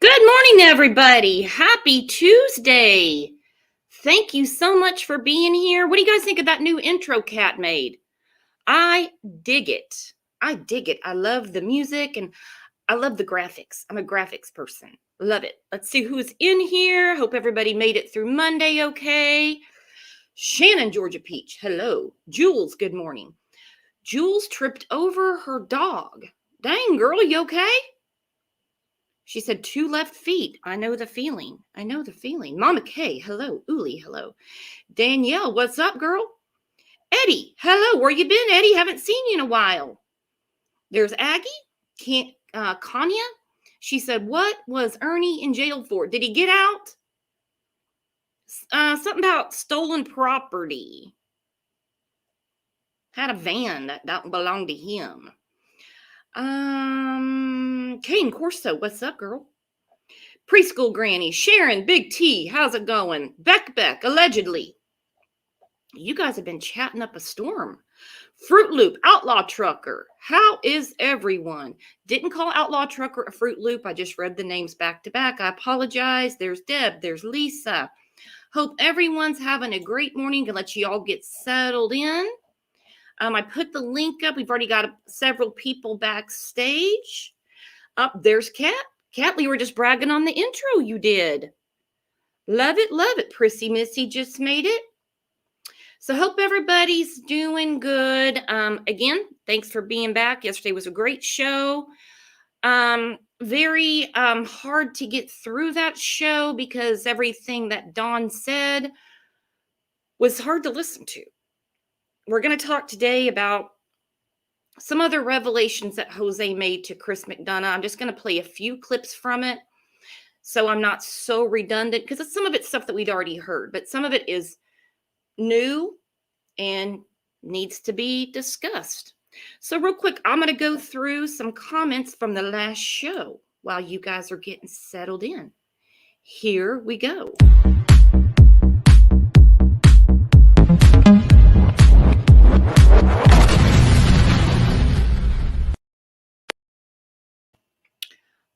Good morning, everybody. Happy Tuesday. Thank you so much for being here. What do you guys think of that new intro Kat made? I dig it. I dig it. I love the music and I love the graphics. I'm a graphics person. Love it. Let's see who's in here. Hope everybody made it through Monday okay. Shannon, Georgia Peach. Hello. Jules, good morning. Jules tripped over her dog. Dang, girl, you okay? She said 2 left feet. I know the feeling. I know the feeling. Mama K, hello. Uli, hello. Danielle, what's up, girl? Eddie, hello. Where you been, Eddie? Haven't seen you in a while. There's Aggie, Kanya. She said, what was Ernie in jail for? Did he get out? Something about stolen property. Had a van that don't belong to him. Kane Corso, what's up, girl? Preschool Granny, Sharon, Big T, how's it going? Beck, allegedly. You guys have been chatting up a storm. Fruit Loop, Outlaw Trucker, how is everyone? Didn't call Outlaw Trucker a Fruit Loop. I just read the names back to back. I apologize. There's Deb, there's Lisa. Hope everyone's having a great morning. Gonna let you all get settled in. I put the link up. We've already got several people backstage. Up there's Kat. Kat, we were just bragging on the intro you did. Love it. Prissy Missy just made it. So hope everybody's doing good. Again, thanks for being back. Yesterday was a great show. Very hard to get through that show because everything that Don said was hard to listen to. We're going to talk today about some other revelations that Jose made to Chris McDonough. I'm just going to play a few clips from it so I'm not so redundant because some of it's stuff that we'd already heard, but some of it is new and needs to be discussed. So real quick, I'm going to go through some comments from the last show while you guys are getting settled in. Here we go.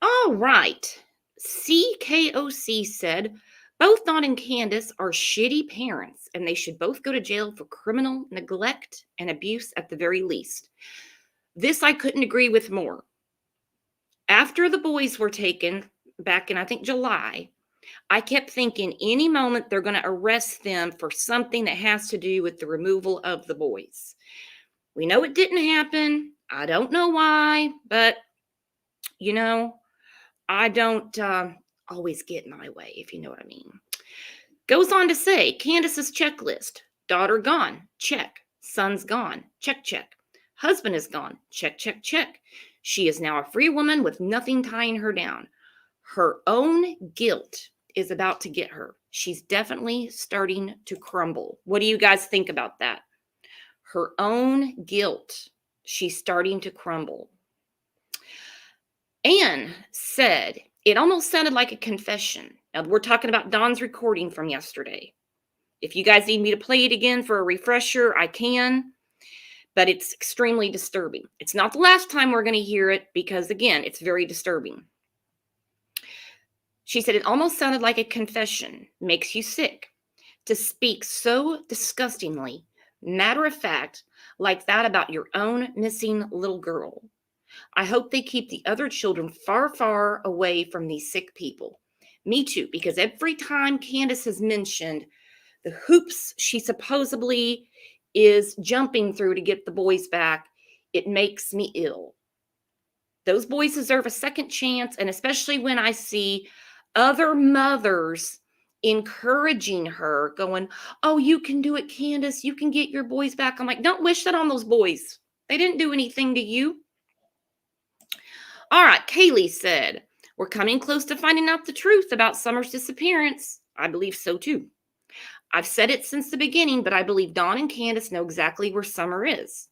All right. CKOC said, both Don and Candace are shitty parents and they should both go to jail for criminal neglect and abuse at the very least. This I couldn't agree with more. After the boys were taken back in, I think, July, I kept thinking any moment they're going to arrest them for something that has to do with the removal of the boys. We know it didn't happen. I don't know why, but, you know, I don't always get my way, if you know what I mean. Goes on to say, Candace's checklist. Daughter gone. Check. Son's gone. Check. Husband is gone. Check. She is now a free woman with nothing tying her down. Her own guilt is about to get her. She's definitely starting to crumble. What do you guys think about that? Her own guilt. She's starting to crumble. Anne said, it almost sounded like a confession. Now, we're talking about Don's recording from yesterday. If you guys need me to play it again for a refresher, I can. But it's extremely disturbing. It's not the last time we're going to hear it because, again, it's very disturbing. She said, it almost sounded like a confession. Makes you sick. To speak so disgustingly, matter of fact, like that about your own missing little girl. I hope they keep the other children far, far away from these sick people. Me too, because every time Candace has mentioned the hoops she supposedly is jumping through to get the boys back, it makes me ill. Those boys deserve a second chance, and especially when I see other mothers encouraging her, going, oh, you can do it, Candace. You can get your boys back. I'm like, don't wish that on those boys. They didn't do anything to you. All right, Kaylee said, we're coming close to finding out the truth about Summer's disappearance. I believe so too. I've said it since the beginning, but I believe Don and Candace know exactly where Summer is.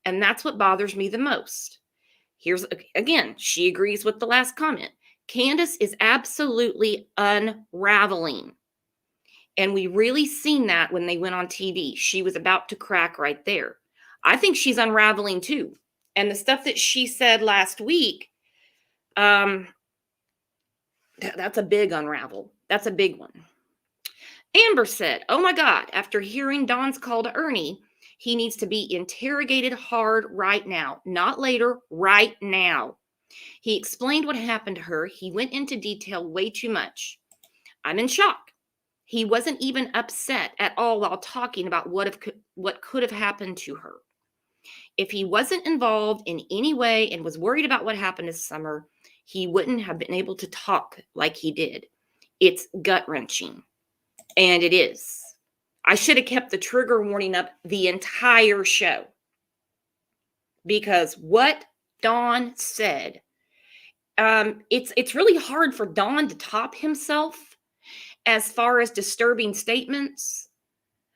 And that's what bothers me the most. Here's, again, she agrees with the last comment. Candace is absolutely unraveling. And we really seen that when they went on TV. She was about to crack right there. I think she's unraveling too. And the stuff that she said last week, That's a big unravel. That's a big one. Amber said, oh my God, after hearing Don's call to Ernie, he needs to be interrogated hard right now, not later, right now. He explained what happened to her. He went into detail way too much. I'm in shock. He wasn't even upset at all while talking about what could have happened to her. If he wasn't involved in any way and was worried about what happened this summer, he wouldn't have been able to talk like he did. It's gut-wrenching. And it is. I should have kept the trigger warning up the entire show. Because what Don said, it's really hard for Don to top himself as far as disturbing statements.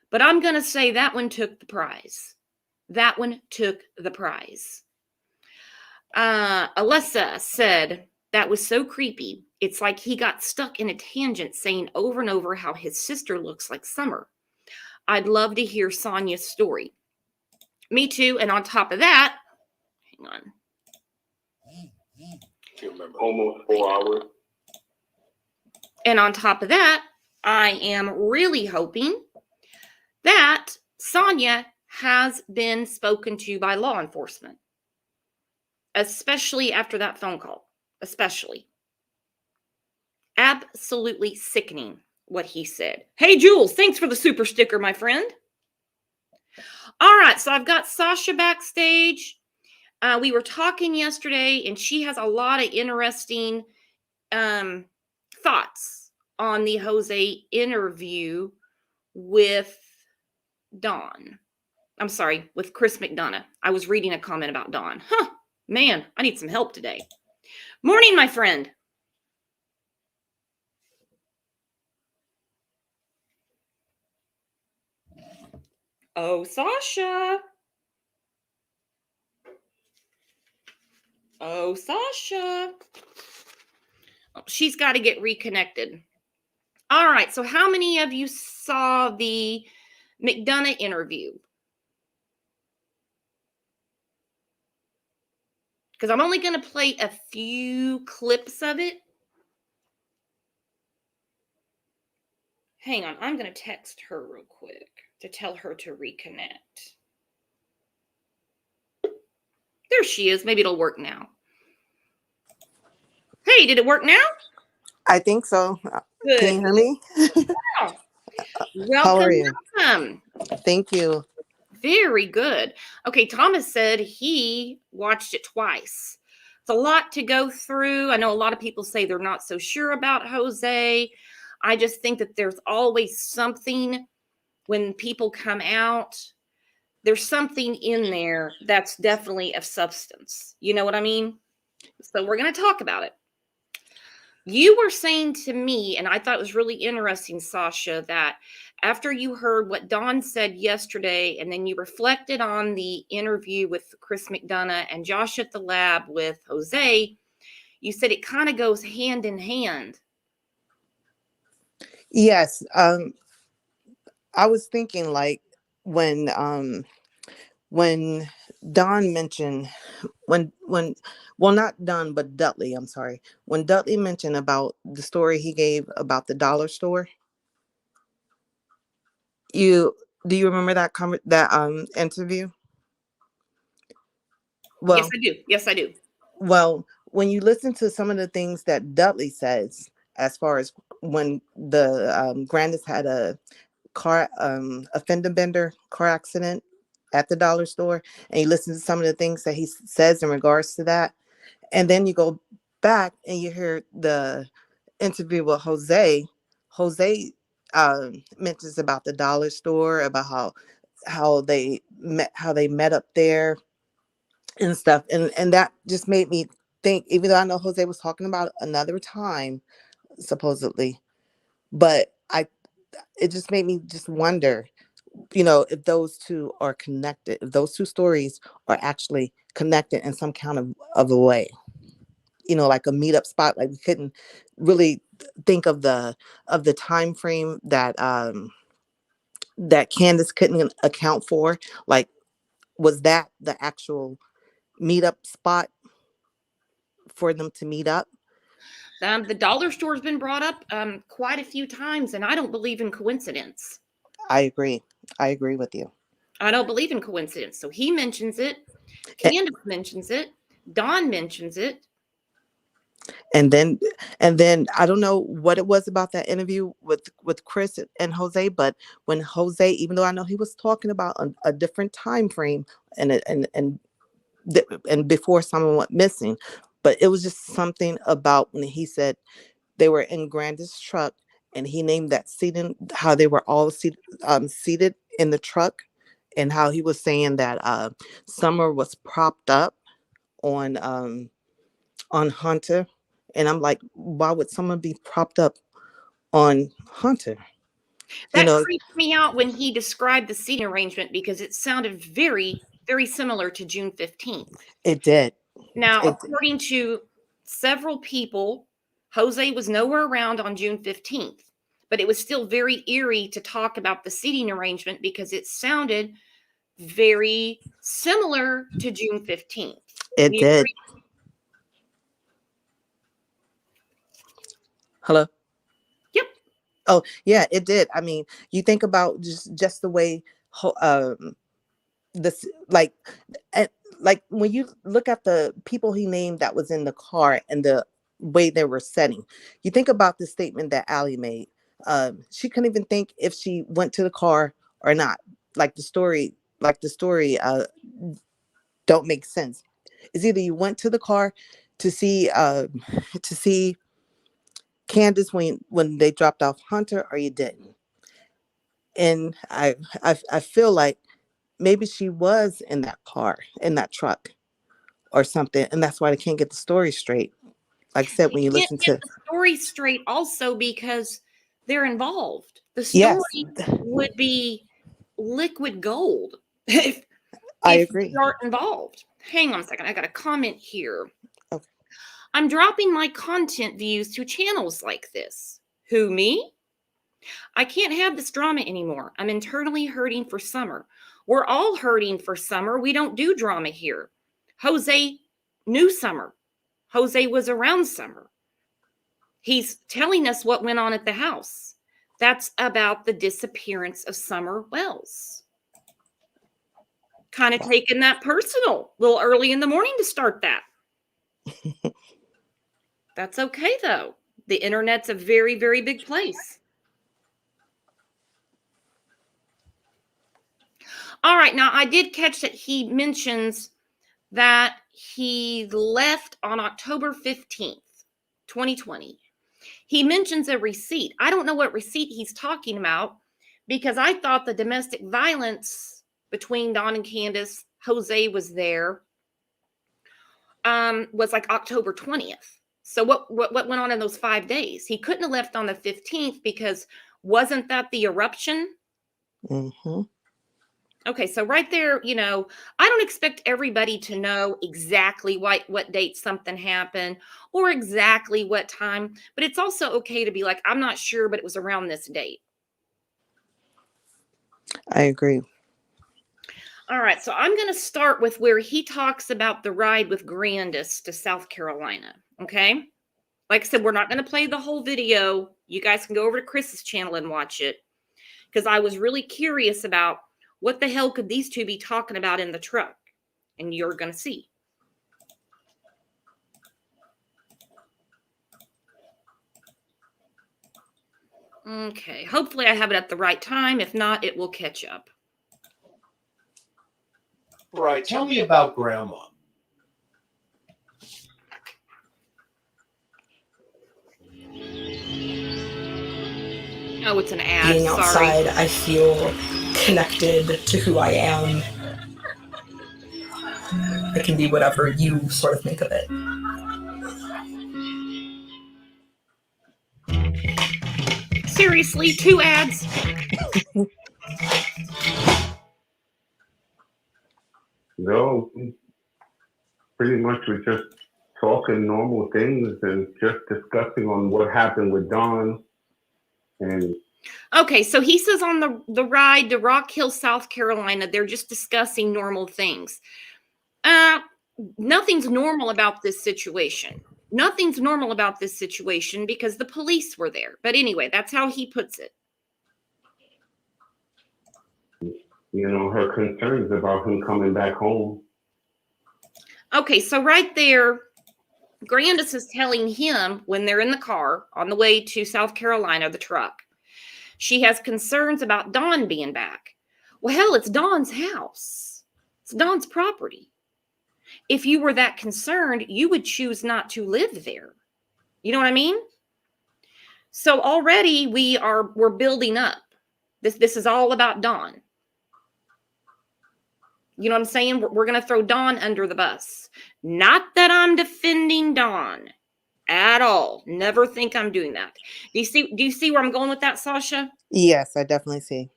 But I'm going to say that one took the prize. That one took the prize. Alyssa said, that was so creepy. It's like he got stuck in a tangent saying over and over how his sister looks like Summer. I'd love to hear Sonia's story. Me too. And on top of that, hang on. Almost 4 hours. And on top of that, I am really hoping that Sonia has been spoken to by law enforcement, especially after that phone call, especially. Absolutely sickening what he said. Hey, Jules, thanks for the super sticker, my friend. All right, so I've got Sasha backstage. We were talking yesterday, and she has a lot of interesting thoughts on the Jose interview with Don. I'm sorry, with Chris McDonough. I was reading a comment about Don. Man, I need some help today. Morning, my friend. Oh, Sasha. Oh, Sasha. Oh, she's got to get reconnected. All right, so how many of you saw the McDonough interview? Because I'm only going to play a few clips of it. Hang on, I'm going to text her real quick to tell her to reconnect. There she is. Maybe it'll work now. Hey, did it work now? I think so. Good. Can you hear me? Wow. Welcome, How are you? welcome. Thank you. Very good. Okay, Thomas said he watched it twice. It's a lot to go through. I know a lot of people say they're not so sure about Jose. I just think that there's always something when people come out. There's something in there that's definitely of substance. You know what I mean? So we're going to talk about it. You were saying to me, and I thought it was really interesting, Sasha, that after you heard what Don said yesterday, and then you reflected on the interview with Chris McDonough and Josh at the lab with Jose, you said it kind of goes hand in hand. Yes. I was thinking like when Don mentioned well, not Don, but Dudley, I'm sorry. When Dudley mentioned about the story he gave about the dollar store, do you remember that interview? Well, Yes, I do. Yes, I do. Well, when you listen to some of the things that Dudley says, as far as when the Grandis had a fender bender car accident at the dollar store, and you listen to some of the things that he says in regards to that, and then you go back and you hear the interview with Jose. Jose mentions about the dollar store, about how they met up there and stuff, and that just made me think, even though I know Jose was talking about another time supposedly, but it just made me just wonder, if those two are connected, if those two stories are actually connected in some kind of a way, like a meetup spot. Like we couldn't really think of the time frame that that Candace couldn't account for. Like, was that the actual meetup spot for them to meet up? The dollar store's been brought up quite a few times, and I don't believe in coincidence. I agree. I agree with you. I don't believe in coincidence. So he mentions it. A- Candace mentions it. Don mentions it. And then I don't know what it was about that interview with Chris and Jose, but when Jose, even though I know he was talking about a different time frame and before someone went missing, but it was just something about when he said they were in Grandis' truck and he named that seating, how they were all seated in the truck, and how he was saying that Summer was propped up on Hunter. And I'm like, why would someone be propped up on Hunter? That creeped me out when he described the seating arrangement because it sounded very, very similar to June 15th. It did. Now, according to several people, Jose was nowhere around on June 15th, but it was still very eerie to talk about the seating arrangement because it sounded very similar to June 15th. It did. Agree? Hello? Yep. Oh, yeah, it did. I mean, you think about just the way this like when you look at the people he named that was in the car and the way they were setting, you think about the statement that Allie made. She couldn't even think if she went to the car or not. Like the story don't make sense. It's either you went to the car to see Candace when they dropped off Hunter, or you didn't. And I feel like maybe she was in that car, in that truck or something, and that's why they can't get the story straight. Like I said, when you listen to the story straight also because they're involved. The story would be liquid gold if I agree. they aren't involved. Hang on a second. I got a comment here. Okay. I'm dropping my content views to channels like this. Who, me? I can't have this drama anymore. I'm internally hurting for Summer. We're all hurting for Summer. We don't do drama here. Jose knew Summer. Jose was around Summer. He's telling us what went on at the house. That's about the disappearance of Summer Wells. Kind of taking that personal, a little early in the morning to start that. That's okay, though. The internet's a very, very big place. All right, now I did catch that he mentions that he left on October 15th, 2020. He mentions a receipt. I don't know what receipt he's talking about because I thought the domestic violence between Don and Candace, Jose was there, was like October 20th. So what went on in those 5 days? He couldn't have left on the 15th because wasn't that the eruption? Mm-hmm. Okay, so right there, I don't expect everybody to know exactly what date something happened or exactly what time, but it's also okay to be like, I'm not sure, but it was around this date. I agree. All right, so I'm going to start with where he talks about the ride with Grandis to South Carolina, okay? Like I said, we're not going to play the whole video. You guys can go over to Chris's channel and watch it because I was really curious about what the hell could these two be talking about in the truck? And you're going to see. Okay, hopefully I have it at the right time. If not, it will catch up. Right, tell me about Grandma. Oh, it's an ad. Being outside, I feel connected to who I am. It can be whatever you sort of make of it. Seriously, 2 ads? No, pretty much we're just talking normal things and just discussing on what happened with Don. And okay, so he says on the ride to Rock Hill, South Carolina, they're just discussing normal things. Nothing's normal about this situation. Nothing's normal about this situation because the police were there. But anyway, that's how he puts it. You know, her concerns about him coming back home. Okay, so right there, Grandis is telling him when they're in the car on the way to South Carolina, the truck, she has concerns about Don being back. Well, hell, it's Don's house. It's Don's property. If you were that concerned, you would choose not to live there. You know what I mean? So already we're building up. This is all about Don. You know what I'm saying? We're going to throw Don under the bus. Not that I'm defending Don at all. Never think I'm doing that. Do you see where I'm going with that, Sasha? Yes, I definitely see.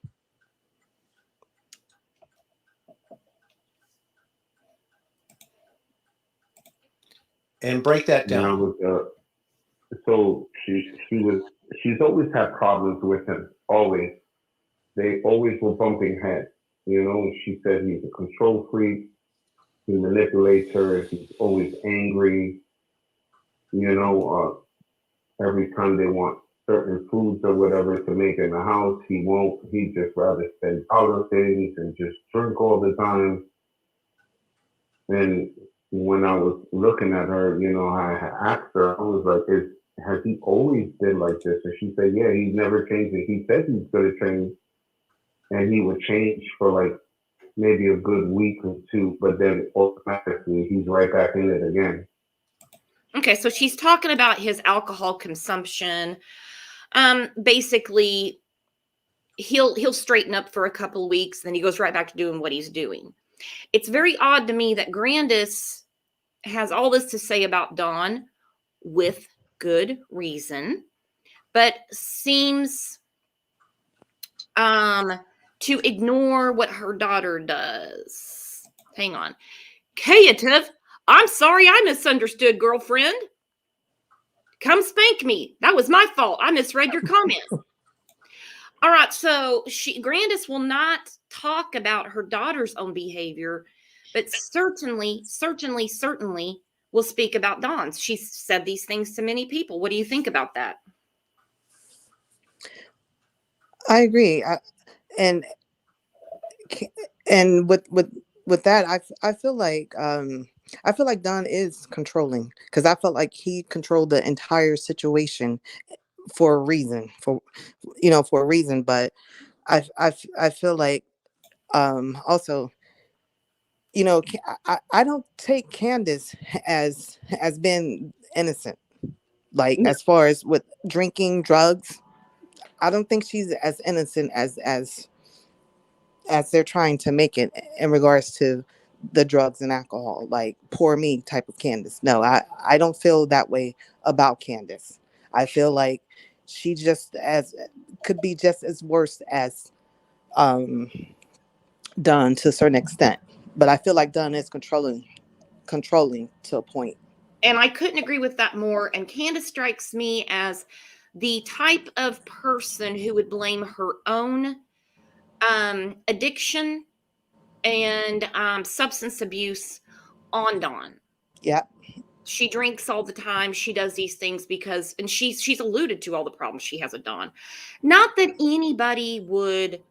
And break that You down. know, so she's always had problems with him. Always. They always were bumping heads. You know, she said he's a control freak. He manipulates her. He's always angry. You know, every time they want certain foods or whatever to make in the house, he won't. He'd just rather spend other things and just drink all the time. And when I was looking at her, you know, I asked her, I was like, has he always been like this? And she said, yeah, he's never changed it. He said he's going to change, and he would change for like maybe a good week or two, but then automatically he's right back in it again. Okay, so she's talking about his alcohol consumption. Basically, he'll straighten up for a couple of weeks, then he goes right back to doing what he's doing. It's very odd to me that Grandis has all this to say about Don with good reason, but seems to ignore what her daughter does. Hang on. Cayative, I'm sorry I misunderstood, girlfriend. Come spank me. That was my fault. I misread your comment. All right, so Grandis will not talk about her daughter's own behavior, but certainly will speak about Don's. She's said these things to many people. What do you think about that? I agree. And with that, I feel like Don is controlling, because I felt like he controlled the entire situation for a reason, for a reason. But I feel like also, I don't take Candace as being innocent. Like, No. as far as with drinking drugs, I don't think she's as innocent as they're trying to make it in regards to the drugs and alcohol, like poor me type of Candace. No, I don't feel that way about Candace. I feel like she could be just as worse as Dunn to a certain extent. But I feel like Dunn is controlling to a point. And I couldn't agree with that more. And Candace strikes me as the type of person who would blame her own addiction and substance abuse on Don. Yeah. She drinks all the time. She does these things because, and she's alluded to all the problems she has with Don. Not that anybody would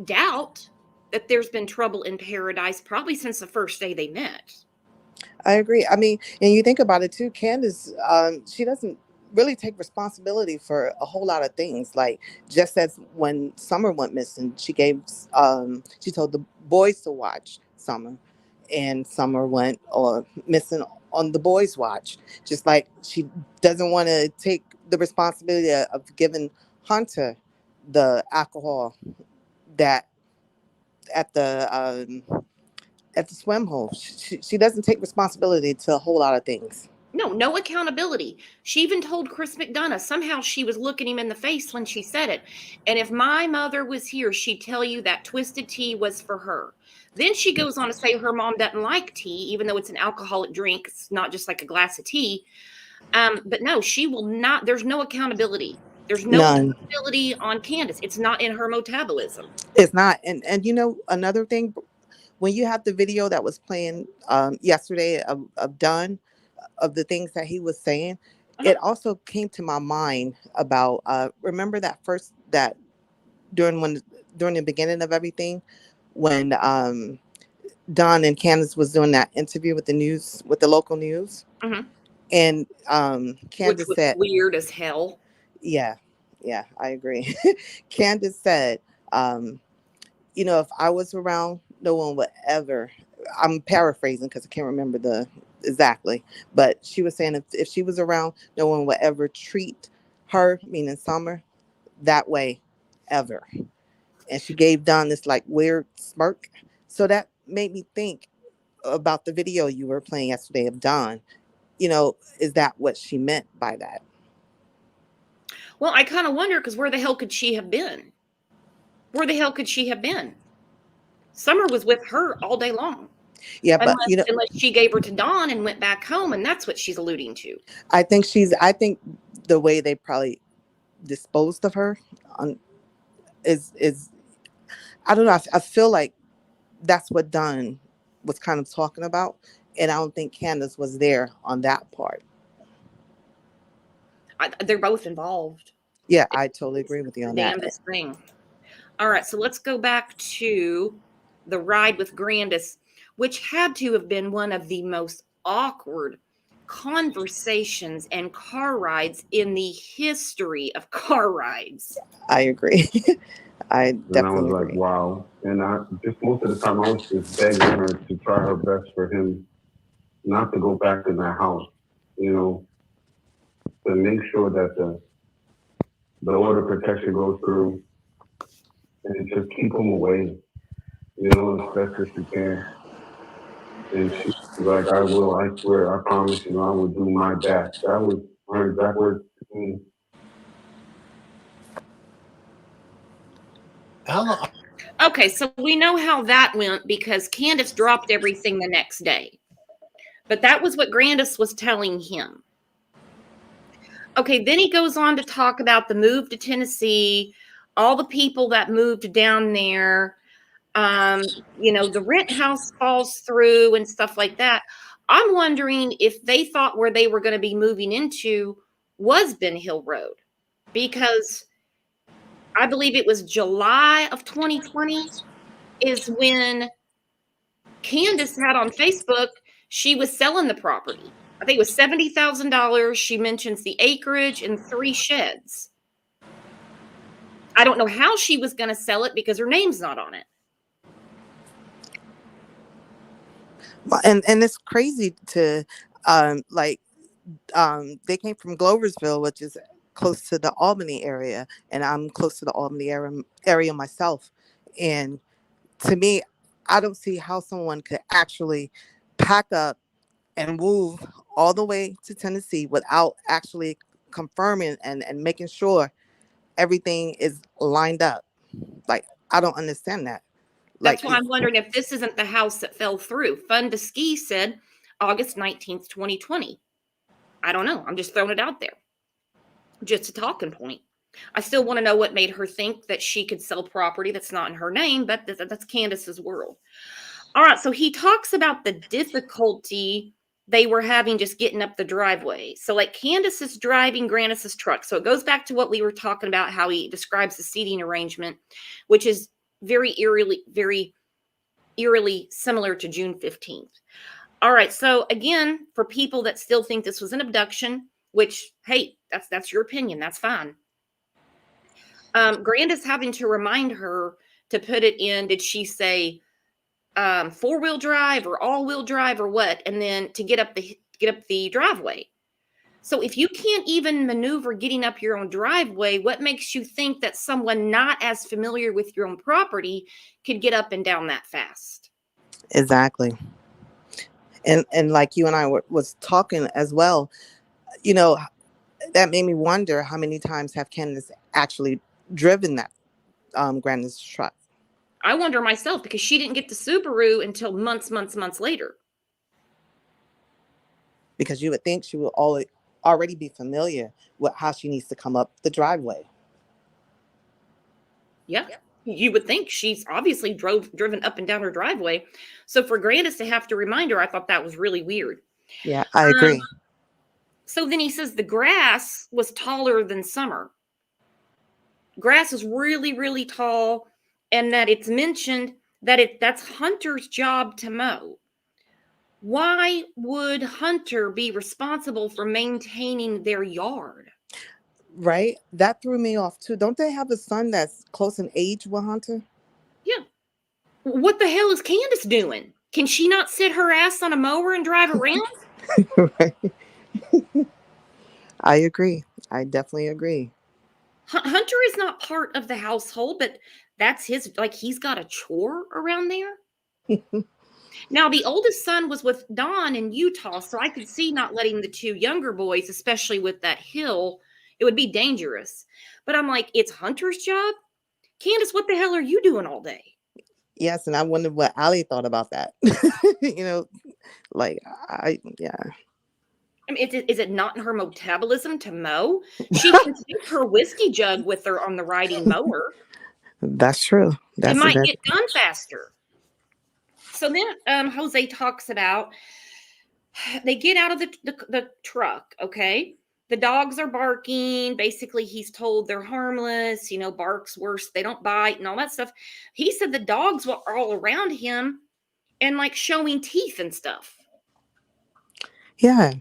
doubt that there's been trouble in paradise probably since the first day they met. I agree. I mean, and you think about it too, Candace, she doesn't really take responsibility for a whole lot of things. Like, just as when Summer went missing, she told the boys to watch Summer, and Summer went missing on the boys' watch. Just like she doesn't want to take the responsibility of giving Hunter the alcohol that at the swim hole. She doesn't take responsibility to a whole lot of things. No accountability. She even told Chris McDonough, somehow she was looking him in the face when she said it. And if my mother was here, she'd tell you that twisted tea was for her. Then she goes on to say her mom doesn't like tea, even though it's an alcoholic drink. It's not just like a glass of tea. But no, she will not. There's no accountability. There's no accountability on Candace. It's not in her metabolism. It's not. And another thing, when you have the video that was playing yesterday of Dunn, of the things that he was saying, Uh-huh. it also came to my mind about remember that during the beginning of everything when Don and Candace was doing that interview with the local news, Mhm. and Which Candace was said, weird as hell. yeah, yeah, I agree. Candace said, if I was around, no one would ever. I'm paraphrasing because I can't remember the exactly, but she was saying if she was around, no one would ever treat her, meaning Summer, that way, ever. And she gave Don this like weird smirk. So that made me think about the video you were playing yesterday of Don. Is that what she meant by that? Well, I kind of wonder because where the hell could she have been? Where the hell could she have been? Summer was with her all day long, Yeah, but unless she gave her to Dawn and went back home, and that's what she's alluding to. I think the way they probably disposed of her on is I don't know. I feel like that's what Don was kind of talking about, and I don't think Candace was there on that part. They're both involved. Yeah, I totally It's agree with you the on that. damnedest thing. All right, so let's go back to the ride with Grandis, which had to have been one of the most awkward conversations and car rides in the history of car rides. I agree. I And I was definitely like, agree. wow. And I just most of the time I was just begging her to try her best for him not to go back in that house, you know, to make sure that the order of protection goes through and just keep him away, as best as she can. And she was like, I will, I swear, I promise you, I will do my best. That was her exact words to me. Okay, so we know how that went because Candace dropped everything the next day. But that was what Grandis was telling him. Okay, then he goes on to talk about the move to Tennessee, all the people that moved down there. The rent house falls through and stuff like that. I'm wondering if they thought where they were going to be moving into was Ben Hill Road, because I believe it was July of 2020 is when Candace had on Facebook she was selling the property. I think it was $70,000. She mentions the acreage and 3 sheds. I don't know how she was going to sell it because her name's not on it. And it's crazy to like they came from Gloversville, which is close to the Albany area, and I'm close to the Albany area myself. And to me, I don't see how someone could actually pack up and move all the way to Tennessee without actually confirming and making sure everything is lined up. Like, I don't understand that. That's Like, why I'm wondering if this isn't the house that fell through. Fun to Ski said August 19th, 2020. I don't know. I'm just throwing it out there. Just a talking point. I still want to know what made her think that she could sell property that's not in her name, but that's Candace's world. All right, so he talks about the difficulty they were having just getting up the driveway. So, like, Candace is driving Grandis's truck. So it goes back to what we were talking about, how he describes the seating arrangement, which is very eerily similar to June 15th. All right, so again, for people that still think this was an abduction, which, hey, that's your opinion, that's fine. Grandis having to remind her to put it in, did she say 4-wheel drive or all-wheel drive or what, and then to get up the driveway. So if you can't even maneuver getting up your own driveway, what makes you think that someone not as familiar with your own property could get up and down that fast? exactly. And like you and I was talking as well, that made me wonder how many times have Candace actually driven that Grandis truck. I wonder myself because she didn't get the Subaru until months later. Because you would think she would already be familiar with how she needs to come up the driveway. Yeah. You would think she's obviously driven up and down her driveway. So for Grandis to have to remind her, I thought that was really weird. Yeah, I Um, agree. So then he says the grass was taller than summer. Grass is really, really tall, and that it's mentioned that that's Hunter's job to mow. Why would Hunter be responsible for maintaining their yard? Right? That threw me off too. Don't they have a son that's close in age with Hunter? Yeah. What the hell is Candace doing? Can she not sit her ass on a mower and drive around? Right. I agree. I definitely agree. Hunter is not part of the household, but that's his, like, he's got a chore around there. Now, the oldest son was with Don in Utah, so I could see not letting the two younger boys, especially with that hill, it would be dangerous. But I'm like, it's Hunter's job? Candace, what the hell are you doing all day? Yes, and I wondered what Ali thought about that. You know, like yeah. I mean, is it not in her metabolism to mow? She can take her whiskey jug with her on the riding mower. That's true. It That's might that. get done faster. So then Jose talks about they get out of the truck, okay? The dogs are barking. Basically, he's told they're harmless, barks worse, they don't bite and all that stuff. He said the dogs were all around him and like showing teeth and stuff. Yeah.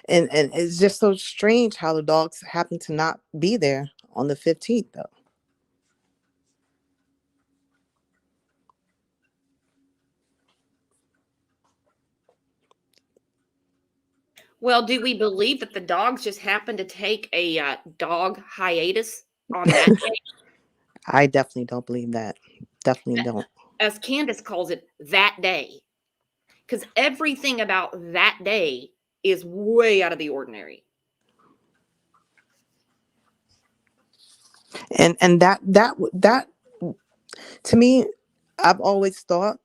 And it's just so strange how the dogs happen to not be there on the 15th though. Well, do we believe that the dogs just happened to take a dog hiatus on that day? I definitely don't believe that. Definitely don't. As Candace calls it, that day. Because everything about that day is way out of the ordinary. And that to me, I've always thought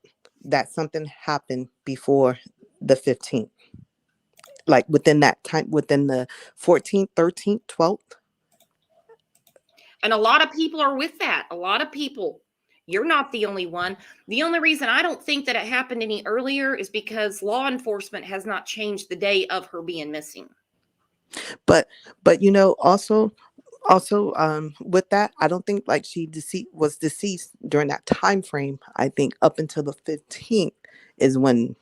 that something happened before the 15th. Like within that time, within the 14th, 13th, 12th. And a lot of people are with that. A lot of people. You're not the only one. The only reason I don't think that it happened any earlier is because law enforcement has not changed the day of her being missing. But also with that, I don't think like she was deceased during that time frame. I think up until the 15th is when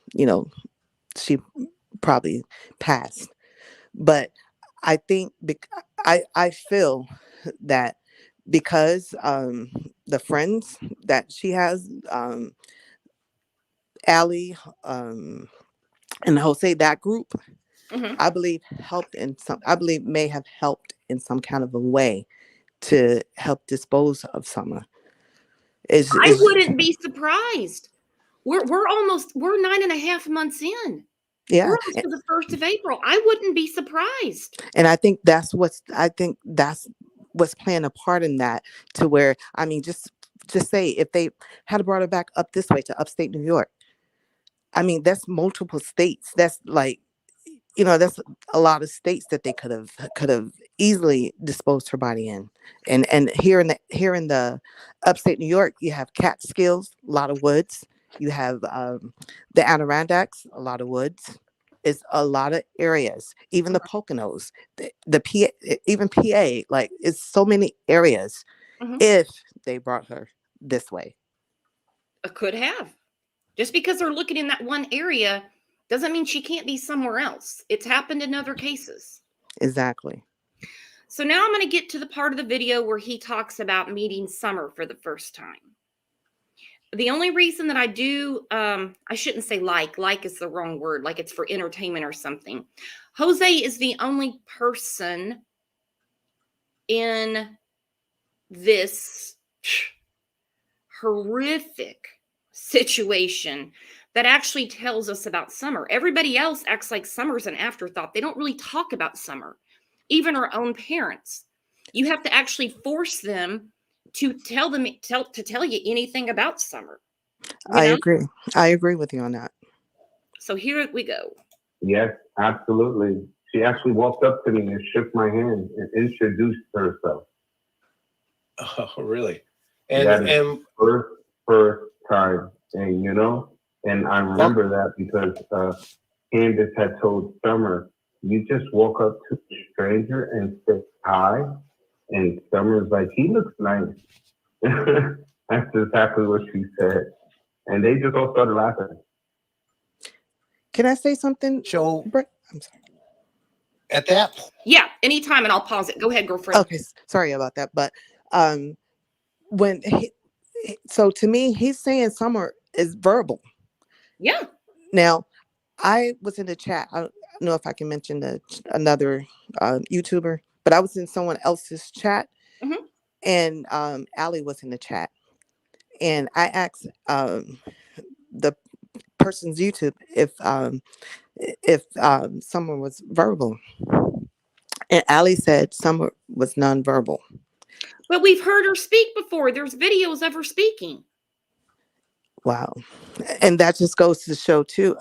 she probably passed. But I think I feel that because the friends that she has, Allie, and Jose, that group, Mm-hmm. I believe may have helped in some kind of a way to help dispose of Summer. I wouldn't be surprised. We're 9.5 months in. Yeah. We're almost to the 1st of April. I wouldn't be surprised. And I think that's what's playing a part in that, to where, I mean, just say if they had brought her back up this way to upstate New York, I mean, that's multiple states. That's like, that's a lot of states that they could have easily disposed her body in. And here in the upstate New York, you have Catskills, a lot of woods. You have the Adirondacks, a lot of woods. It's a lot of areas, even the Poconos, the PA, even PA. Like, it's so many areas. Mm-hmm. If they brought her this way, Could have. Just because they're looking in that one area doesn't mean she can't be somewhere else. It's happened in other cases. Exactly. So now I'm going to get to the part of the video where he talks about meeting Summer for the first time. The only reason that I do, I shouldn't say like is the wrong word, like it's for entertainment or something. Jose is the only person in this horrific situation that actually tells us about Summer. Everybody else acts like Summer's an afterthought. They don't really talk about Summer, even our own parents. You have to actually force them to tell you anything about Summer. I agree. I agree with you on that. So here we go. Yes, absolutely. She actually walked up to me and shook my hand and introduced herself. Oh, really? That is And first time, and I remember that because Candace had told Summer, you just walk up to a stranger and say hi. And Summer's like, he looks nice. That's exactly what she said. And they just all started laughing. Can I say something? So I'm sorry. at that point, Yeah, anytime, and I'll pause it. Go ahead, girlfriend. Okay, sorry about that. But when so to me, he's saying Summer is verbal. Yeah. Now, I was in the chat. I don't know if I can mention another YouTuber, but I was in someone else's chat, Mhm. and Allie was in the chat, and I asked the person's YouTube if Summer was verbal, and Allie said Summer was nonverbal. But we've heard her speak before. There's videos of her speaking. Wow, and that just goes to show too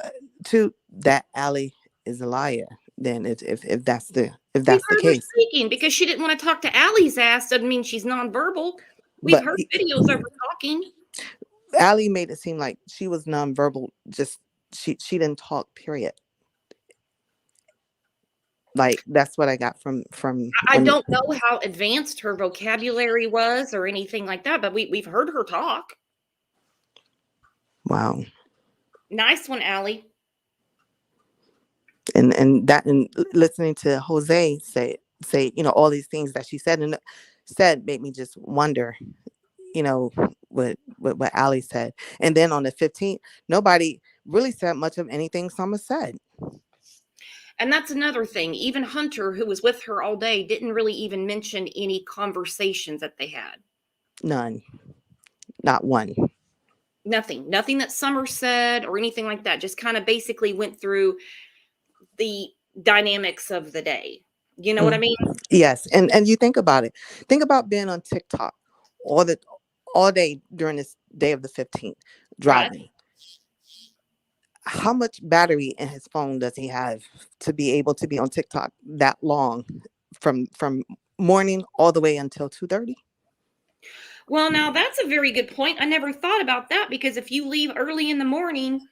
that Allie is a liar. Then if that's the We've heard her case, speaking because she didn't want to talk to Allie's ass. Doesn't mean she's nonverbal. We've but heard videos of her talking. Allie made it seem like she was nonverbal. Just she didn't talk. Period. Like that's what I got from. I don't know how advanced her vocabulary was or anything like that, but we've heard her talk. Wow. Nice one, Allie. And listening to Jose say all these things that she said made me just wonder, what Allie said. And then on the 15th, nobody really said much of anything Summer said. And that's another thing. Even Hunter, who was with her all day, didn't really even mention any conversations that they had. None. Not one. Nothing that Summer said or anything like that. Just kind of basically went through the dynamics of the day. You know what I mean? Yes. And you think about it. Think about being on TikTok all day during this day of the 15th, driving. Right. How much battery in his phone does he have to be able to be on TikTok that long from morning all the way until 2:30? Well, now that's a very good point. I never thought about that, because if you leave early in the morning,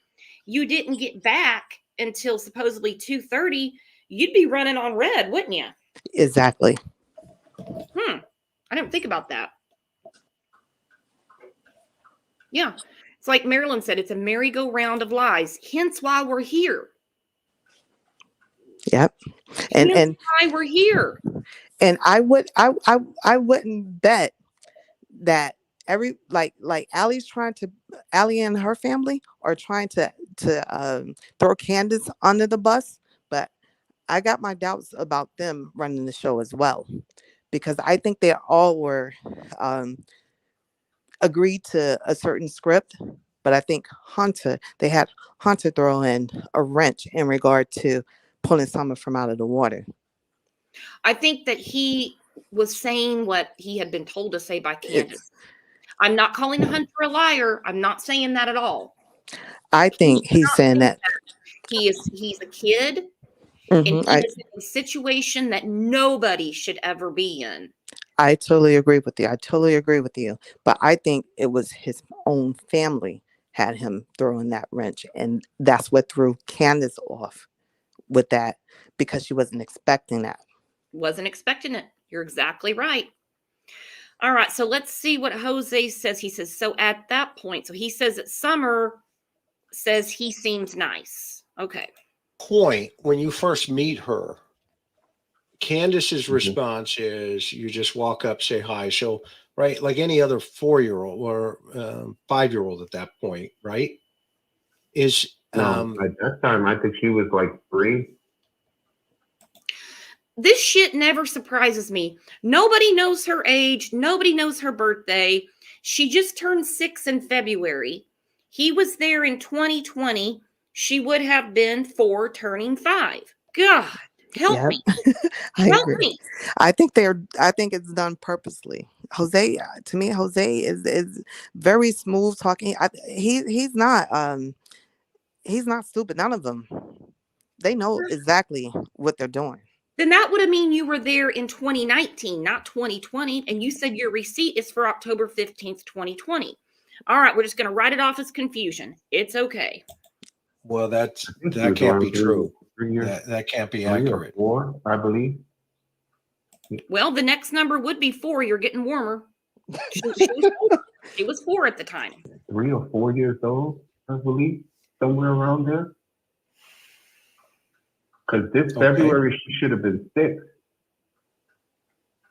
you didn't get back until supposedly 2:30, you'd be running on red, wouldn't you? Exactly. I didn't think about that. Yeah. It's like Marilyn said, it's a merry-go-round of lies. Hence why we're here. Yep. And why we're here. And I wouldn't bet that Allie and her family are trying to throw Candace under the bus, but I got my doubts about them running the show as well, because I think they all were agreed to a certain script, but I think they had Hunter throw in a wrench in regard to pulling Summer from out of the water. I think that he was saying what he had been told to say by Candace. I'm not calling Hunter a liar. I'm not saying that at all. I think he's saying that. He's a kid, and he is in a situation that nobody should ever be in. I totally agree with you. But I think it was his own family had him throwing that wrench, and that's what threw Candace off with that, because she wasn't expecting that. Wasn't expecting it. You're exactly right. All right, so let's see what Jose says. He says, so at that point, so he says that Summer says he seems nice. Okay. Point, when you first meet her, Candace's response is you just walk up, say hi. So, right, like any other 4-year-old or 5-year-old at that point, right? At that time, I think she was like 3. This shit never surprises me. Nobody knows her age. Nobody knows her birthday. She just turned 6 in February. He was there in 2020. She would have been 4, turning 5. God, help me. Help me. I think it's done purposely. Jose, to me, Jose is very smooth talking. He's not stupid. None of them. They know exactly what they're doing. Then that would have mean you were there in 2019, not 2020. And you said your receipt is for October 15th, 2020. All right, we're just going to write it off as confusion. It's okay. Well, I think she that was can't around be true. 3 years, That can't be 3 or accurate. 4, I believe. Well, the next number would be 4. You're getting warmer. She was 4 at the time. 3 or 4 years old, I believe, somewhere around there. Because this Okay. February she should have been 6.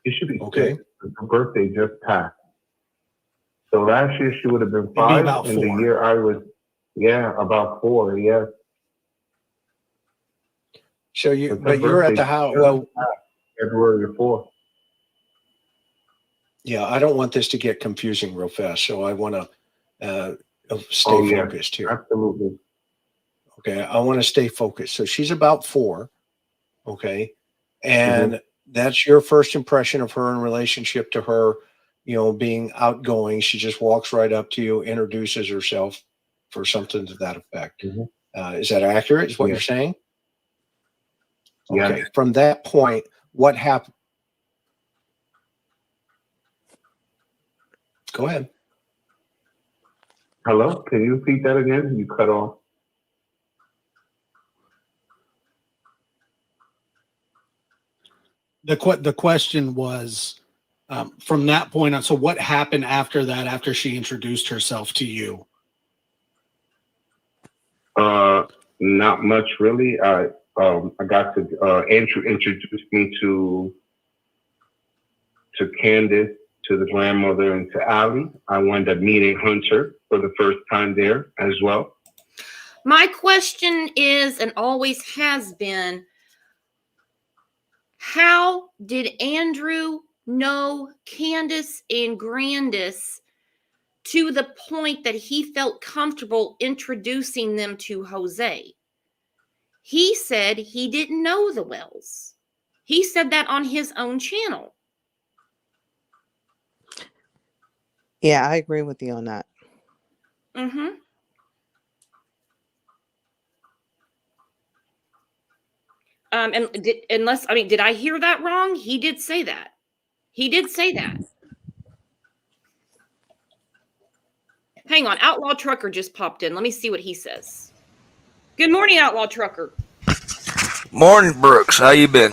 She should be Okay. 6 because her birthday just passed. So last year she would have been be 5, about and the 4. year I was, about 4. Yes. So But her but you're at birthday the house. just Well, passed, February 4th. yeah, I don't want this to get confusing real fast. So I want to stay Oh, yeah. focused here. Absolutely. Okay. I want to stay focused. So she's about 4. Okay. And that's your first impression of her in relationship to her, being outgoing. She just walks right up to you, introduces herself for something to that effect. Mhm. Is that accurate? Is what Yeah. you're saying? Yeah. Okay. From that point, what happened? Go ahead. Hello? Can you repeat that again? You cut off. The question was from that point on. So what happened after that? After she introduced herself to you? Not much really. I got to Andrew introduced me to Candace, to the grandmother, and to Allie. I wound up meeting Hunter for the first time there as well. My question is, and always has been, how did Andrew know Candace and Grandis to the point that he felt comfortable introducing them to Jose? He said he didn't know the Wells. He said that on his own channel. Yeah, I agree with you on that. Mm-hmm. Did I hear that wrong? He did say that. He did say that. Hang on, Outlaw Trucker just popped in. Let me see what he says. Good morning, Outlaw Trucker. Morning, Brooks. How you been?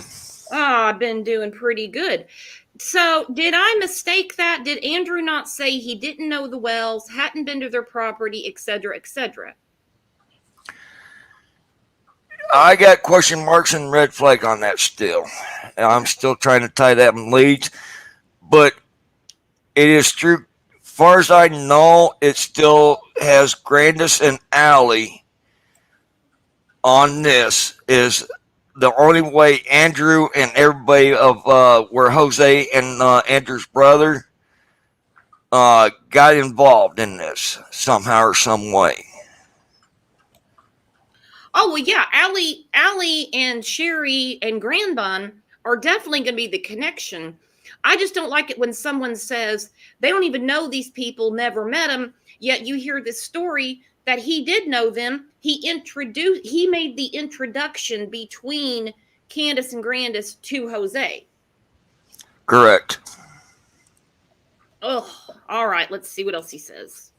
I've been doing pretty good. So, did I mistake that? Did Andrew not say he didn't know the Wells, hadn't been to their property, etc., etc.? I got question marks and red flag on that still. I'm still trying to tie that in leads, but it is true. Far as I know, it still has Grandis and Allie on this. Is the only way Andrew and everybody of where Jose and Andrew's brother got involved in this somehow or some way. Oh, well, yeah, Allie and Sherry and Grandbun are definitely going to be the connection. I just don't like it when someone says they don't even know these people, never met them, yet you hear this story that he did know them. He made the introduction between Candace and Grandis to Jose. Correct. Oh, all right, let's see what else he says.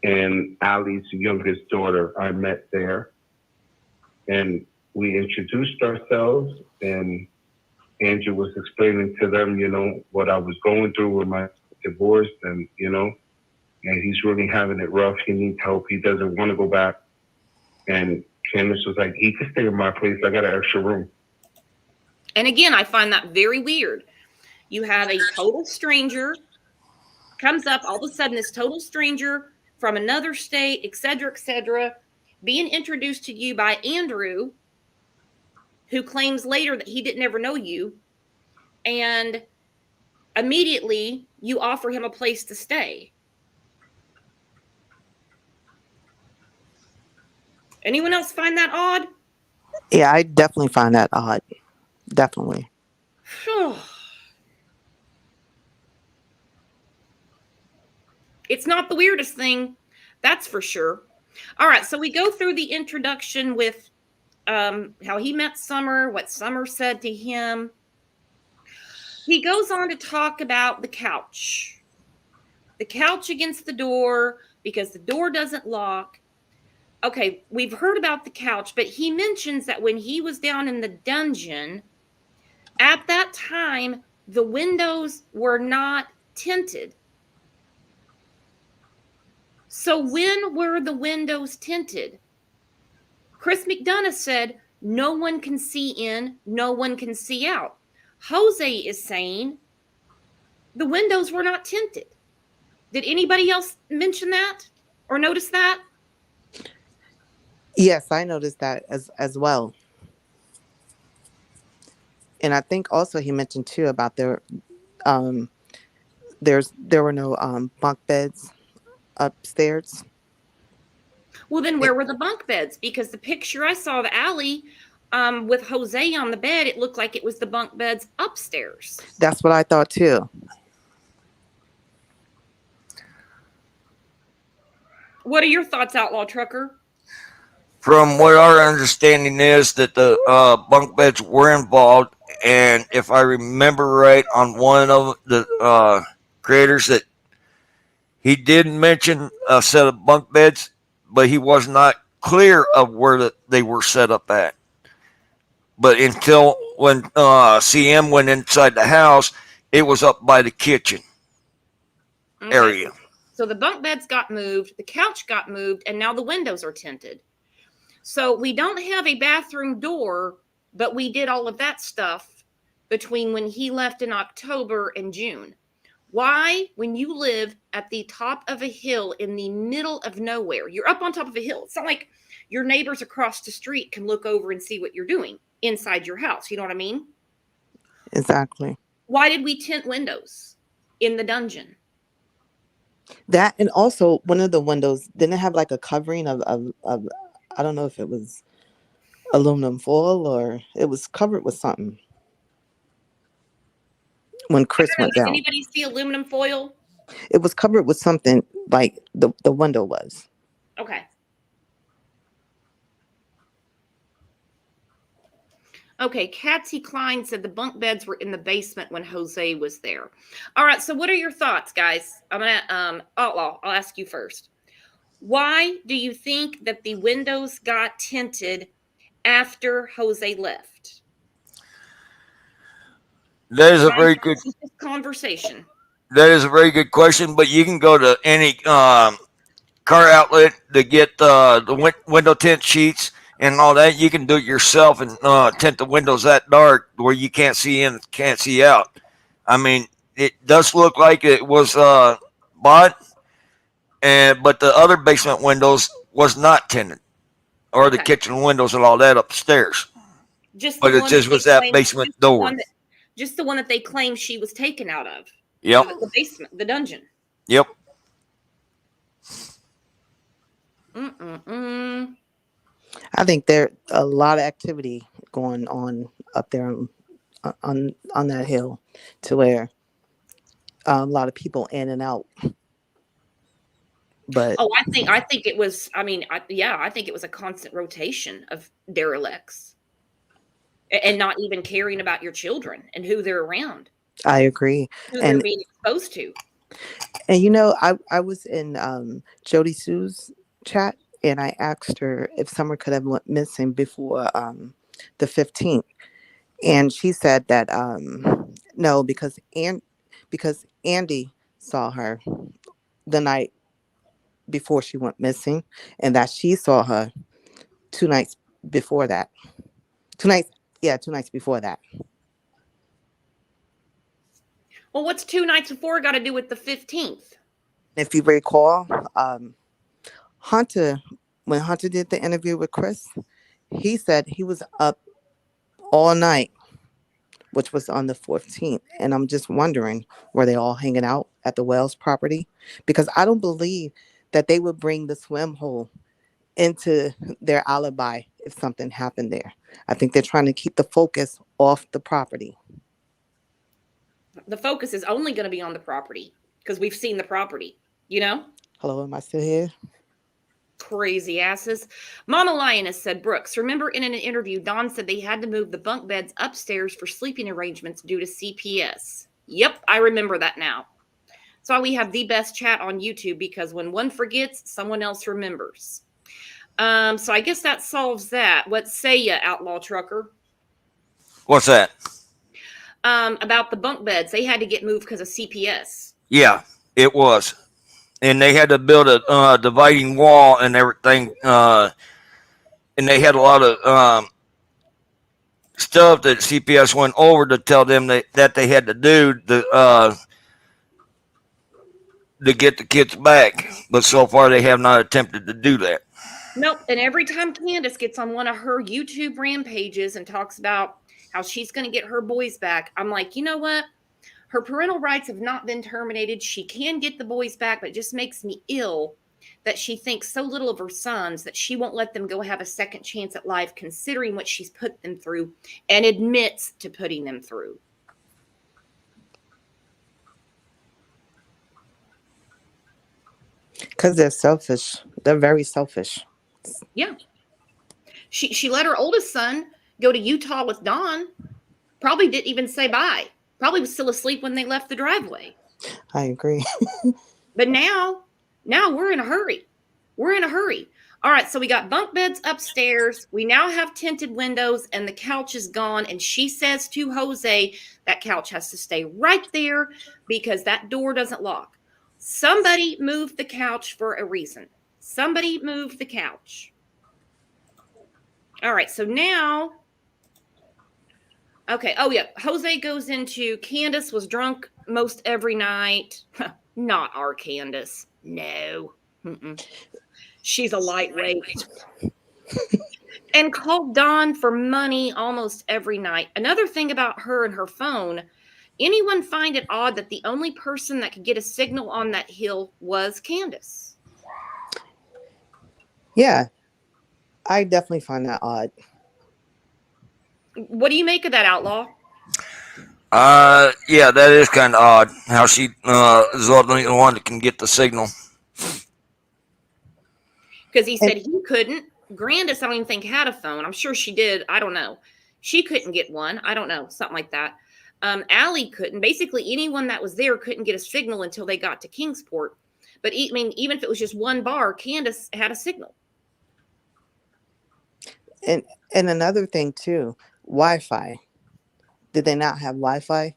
And Allie's youngest daughter I met there. And we introduced ourselves, and Andrew was explaining to them, what I was going through with my divorce, and, and he's really having it rough. He needs help. He doesn't want to go back. And Candace was like, he can stay in my place. I got an extra room. And again, I find that very weird. You have a total stranger comes up, all of a sudden, this total stranger from another state, etc., being introduced to you by Andrew, who claims later that he didn't ever know you, and immediately you offer him a place to stay. Anyone else find that odd? Yeah, I definitely find that odd. Definitely. It's not the weirdest thing, that's for sure. All right, so we go through the introduction with how he met Summer, what Summer said to him. He goes on to talk about the couch against the door, because the door doesn't lock. Okay, we've heard about the couch, but he mentions that when he was down in the dungeon, at that time, the windows were not tinted. So when were the windows tinted? Chris McDonough said, no one can see in, no one can see out. Jose is saying the windows were not tinted. Did anybody else mention that or notice that? Yes, I noticed that as well. And I think also he mentioned too about um there were no bunk beds upstairs. Well, then It, where were the bunk beds? Because the picture I saw of Allie with Jose on the bed, it looked like it was the bunk beds upstairs. that's what I thought too. What are your thoughts, Outlaw Trucker? From what our understanding is that the bunk beds were involved, and if I remember right, on one of the creators that he did mention a set of bunk beds, but he was not clear of where they were set up at. But until when CM went inside the house, it was up by the kitchen area. So the bunk beds got moved, the couch got moved, and now the windows are tinted. So we don't have a bathroom door, but we did all of that stuff between when he left in October and June. Why, when you live at the top of a hill in the middle of nowhere, you're up on top of a hill. It's not like your neighbors across the street can look over and see what you're doing inside your house. You know what I mean? Exactly. Why did we tint windows in the dungeon? That, and also one of the windows didn't have like a covering of I don't know if it was aluminum foil or it was covered with something when Chris went Did down. anybody see aluminum foil? It was covered with something like the window was. Okay. Okay, Patsy Klein said the bunk beds were in the basement when Jose was there. All right, so what are your thoughts, guys? I'm gonna Outlaw, I'll ask you first. Why do you think that the windows got tinted after Jose left? That is a very good. Conversation. That is a very good question. But you can go to any car outlet to get the window tint sheets and all that. You can do it yourself and tint the windows that dark where you can't see in, can't see out. I mean, it does look like it was bought, but the other basement windows was not tinted, or the kitchen windows and all that upstairs. But it just was that basement door. Just the one that they claim she was taken out of. Yep. The basement, the dungeon. Yep. I think there a lot of activity going on up there on that hill, to where a lot of people in and out. But I think it was. I mean, I think it was a constant rotation of derelicts, and not even caring about your children and who they're around. I agree. Who they're being exposed to. And you know, I was in Jody Sue's chat, and I asked her if Summer could have went missing before the 15th, and she said that no, because Andy saw her the night before she went missing, and that she saw her 2 nights before that. 2 nights before that. Well, what's 2 nights before got to do with the 15th? If you recall, Hunter, when Hunter did the interview with Chris, he said he was up all night, which was on the 14th. And I'm just wondering, were they all hanging out at the Wells property? Because I don't believe that they would bring the swim hole into their alibi if something happened there. I think they're trying to keep the focus off the property. The focus is only going to be on the property because we've seen the property, you know? Hello, am I still here? Crazy asses. Mama Lioness said, Brooks, remember in an interview, Don said they had to move the bunk beds upstairs for sleeping arrangements due to CPS. Yep, I remember that now. That's why we have the best chat on YouTube, because when one forgets, someone else remembers. So I guess that solves that. What say ya, outlaw trucker? What's that? About the bunk beds. They had to get moved because of CPS. Yeah, it was. And they had to build a dividing wall and everything. And they had a lot of stuff that CPS went over to tell them that they had to do to get the kids back. But so far, they have not attempted to do that. Nope. And every time Candace gets on one of her YouTube rampages and talks about how she's going to get her boys back, I'm like, you know what? Her parental rights have not been terminated. She can get the boys back, but it just makes me ill that she thinks so little of her sons that she won't let them go have a second chance at life, considering what she's put them through and admits to putting them through. Because they're selfish. They're very selfish. Yeah. She let her oldest son go to Utah with Don. Probably didn't even say bye. Probably was still asleep when they left the driveway. I agree. But now we're in a hurry. We're in a hurry. All right, so we got bunk beds upstairs. We now have tinted windows, and the couch is gone. And she says to Jose, that couch has to stay right there because that door doesn't lock. Somebody moved the couch for a reason. Somebody moved the couch. All right, so now, okay. Oh, yeah. Jose goes into Candace was drunk most every night. Not our Candace. No. Mm-mm. She's a lightweight. And called Don for money almost every night. Another thing about her and her phone, anyone find it odd that the only person that could get a signal on that hill was Candace? Yeah, I definitely find that odd. What do you make of that, outlaw? Yeah, that is kind of odd how she is the only one that can get the signal. Because he said he couldn't. Grandis, I don't even think had a phone. I'm sure she did. I don't know. She couldn't get one. I don't know. Something like that. Allie couldn't. Basically, anyone that was there couldn't get a signal until they got to Kingsport. But I mean, even if it was just one bar, Candace had a signal. And another thing too, Wi-Fi. Did they not have Wi-Fi?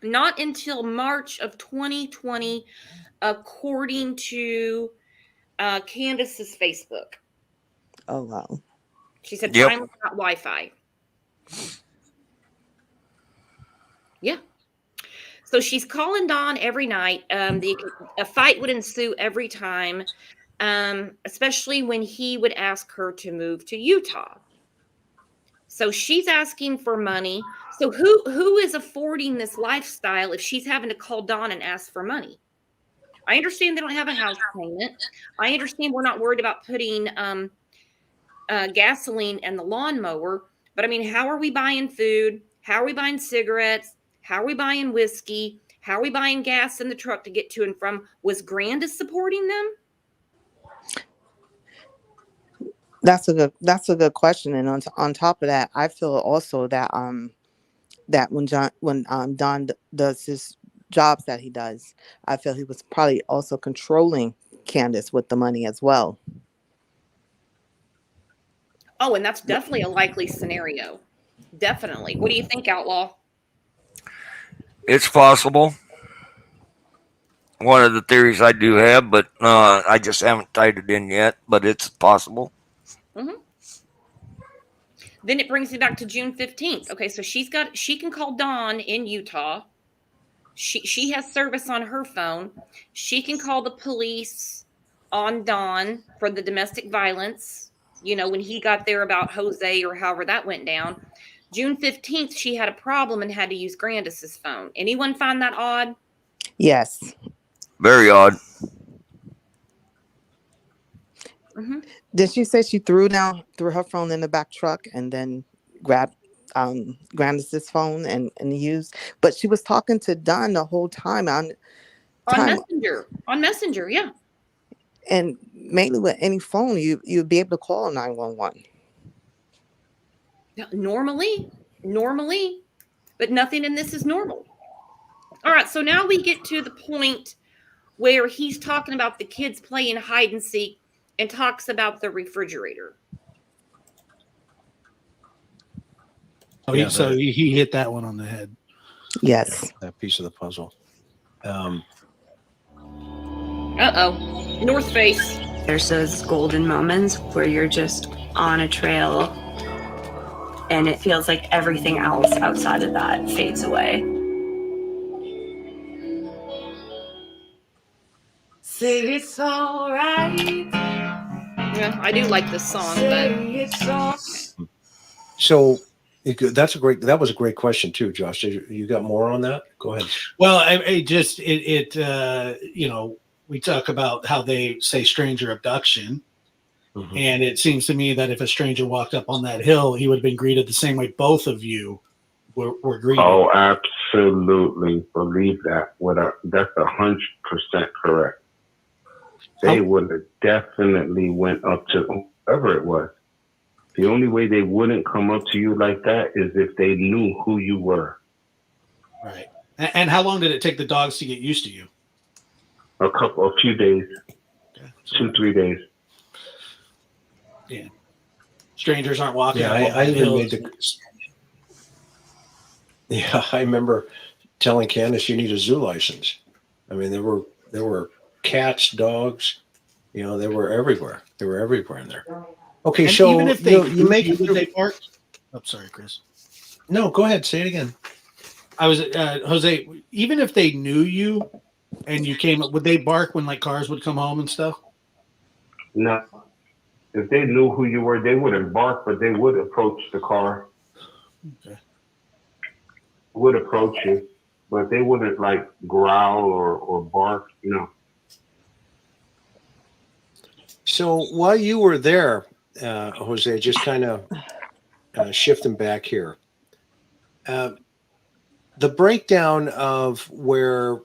Not until March of 2020, according to Candace's Facebook. Oh wow. She said Yep. time without Wi-Fi. Yeah. So she's calling Don every night. A fight would ensue every time, especially when he would ask her to move to Utah. So she's asking for money. So who is affording this lifestyle if she's having to call Don and ask for money? I understand they don't have a house payment. I understand we're not worried about putting gasoline in the lawnmower. But I mean, how are we buying food? How are we buying cigarettes? How are we buying whiskey? How are we buying gas in the truck to get to and from? Was Grandis supporting them? That's a good question. And on top of that, I feel also that that when Don does his jobs that he does, I feel he was probably also controlling Candace with the money as well. Oh, and that's definitely a likely scenario. Definitely. What do you think, Outlaw? It's possible. One of the theories I do have, but I just haven't tied it in yet, but it's possible. Mm-hmm. Then it brings me back to June 15th. Okay, so she can call Dawn in Utah. She has service on her phone. She can call the police on Dawn for the domestic violence, you know, when he got there about Jose or however that went down. June 15th, she had a problem and had to use Grandis's phone. Anyone find that odd? Yes. Very odd. Mm-hmm. Did she say she threw her phone in the back truck and then grabbed Grandis's phone and used? But she was talking to Don the whole time on Messenger. On Messenger, yeah. And mainly with any phone, you'd be able to call 911. Normally, but nothing in this is normal. All right, so now we get to the point where he's talking about the kids playing hide and seek, and talks about the refrigerator. Oh, Yeah, so he hit that one on the head. Yes. That piece of the puzzle. Uh-oh. North Face. There's those golden moments where you're just on a trail and it feels like everything else outside of that fades away. Say it's all right. Yeah, I do like this song, but Say it's all. So that was a great question too, Josh. You got more on that? Go ahead. Well, you know, we talk about how they say stranger abduction. Mhm. And it seems to me that if a stranger walked up on that hill, he would have been greeted the same way both of you were greeted. Oh, absolutely. Believe that. That's 100% correct. They would have definitely went up to whoever it was. The only way they wouldn't come up to you like that is if they knew who you were. Right. And how long did it take the dogs to get used to you? A few days, Okay. 2-3 days. Yeah. Strangers aren't walking. Yeah, up I on even hills. made Yeah, I remember telling Candace you need a zoo license. I mean, there were cats, dogs, you know, they were everywhere. They were everywhere in there. Okay, And so even if they you make it would through. they bark? Oh, sorry, Chris. No, go ahead, say it again. I was Jose. Even if they knew you and you came, would they bark when like cars would come home and stuff? No. If they knew who you were, they wouldn't bark, but they would approach the car. Okay. Would approach you, but they wouldn't like growl or bark. No. So while you were there, Jose, just kind of shifting back here, the breakdown of where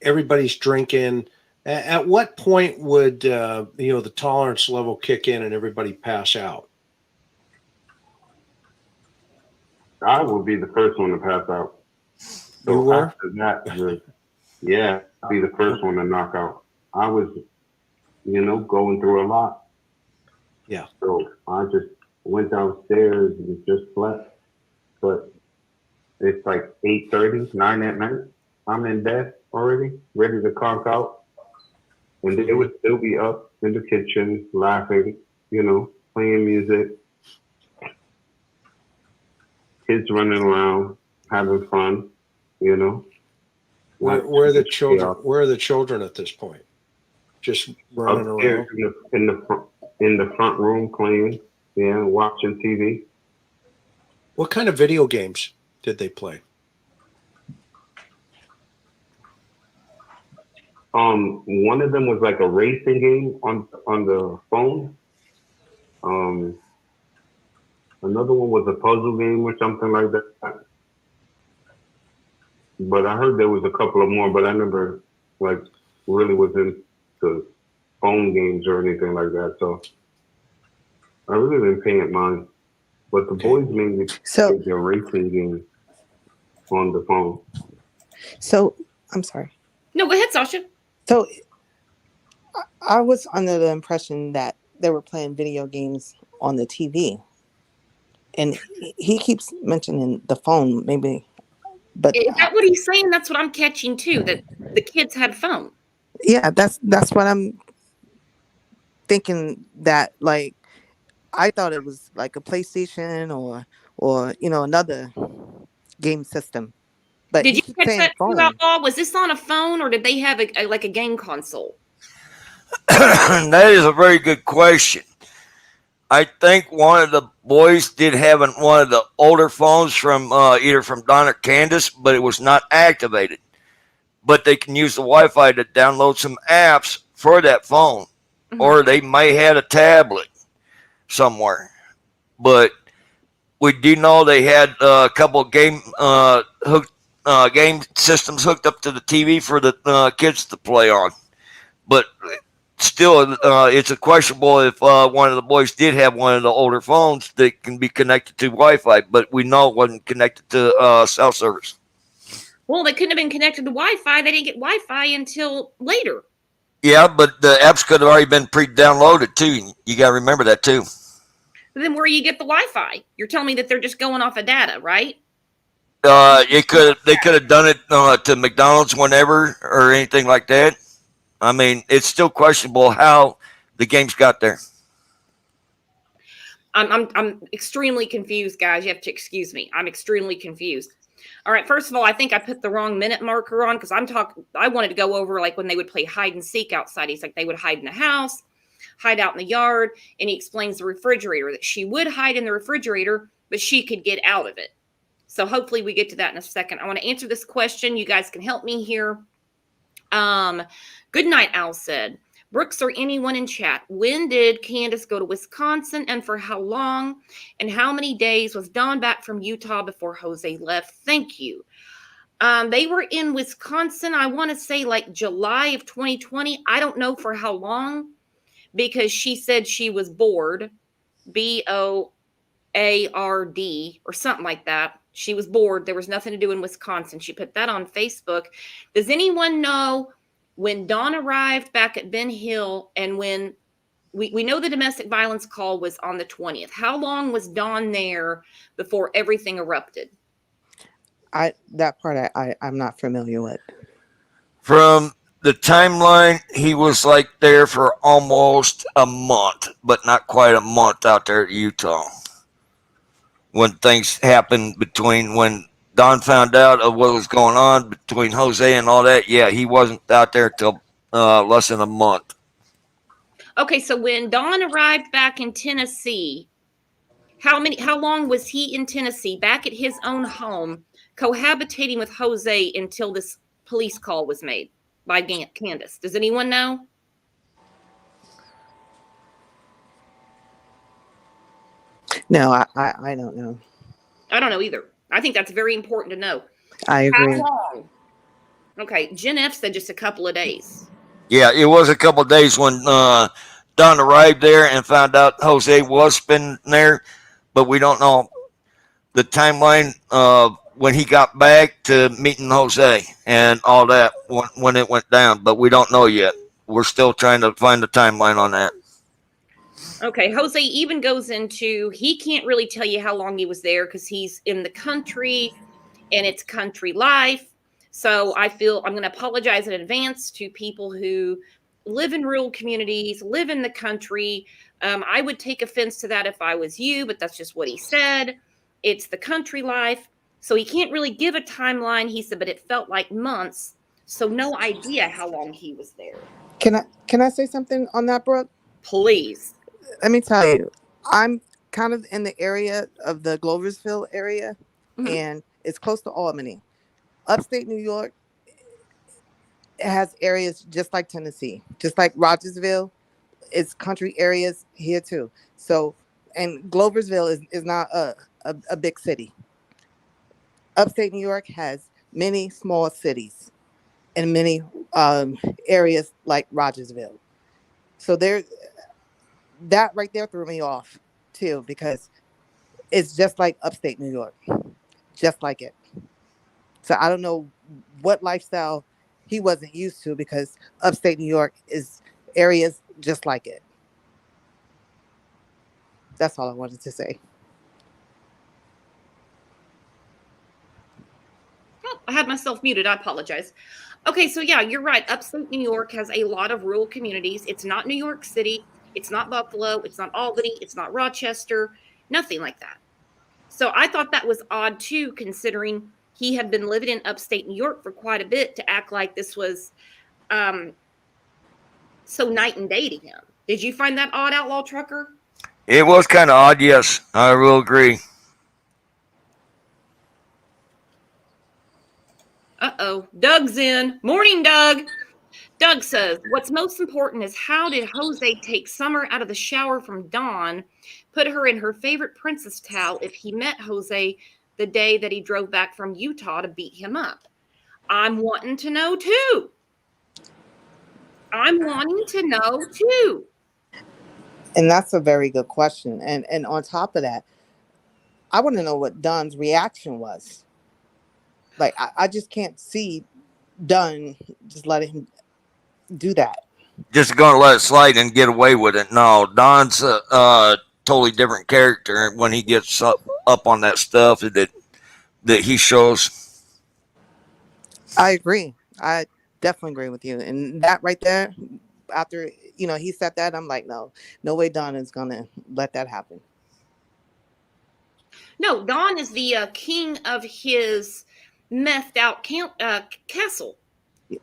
everybody's drinking. At what point would the tolerance level kick in and everybody pass out? I would be the first one to pass out. So You were? after that, I'd be the first one to knock out. I was, going through a lot. Yeah. So I just went downstairs and just slept. But it's like 8:30, 9 at night. I'm in bed already, ready to conk out. And they would still be up in the kitchen, laughing, playing music. Kids running around, having fun, Where are the children? Where are the children at this point? Just running around in the front room playing, watching TV. What kind of video games did they play? One of them was like a racing game on the phone. Another one was a puzzle game or something like that. But I heard there was a couple of more, but I never really was into phone games or anything like that. So I really didn't pay it mind. But the boys mainly played their racing game on the phone. So I'm sorry. no, go ahead, Sasha. So I was under the impression that they were playing video games on the TV. And he keeps mentioning the phone, maybe. But Is that what he's saying? That's what I'm catching too, that the kids had phone. yeah, that's what I'm thinking, that like I thought it was like a PlayStation or another game system. But Did he you keeps catch saying that phone. too, Outlaw? Was this on a phone or did they have a game console? That is a very good question. I think one of the boys did have one of the older phones from either from Don or Candace, but it was not activated. But they can use the Wi-Fi to download some apps for that phone, or they may have a tablet somewhere. But we do know they had a couple of game systems hooked up to the TV for the kids to play on. But still, it's a questionable if one of the boys did have one of the older phones that can be connected to Wi-Fi, but we know it wasn't connected to cell service. Well, they couldn't have been connected to Wi-Fi. They didn't get Wi-Fi until later. Yeah, but the apps could have already been pre-downloaded too. You got to remember that too. But then where you get the Wi-Fi? You're telling me that they're just going off of data, right? They could have done it to McDonald's whenever or anything like that. I mean, it's still questionable how the games got there. I'm extremely confused, guys. You have to excuse me. I'm extremely confused. All right, first of all, I think I put the wrong minute marker on because I wanted to go over like when they would play hide and seek outside. He's like they would hide in the house, hide out in the yard, and he explains the refrigerator, that she would hide in the refrigerator, but she could get out of it. So hopefully we get to that in a second. I want to answer this question. You guys can help me here. Good night, Al said. Brooks or anyone in chat, when did Candace go to Wisconsin and for how long? And how many days was Don back from Utah before Jose left? Thank you. They were in Wisconsin, I want to say like July of 2020. I don't know for how long because she said she was bored, BOARD or something like that. She was bored. There was nothing to do in Wisconsin. She put that on Facebook. Does anyone know when Dawn arrived back at Ben Hill and when we know the domestic violence call was on the 20th? How long was Dawn there before everything erupted? That part I'm not familiar with. From the timeline, he was like there for almost a month, but not quite a month out there at Utah. When things happened between when Don found out of what was going on between Jose and all that, yeah, he wasn't out there till less than a month. Okay, so when Don arrived back in Tennessee, how long was he in Tennessee, back at his own home, cohabitating with Jose until this police call was made by Candace? Does anyone know? No, I don't know. I don't know either. I think that's very important to know. I agree. How long? Okay, Jen F said just a couple of days. Yeah, it was a couple of days when Don arrived there and found out Jose was spending there, but we don't know the timeline of when he got back to meeting Jose and all that when it went down, but we don't know yet. We're still trying to find the timeline on that. Okay, Jose even goes into, he can't really tell you how long he was there because he's in the country and it's country life. So I feel I'm going to apologize in advance to people who live in rural communities, live in the country. I would take offense to that if I was you, but that's just what he said. It's the country life. So he can't really give a timeline. He said, but it felt like months. So no idea how long he was there. Can I say something on that, Brooke? Please. Let me tell you, I'm kind of in the area of the Gloversville area, and it's close to Albany. Upstate New York, it has areas just like Tennessee, just like Rogersville. It's country areas here too. So, and Gloversville is not a big city. Upstate New York has many small cities and many areas like Rogersville. So that right there threw me off too, because it's just like upstate New York, just like it. So I don't know what lifestyle he wasn't used to, because upstate New York is areas just like it. That's all I wanted to say. Oh, I had myself muted. I apologize. Okay, so yeah, you're right. Upstate New York has a lot of rural communities. It's not New York City. It's not Buffalo. It's not Albany. It's not Rochester. Nothing like that. So I thought that was odd too, considering he had been living in upstate New York for quite a bit, to act like this was so night and day to him. Did you find that odd, Outlaw Trucker? It was kind of odd, yes. I will agree. Uh-oh. Doug's in. Morning, Doug. Doug says, what's most important is how did Jose take Summer out of the shower from Dawn, put her in her favorite princess towel if he met Jose the day that he drove back from Utah to beat him up? I'm wanting to know too. And that's a very good question. And on top of that, I want to know what Don's reaction was. Like, I just can't see Don just letting him do that. just going to let it slide and get away with it. No, Don's a totally different character when he gets up on that stuff that he shows. I agree. I definitely agree with you. And that right there, after he said that, I'm like, no way Don is gonna let that happen. No, Don is the king of his methed out castle.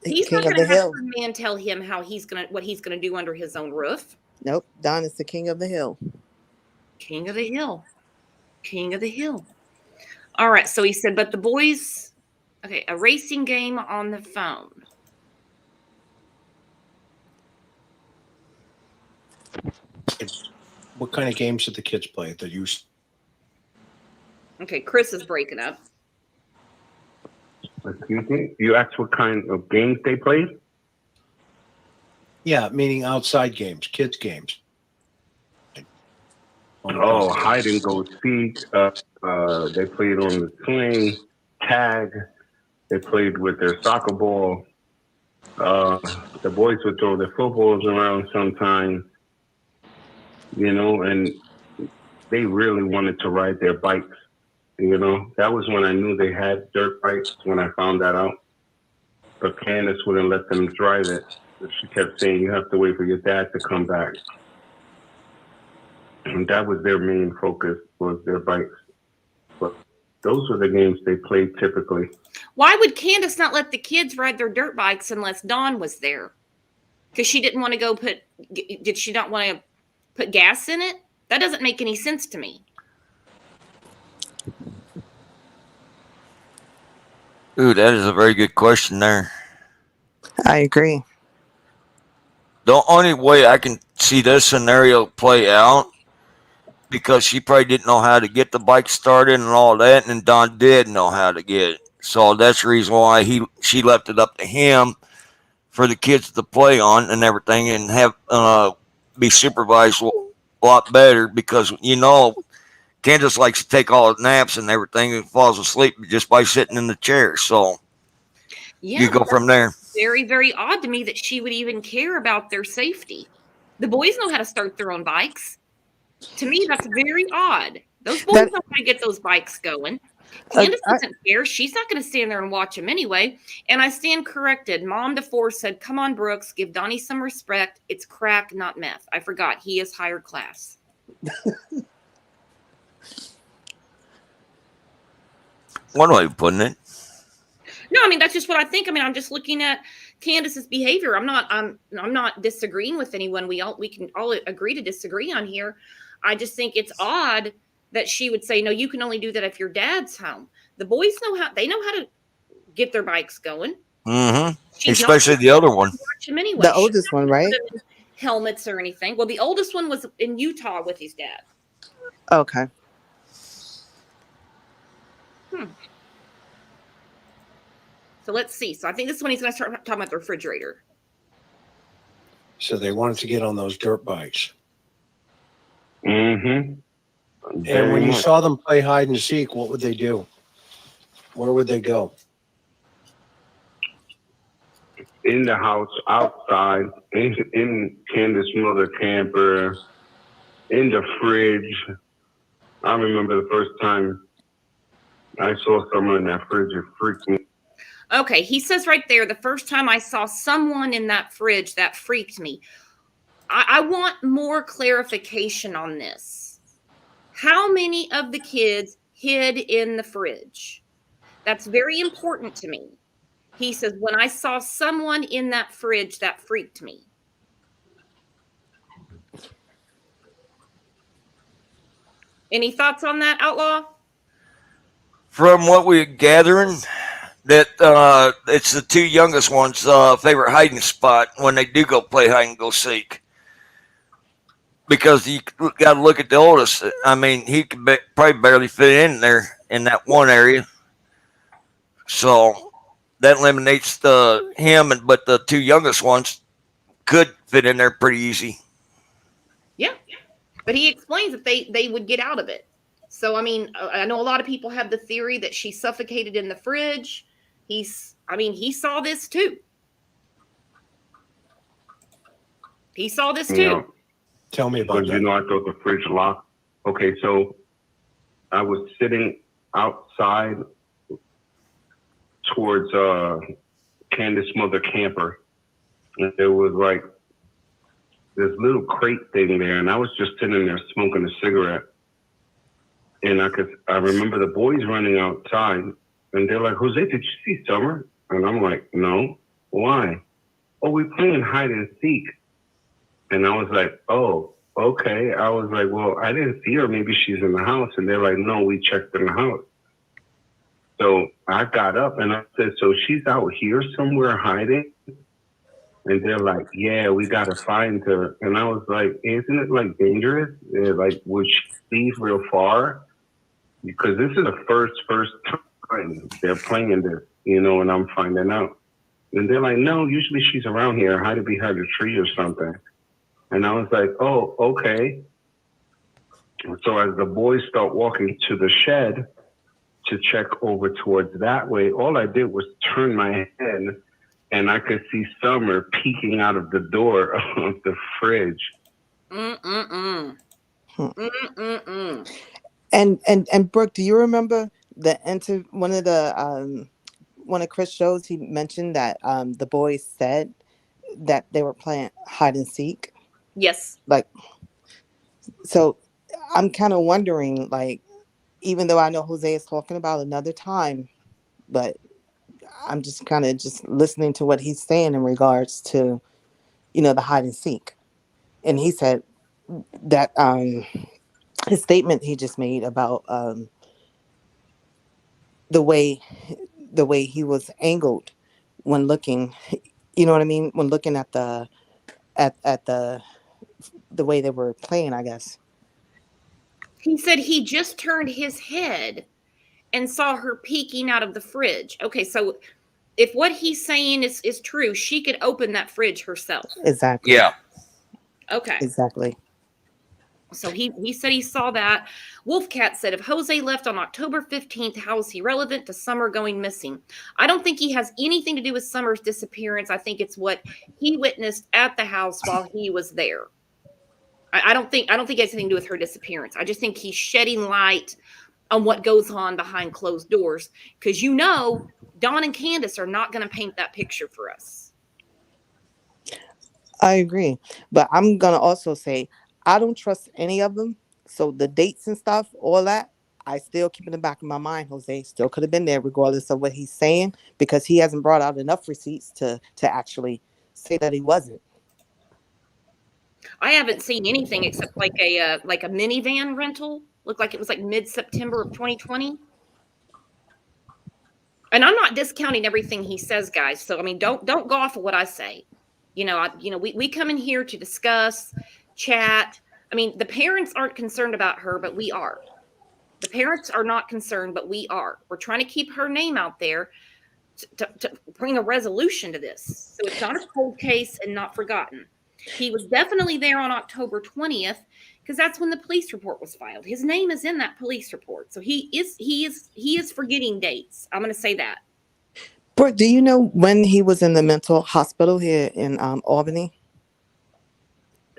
He's King not of going the to have hill. some man tell him what he's gonna do under his own roof. Nope. Don is the king of the hill. King of the hill. King of the hill. All right. So he said, but the boys, okay, a racing game on the phone. What kind of games did the kids play that you? Okay, Chris is breaking up. Excuse me? You asked what kind of games they played? Yeah, meaning outside games, kids games. Oh, hide and go seek. They played on the swing, tag. They played with their soccer ball. The boys would throw their footballs around sometimes, and they really wanted to ride their bikes. That was when I knew they had dirt bikes, when I found that out. But Candace wouldn't let them drive it. She kept saying, you have to wait for your dad to come back. And that was their main focus, was their bikes. But those were the games they played typically. Why would Candace not let the kids ride their dirt bikes unless Dawn was there? Because she didn't want to go did she not want to put gas in it? That doesn't make any sense to me. Ooh, that is a very good question there. I agree. The only way I can see this scenario play out, because she probably didn't know how to get the bike started and all that, and Don did know how to get it. So that's the reason why she left it up to him for the kids to play on and everything, and have be supervised a lot better, because Candace likes to take all the naps and everything and falls asleep just by sitting in the chair. So Yeah, you go from there. Very, very odd to me that she would even care about their safety. The boys know how to start their own bikes. To me, that's very odd. Those boys know how to get those bikes going. Candace doesn't care. She's not going to stand there and watch them anyway. And I stand corrected. Mom DeFore said, come on, Brooks, give Donnie some respect. It's crack, not meth. I forgot. He is higher class. One way of putting it. No, I mean, that's just what I think. I mean, I'm just looking at Candace's behavior. I'm not disagreeing with anyone. We can all agree to disagree on here. I just think it's odd that she would say, no, you can only do that if your dad's home. The boys know how to get their bikes going. Mm-hmm. Especially the other one. Watch him anyway. The oldest one, right? Helmets or anything. Well, the oldest one was in Utah with his dad. Okay. So let's see. So I think this is when he's going to start talking about the refrigerator. So they wanted to get on those dirt bikes. Mm-hmm. And when you saw them play hide and seek, what would they do? Where would they go? In the house, outside, in Candace's mother camper, in the fridge. I remember the first time I saw someone in that fridge, it freaked me. Okay, he says right there, the first time I saw someone in that fridge, that freaked me. I want more clarification on this. How many of the kids hid in the fridge? That's very important to me. He says, when I saw someone in that fridge, that freaked me. Any thoughts on that, Outlaw? From what we're gathering, that it's the two youngest ones' favorite hiding spot when they do go play hide and go seek. Because you got to look at the oldest. I mean, he could probably barely fit in there in that one area. So that eliminates him, but the two youngest ones could fit in there pretty easy. Yeah, but he explains that they would get out of it. So, I mean, I know a lot of people have the theory that she suffocated in the fridge. He saw this too. He saw this You too. know, Tell me about because you that. know I thought the fridge locked. Okay, so I was sitting outside towards Candace's mother camper, and there was like this little crate thing there, and I was just sitting there smoking a cigarette. And I remember the boys running outside, and they're like, "Jose, did you see Summer?" And I'm like, "No." "Why?" "Oh, we playing hide and seek." And I was like, "Oh, okay." I was like, "Well, I didn't see her. Maybe she's in the house." And they're like, "No, we checked in the house." So I got up and I said, "So she's out here somewhere hiding?" And they're like, "Yeah, we gotta find her." And I was like, "Isn't it like dangerous? Like, would she leave real far?" Because this is the first time they're playing this, you know, and I'm finding out. And they're like, "No, usually she's around here, hide behind a tree or something." And I was like, "Oh, okay." So as the boys start walking to the shed to check over towards that way, all I did was turn my head and I could see Summer peeking out of the door of the fridge. Mm-mm-mm. Hmm. Mm-mm-mm. And Brooke, do you remember one of Chris' shows? He mentioned that the boys said that they were playing hide and seek. Yes. Like, so I'm kind of wondering, like, even though I know Jose is talking about another time, but I'm just kind of just listening to what he's saying in regards to, you know, the hide and seek. And he said that his statement he just made about the way he was angled when looking, you know what I mean, when looking at the way they were playing, I guess. He said he just turned his head and saw her peeking out of the fridge. Okay, so if what he's saying is true, she could open that fridge herself. Exactly. Yeah. Okay. Exactly. So he said he saw that. Wolfcat said, if Jose left on October 15th, how is he relevant to Summer going missing? I don't think he has anything to do with Summer's disappearance. I think it's what he witnessed at the house while he was there. I don't think it has anything to do with her disappearance. I just think he's shedding light on what goes on behind closed doors. Because you know, Don and Candace are not going to paint that picture for us. I agree. But I'm going to also say, I don't trust any of them. So the dates and stuff, all that, I still keep in the back of my mind, Jose still could have been there regardless of what he's saying, because he hasn't brought out enough receipts to actually say that he wasn't. I haven't seen anything except like a minivan rental. Looked like it was like mid-September of 2020. And I'm not discounting everything he says, guys. So I mean, don't go off of what I say. You know, we come in here to discuss, chat. I mean, the parents aren't concerned about her, but we are. The parents are not concerned, but we are. We're trying to keep her name out there to bring a resolution to this. So it's not a cold case and not forgotten. He was definitely there on October 20th because that's when the police report was filed. His name is in that police report. So he is forgetting dates. I'm going to say that. Brooke, do you know when he was in the mental hospital here in Albany?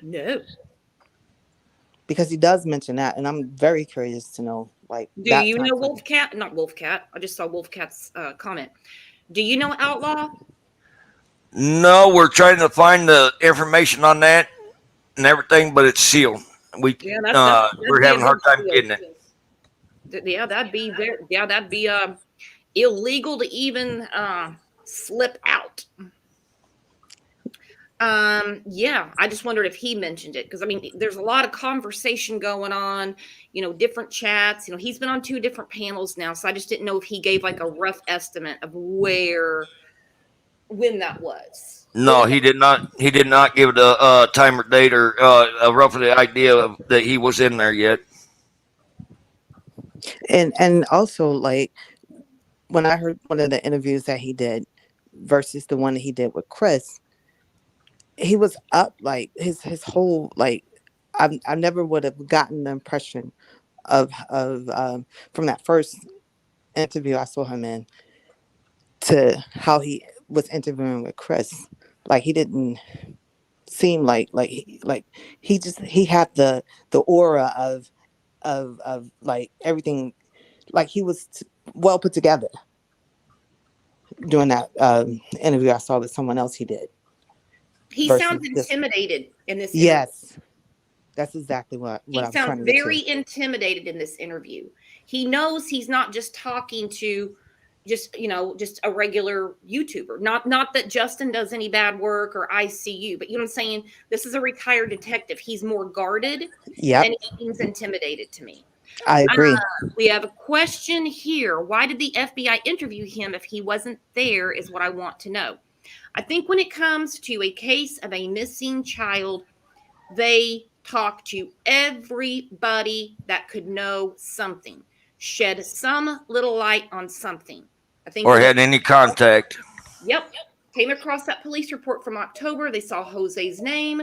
No. Because he does mention that, and I'm very curious to know, like, Do you know Wolfcat? Not Wolfcat. I just saw Wolfcat's comment. Do you know Outlaw? No, we're trying to find the information on that and everything, but it's sealed. We're having a hard time getting it. Yeah, that'd be illegal to even slip out. Yeah, I just wondered if he mentioned it because I mean, there's a lot of conversation going on, you know, different chats. You know, he's been on 2 different panels now, so I just didn't know if he gave like a rough estimate of when that was. No, he did not. He did not give it a time or date or a roughly idea of that he was in there yet. And also, like, when I heard one of the interviews that he did versus the one that he did with Chris, he was up, like, his whole, like, I never would have gotten the impression of from that first interview I saw him in to how he was interviewing with Chris. Like, he didn't seem like he had the aura of like everything, like he was well put together during that interview I saw with someone else he did. He Versus sounds this, intimidated in this interview. yes, that's exactly what He I was sounds trying to get very to. intimidated in this interview. He knows he's not just talking to just a regular YouTuber. Not that Justin does any bad work or ICU, but you know what I'm saying? This is a retired detective. He's more guarded Yep, and he seems intimidated to me. I agree. We have a question here. Why did the FBI interview him if he wasn't there, is what I want to know. I think when it comes to a case of a missing child, they talk to everybody that could know something, shed some little light on something. I think Or when had any contact. Yep. Came across that police report from October. They saw Jose's name.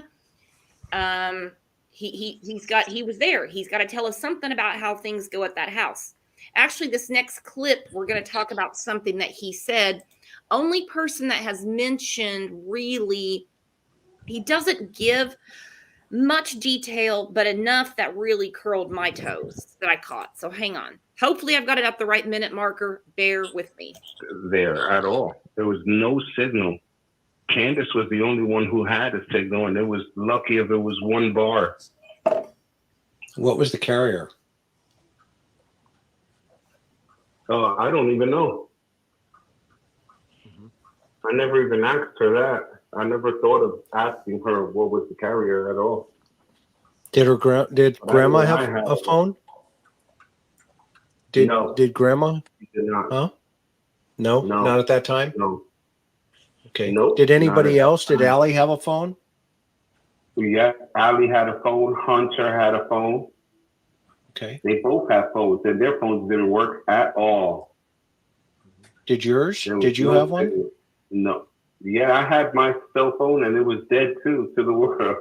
He was there. He's got to tell us something about how things go at that house. Actually, this next clip, we're going to talk about something that he said. Only person that has mentioned really, he doesn't give much detail, but enough that really curled my toes that I caught. So hang on. Hopefully I've got it at the right minute marker. Bear with me. There at all. There was no signal. Candace was the only one who had a signal, and it was lucky if it was one bar. What was the carrier? I don't even know. I never even asked her that. I never thought of asking her what was the carrier at all. Did grandma have a phone? No. Did grandma? She did not. Huh? No, not at that time? No. Okay. Nope, Did anybody not at else? that Did time. Allie have a phone? Yeah, Allie had a phone. Hunter had a phone. Okay. They both had phones, and their phones didn't work at all. Did yours? There was Did you no have one? signal. No. Yeah, I had my cell phone, and it was dead too to the world.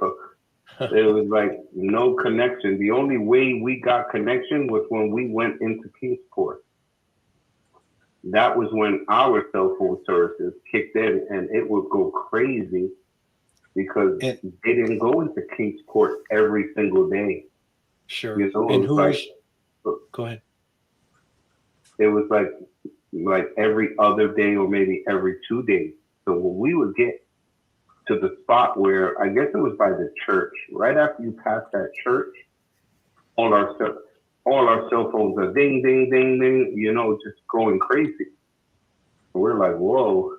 There was like no connection. The only way we got connection was when we went into Kingsport. That was when our cell phone services kicked in, and it would go crazy because they didn't go into Kingsport every single day. Sure. You know, And it was go ahead. It was like every other day or maybe every 2 days. So when we would get to the spot where, I guess it was by the church, right after you pass that church, all our cell phones are ding, ding, ding, ding, you know, just going crazy. We're like, whoa,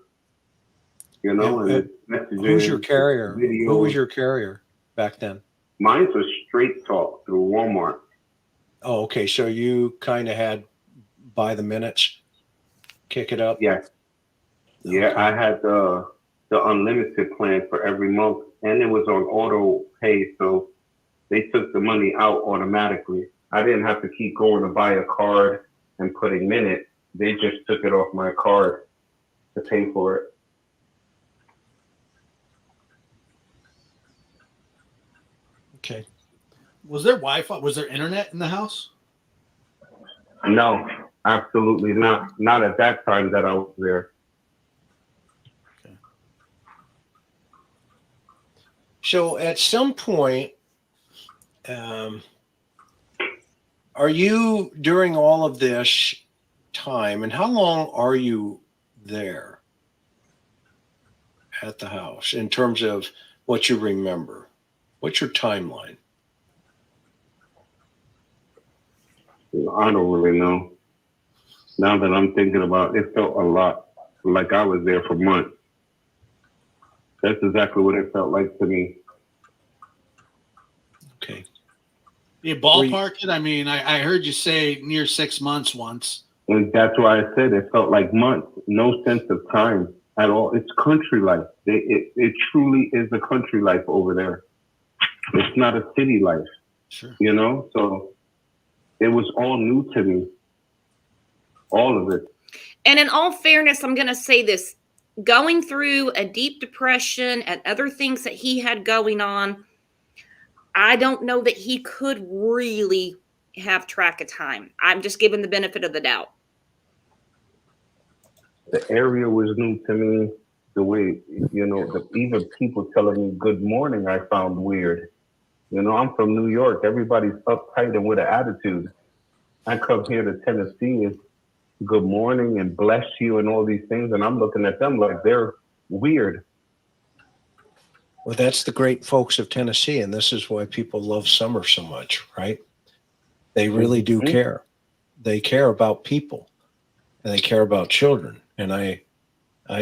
you know, and it's messages. Who's your carrier? Videos. Who was your carrier back then? Mine was Straight Talk through Walmart. Oh, okay. So you kind of had by the minutes, kick it up? Yeah. Yeah, Okay. I had the unlimited plan for every month, and it was on auto pay, so they took the money out automatically. I didn't have to keep going to buy a card and putting minutes. They just took it off my card to pay for it. Okay. Was there Wi-Fi? Was there internet in the house? No, absolutely not. Not at that time that I was there. So at some point, are you, during all of this time, and how long are you there at the house in terms of what you remember? What's your timeline? I don't really know. Now that I'm thinking about it, felt a lot like I was there for months. That's exactly what it felt like to me. Okay. You ballpark it? I mean, I heard you say near 6 months once. And that's why I said it felt like months. No sense of time at all. It's country life. It truly is a country life over there. It's not a city life. Sure. You know? So it was all new to me. All of it. And in all fairness, I'm going to say this. Going through a deep depression and other things that he had going on, I don't know that he could really have track of time. I'm just giving the benefit of the doubt. The area was new to me. the way, even people telling me good morning, I found weird. I'm from New York. Everybody's uptight and with an attitude. I come here to Tennessee and good morning and bless you and all these things, and I'm looking at them like they're weird. Well, that's the great folks of Tennessee, and this is why people love summer so much, right? They really do care. They care about people, and they care about children. And I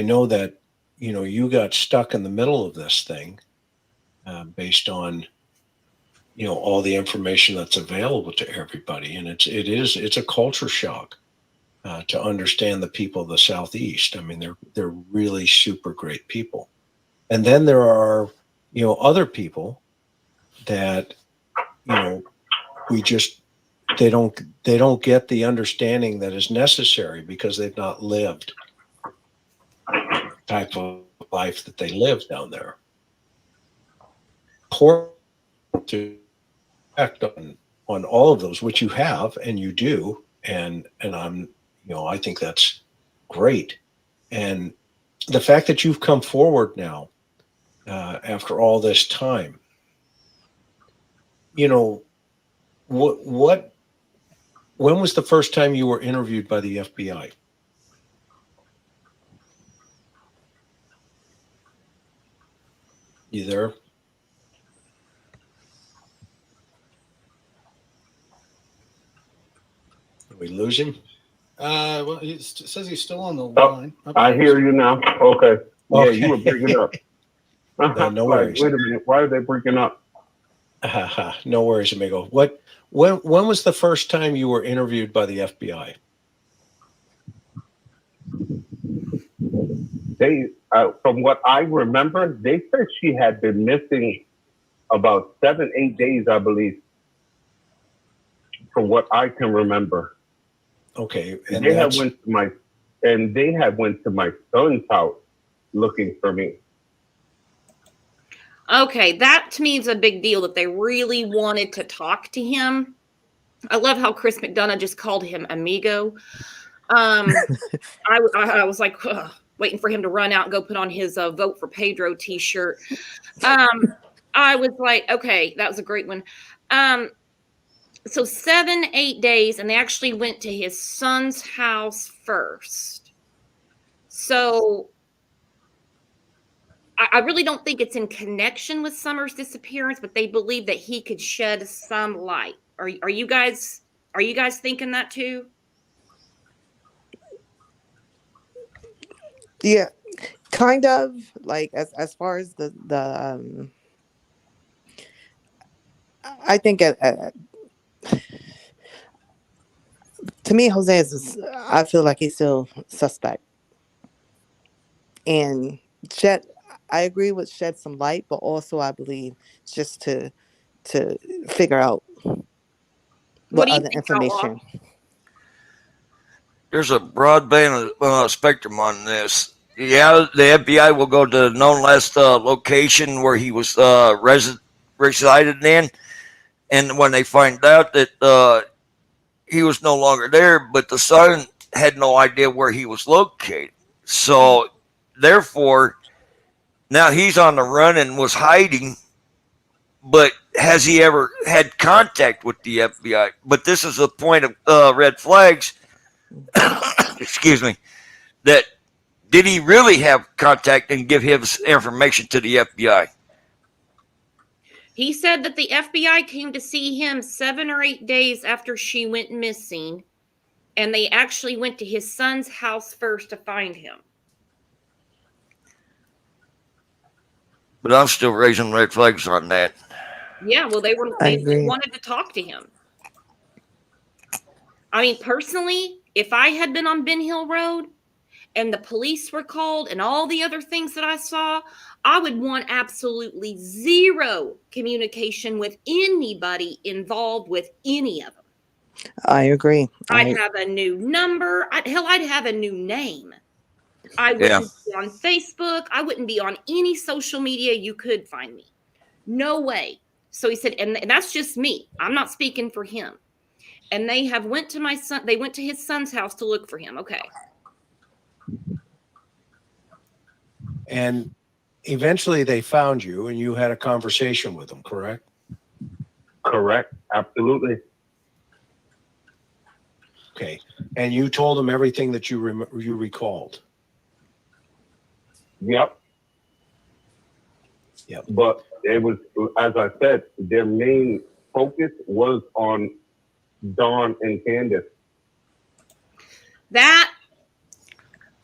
know that, you got stuck in the middle of this thing based on, all the information that's available to everybody. And it's a culture shock to understand the people of the Southeast. I mean, they're really super great people. And then there are, other people that, they don't get the understanding that is necessary because they've not lived the type of life that they live down there. Important to act on all of those, which you have and you do, and I'm, I think that's great. And the fact that you've come forward now after all this time, when was the first time you were interviewed by the FBI? You there? Did we lose him? Well, it says he's still on the line. I hear you now. Okay. Yeah, Okay. you were breaking up. No worries. Wait a minute. Why are they breaking up? No worries, amigo. When was the first time you were interviewed by the FBI? They, from what I remember, they said she had been missing about 7-8 days, I believe, from what I can remember. Okay, And they had went to my son's house looking for me. Okay, that to me is a big deal that they really wanted to talk to him. I love how Chris McDonough just called him amigo. I was like waiting for him to run out and go put on his Vote for Pedro t-shirt. I was like, okay, that was a great one. So 7-8 days, and they actually went to his son's house first. So I really don't think it's in connection with Summer's disappearance, but they believe that he could shed some light. Are you guys thinking that too? Yeah, kind of like as far as the I think to me, Jose I feel like he's still suspect. And I agree with shed some light, but also I believe just to figure out what do you other think, Outlaw? information. There's a broad band spectrum on this. Yeah, the FBI will go to the known last location where he was resided in, and when they find out that he was no longer there, but the son had no idea where he was located. So, therefore, now he's on the run and was hiding, but has he ever had contact with the FBI? But this is a point of red flags. Excuse me. That did he really have contact and give his information to the FBI? He said that the FBI came to see him 7 or 8 days after she went missing, and they actually went to his son's house first to find him. But I'm still raising red flags on that. Yeah, well, they wanted to talk to him. I mean, personally, if I had been on Ben Hill Road and the police were called and all the other things that I saw, I would want absolutely zero communication with anybody involved with any of them. I agree. I'd have a new number. I'd have a new name. I wouldn't be on Facebook. I wouldn't be on any social media you could find me. No way. So he said, and that's just me. I'm not speaking for him. And they went to his son's house to look for him. Okay. And eventually they found you and you had a conversation with them, correct? Correct. Absolutely. Okay. And you told them everything that you recalled. Yep. Yep. But it was, as I said, their main focus was on Don and Candace. That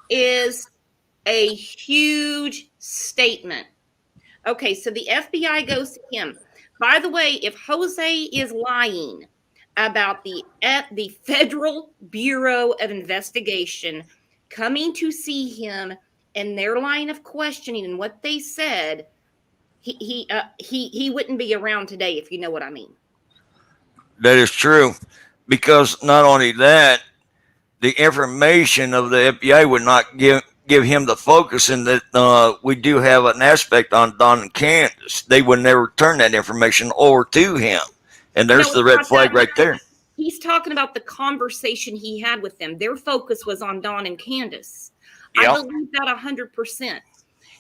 is a huge statement. Okay, so the FBI goes to him. By the way, if Jose is lying about the Federal Bureau of Investigation coming to see him and their line of questioning and what they said, he wouldn't be around today, if you know what I mean. That is true, because not only that, the information of the FBI would not give him the focus, and that we do have an aspect on Don and Candace. They would never turn that information over to him, and there's No, the it's red not flag that. right there. He's talking about the conversation he had with them. Their focus was on Don and Candace. Yep. I believe that 100%.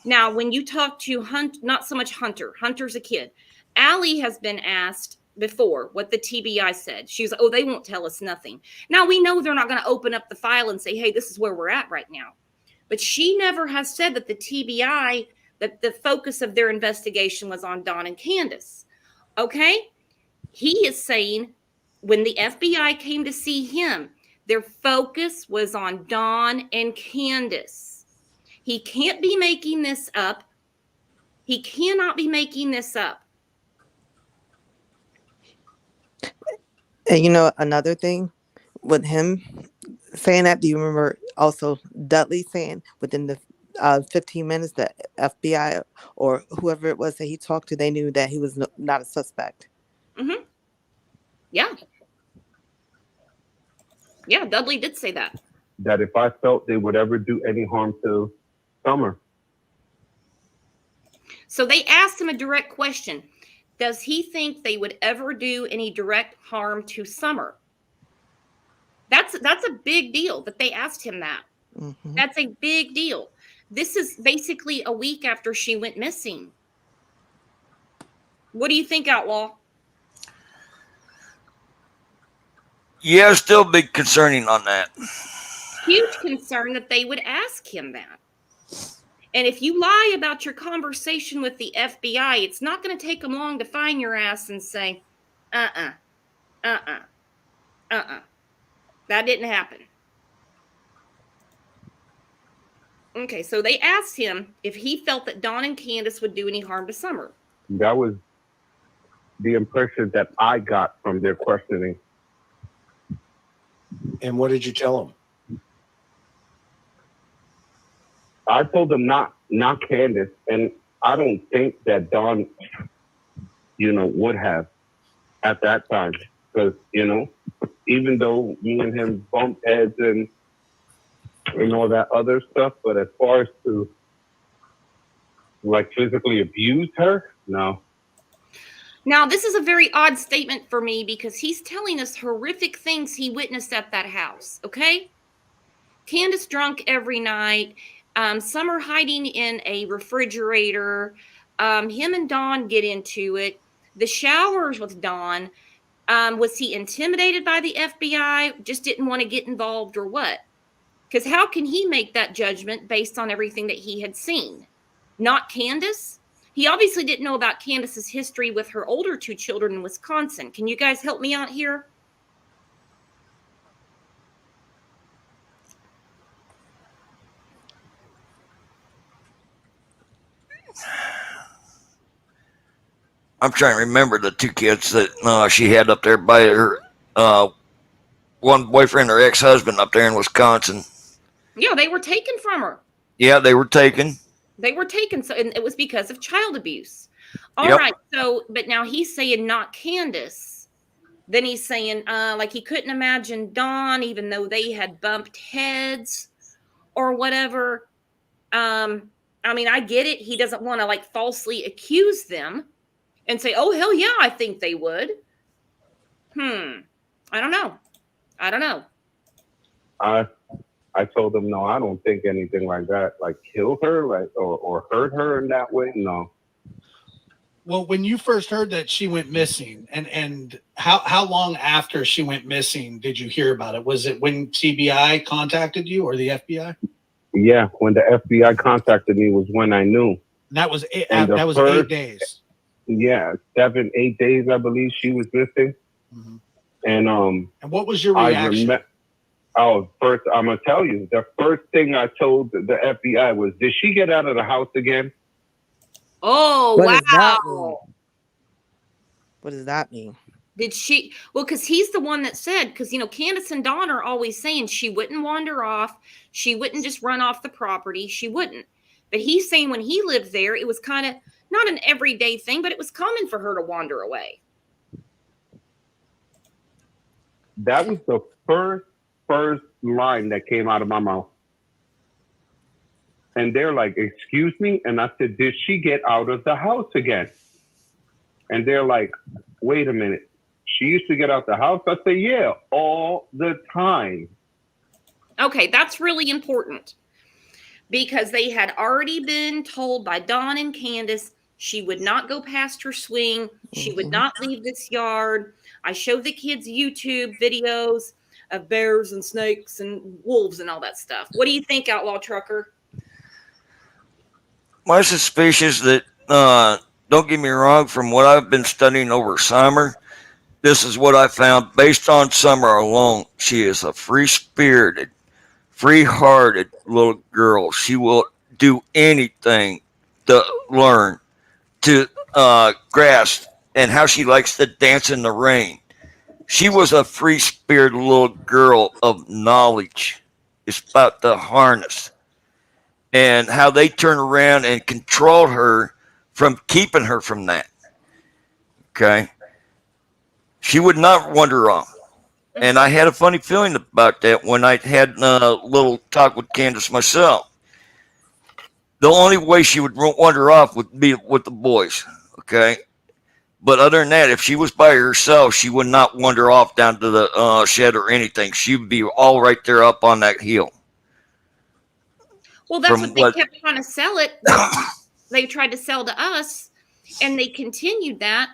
Now, when you talk to not so much Hunter. Hunter's a kid. Allie has been asked before what the TBI said. She was, oh, they won't tell us nothing. Now, we know they're not going to open up the file and say, hey, this is where we're at right now. But she never has said that the TBI, that the focus of their investigation was on Don and Candace. Okay? He is saying when the FBI came to see him, their focus was on Don and Candace. He can't be making this up. He cannot be making this up. And another thing with him saying that, do you remember also Dudley saying within the 15 minutes that FBI or whoever it was that he talked to, they knew that he was not a suspect? Mm-hmm. Yeah. Yeah, Dudley did say that. That if I felt they would ever do any harm to Summer. So they asked him a direct question. Does he think they would ever do any direct harm to Summer? That's a big deal that they asked him that. Mm-hmm. That's a big deal. This is basically a week after she went missing. What do you think, Outlaw? Yeah, still big concerning on that. Huge concern that they would ask him that. And if you lie about your conversation with the FBI, it's not going to take them long to find your ass and say, that didn't happen. Okay, so they asked him if he felt that Don and Candace would do any harm to Summer. That was the impression that I got from their questioning. And what did you tell him? I told them not Candace, and I don't think that Don, would have at that time, because even though me and him bumped heads and all that other stuff, but as far as to physically abuse her, no. Now, this is a very odd statement for me because he's telling us horrific things he witnessed at that house, okay? Candace drunk every night, Summer hiding in a refrigerator, him and Don get into it, the showers with Don. Was he intimidated by the FBI, just didn't want to get involved, or what? Because how can he make that judgment based on everything that he had seen? Not Candace? He obviously didn't know about Candace's history with her older two children in Wisconsin. Can you guys help me out here? I'm trying to remember the two kids that she had up there by her one boyfriend or ex-husband up there in Wisconsin. Yeah, they were taken from her. Yeah, they were taken. They were taken, so and it was because of child abuse. All Yep. right, so but now he's saying not Candace. Then he's saying he couldn't imagine Dawn, even though they had bumped heads or whatever. I get it. He doesn't want to falsely accuse them and say, oh, hell yeah, I think they would. I don't know. I told him, no, I don't think anything like that, like kill her, like or hurt her in that way. No. Well, when you first heard that she went missing, and how long after she went missing did you hear about it? Was it when TBI contacted you or the FBI? Yeah, when the FBI contacted me was when I knew. And that was And the 8 days. Yeah, 7, 8 days, I believe she was missing. Mm-hmm. And what was your reaction? First, I'm gonna tell you, the first thing I told the FBI was, "Did she get out of the house again?" Oh, What does that mean? wow. What does that mean? Did she? Well, because he's the one that said, because, Candace and Don are always saying she wouldn't wander off. She wouldn't just run off the property. She wouldn't. But he's saying when he lived there, it was kind of not an everyday thing, but it was common for her to wander away. That was the first line that came out of my mouth. And they're like, "Excuse me?" And I said, "Did she get out of the house again?" And they're like, "Wait a minute. She used to get out the house?" I said, "Yeah, all the time." Okay, that's really important, because they had already been told by Don and Candace she would not go past her swing. She would not leave this yard. I showed the kids YouTube videos of bears and snakes and wolves and all that stuff. What do you think, Outlaw Trucker? My suspicion is that, don't get me wrong, from what I've been studying over summer, this is what I found based on Summer alone. She is a free-spirited, free-hearted little girl. She will do anything to learn, to grasp, and how she likes to dance in the rain. She was a free-spirited little girl of knowledge. It's about the harness and how they turn around and control her from keeping her from that. Okay. She would not wander off. And I had a funny feeling about that when I had a little talk with Candace myself. The only way she would wander off would be with the boys. Okay. But other than that, if she was by herself, she would not wander off down to the shed or anything. She would be all right there up on that hill. Well, that's what they kept trying to sell it. They tried to sell to us, and they continued that.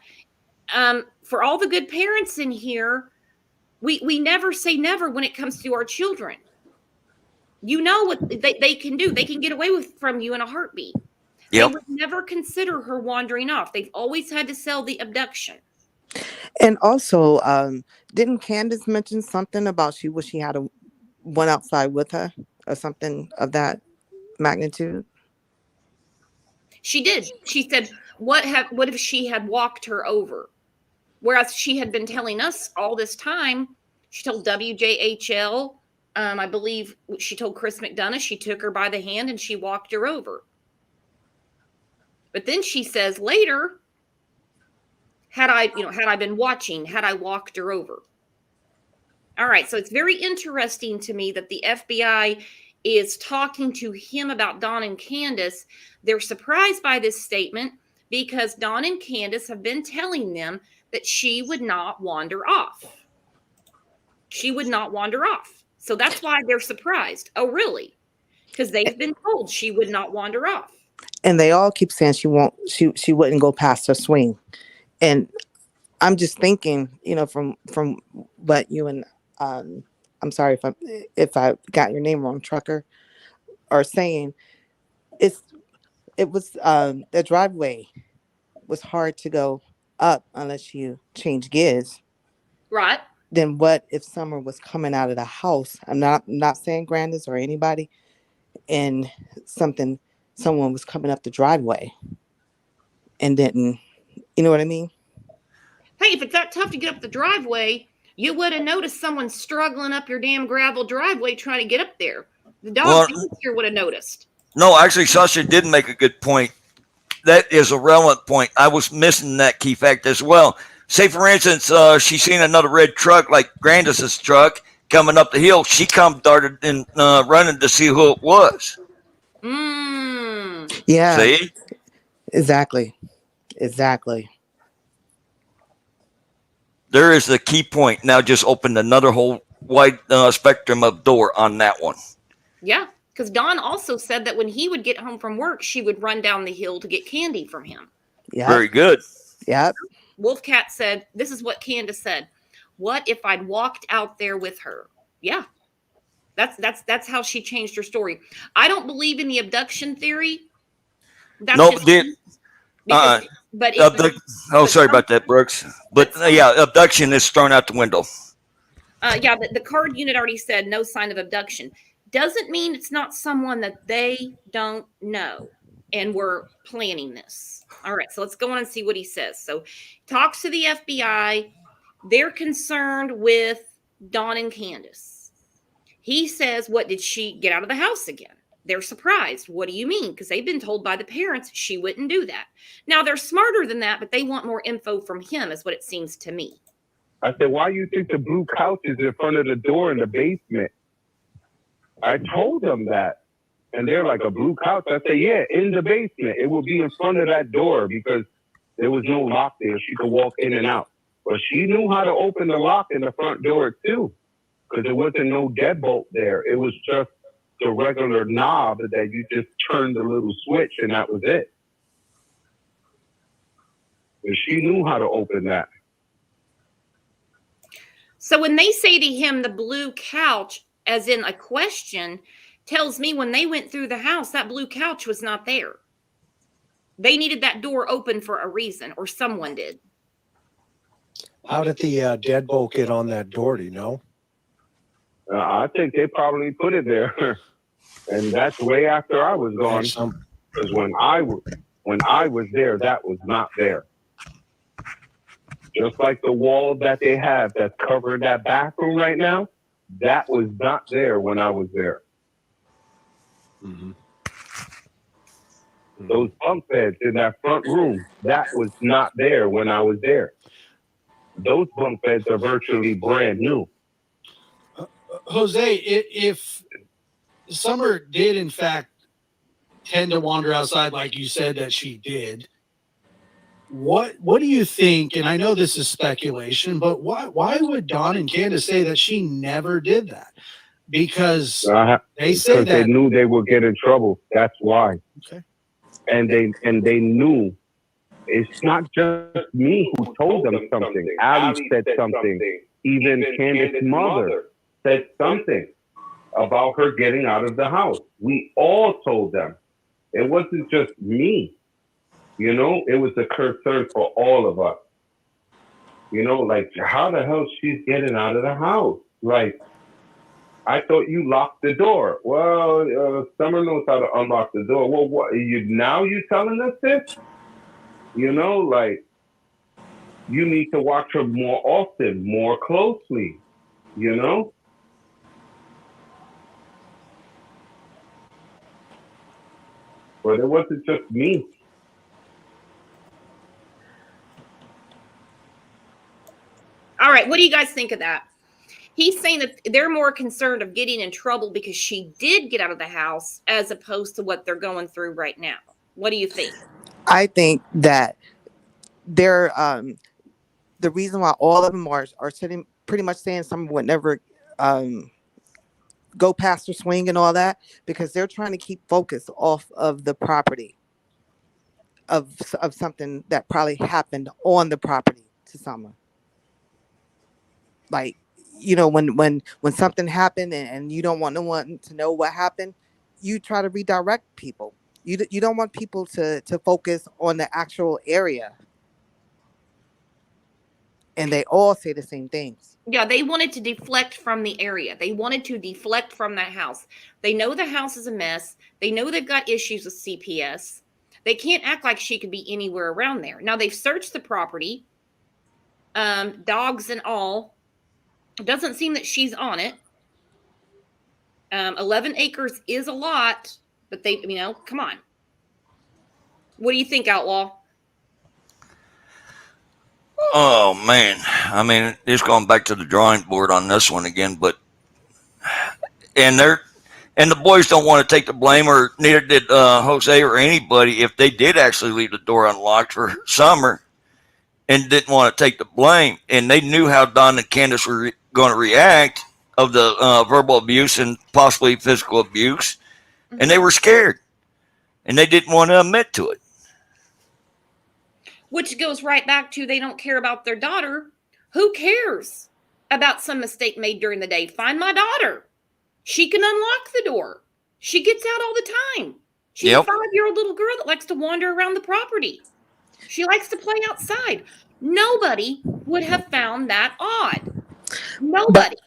For all the good parents in here, we never say never when it comes to our children. You know what they can do. They can get away from you in a heartbeat. Yep. They would never consider her wandering off. They've always had to sell the abduction. And also, didn't Candace mention something about she wish she had went outside with her or something of that magnitude? She did. She said, what if she had walked her over? Whereas she had been telling us all this time, she told WJHL, I believe she told Chris McDonough, she took her by the hand and she walked her over. But then she says later, had I been watching, had I walked her over? All right. So it's very interesting to me that the FBI is talking to him about Don and Candace. They're surprised by this statement because Don and Candace have been telling them that she would not wander off. She would not wander off. So that's why they're surprised. Oh, really? Because they've been told she would not wander off. And they all keep saying she wouldn't go past her swing. And I'm just thinking, from what you and I'm sorry if I got your name wrong, Trucker, are saying, it was the driveway was hard to go up unless you change gears. Right. Then what if Summer was coming out of the house? I'm not saying Grandis or anybody, and someone was coming up the driveway and didn't, you know what I mean? Hey, if it's that tough to get up the driveway, you would have noticed someone struggling up your damn gravel driveway trying to get up there. The dog here would have noticed. No, actually, Sasha did make a good point. That is a relevant point. I was missing that key fact as well. Say, for instance, she seen another red truck like Grandis's truck coming up the hill. She come darted and running to see who it was. Yeah. See? Exactly. There is the key point. Now just opened another whole wide spectrum of door on that one. Yeah, because Don also said that when he would get home from work, she would run down the hill to get candy from him. Yep. Very good. Yep. Wolfcat said, this is what Candace said. What if I'd walked out there with her? Yeah. That's how she changed her story. I don't believe in the abduction theory. That's No, just did because, but it, sorry about that, Brooks. But yeah, abduction is thrown out the window. yeah, the card unit already said no sign of abduction. Doesn't mean it's not someone that they don't know, and we're planning this. All right, so let's go on and see what he says. So, talks to the FBI. They're concerned with Don and Candace. He says, what did she get out of the house again? They're surprised. What do you mean? Because they've been told by the parents she wouldn't do that. Now, they're smarter than that, but they want more info from him, is what it seems to me. I said, why do you think the blue couch is in front of the door in the basement? I told them that. And they're like, a blue couch? I said, yeah, in the basement. It will be in front of that door because there was no lock there. She could walk in and out. But she knew how to open the lock in the front door too, because there wasn't no deadbolt there. It was just the regular knob that you just turned the little switch and that was it. And she knew how to open that. So when they say to him, the blue couch, as in a question, tells me when they went through the house, that blue couch was not there. They needed that door open for a reason, or someone did. How did the deadbolt get on that door? Do you know? I think they probably put it there. And that's way after I was gone. Because when I was there, that was not there. Just like the wall that they have that's covering that bathroom right now, that was not there when I was there. Mm-hmm. Those bunk beds in that front room, that was not there when I was there. Those bunk beds are virtually brand new. Jose, if Summer did in fact tend to wander outside like you said that she did, what do you think? And I know this is speculation, but why would Don and Candace say that she never did that? Because they say that they knew they would get in trouble. That's why. Okay. And they knew. It's not just me who told them something. Ali said something. Even Candace's mother said something about her getting out of the house. We all told them. It wasn't just me. You know, it was a concern for all of us. You know, like, how the hell she's getting out of the house? Like, I thought you locked the door. Well, Summer knows how to unlock the door. Well, what now you telling us this? You know, like, you need to watch her more often, more closely, you know? But it wasn't just me. All right, what do you guys think of that? He's saying that they're more concerned of getting in trouble because she did get out of the house as opposed to what they're going through right now. What do you think? I think that they're the reason why all of them are sitting pretty much saying someone would never go past her swing and all that, because they're trying to keep focus off of the property of something that probably happened on the property to someone. Like, you know, when something happened and you don't want no one to know what happened, you try to redirect people. You don't want people to focus on the actual area. And they all say the same things. Yeah, they wanted to deflect from the area. They wanted to deflect from that house. They know the house is a mess. They know they've got issues with CPS. They can't act like she could be anywhere around there. Now, they've searched the property, dogs and all. It doesn't seem that she's on it. 11 acres is a lot, but they, you know, come on. What do you think, Outlaw? Oh man, I mean, it's going back to the drawing board on this one again. But and the boys don't want to take the blame, or neither did Jose or anybody, if they did actually leave the door unlocked for Summer and didn't want to take the blame, and they knew how Don and Candace were going to react. of the verbal abuse and possibly physical abuse, and they were scared, and they didn't want to admit to it. Which goes right back to they don't care about their daughter. Who cares about some mistake made during the day? Find my daughter. She can unlock the door. She gets out all the time. She's a 5-year-old little girl that likes to wander around the property. She likes to play outside. Nobody would have found that odd. Nobody.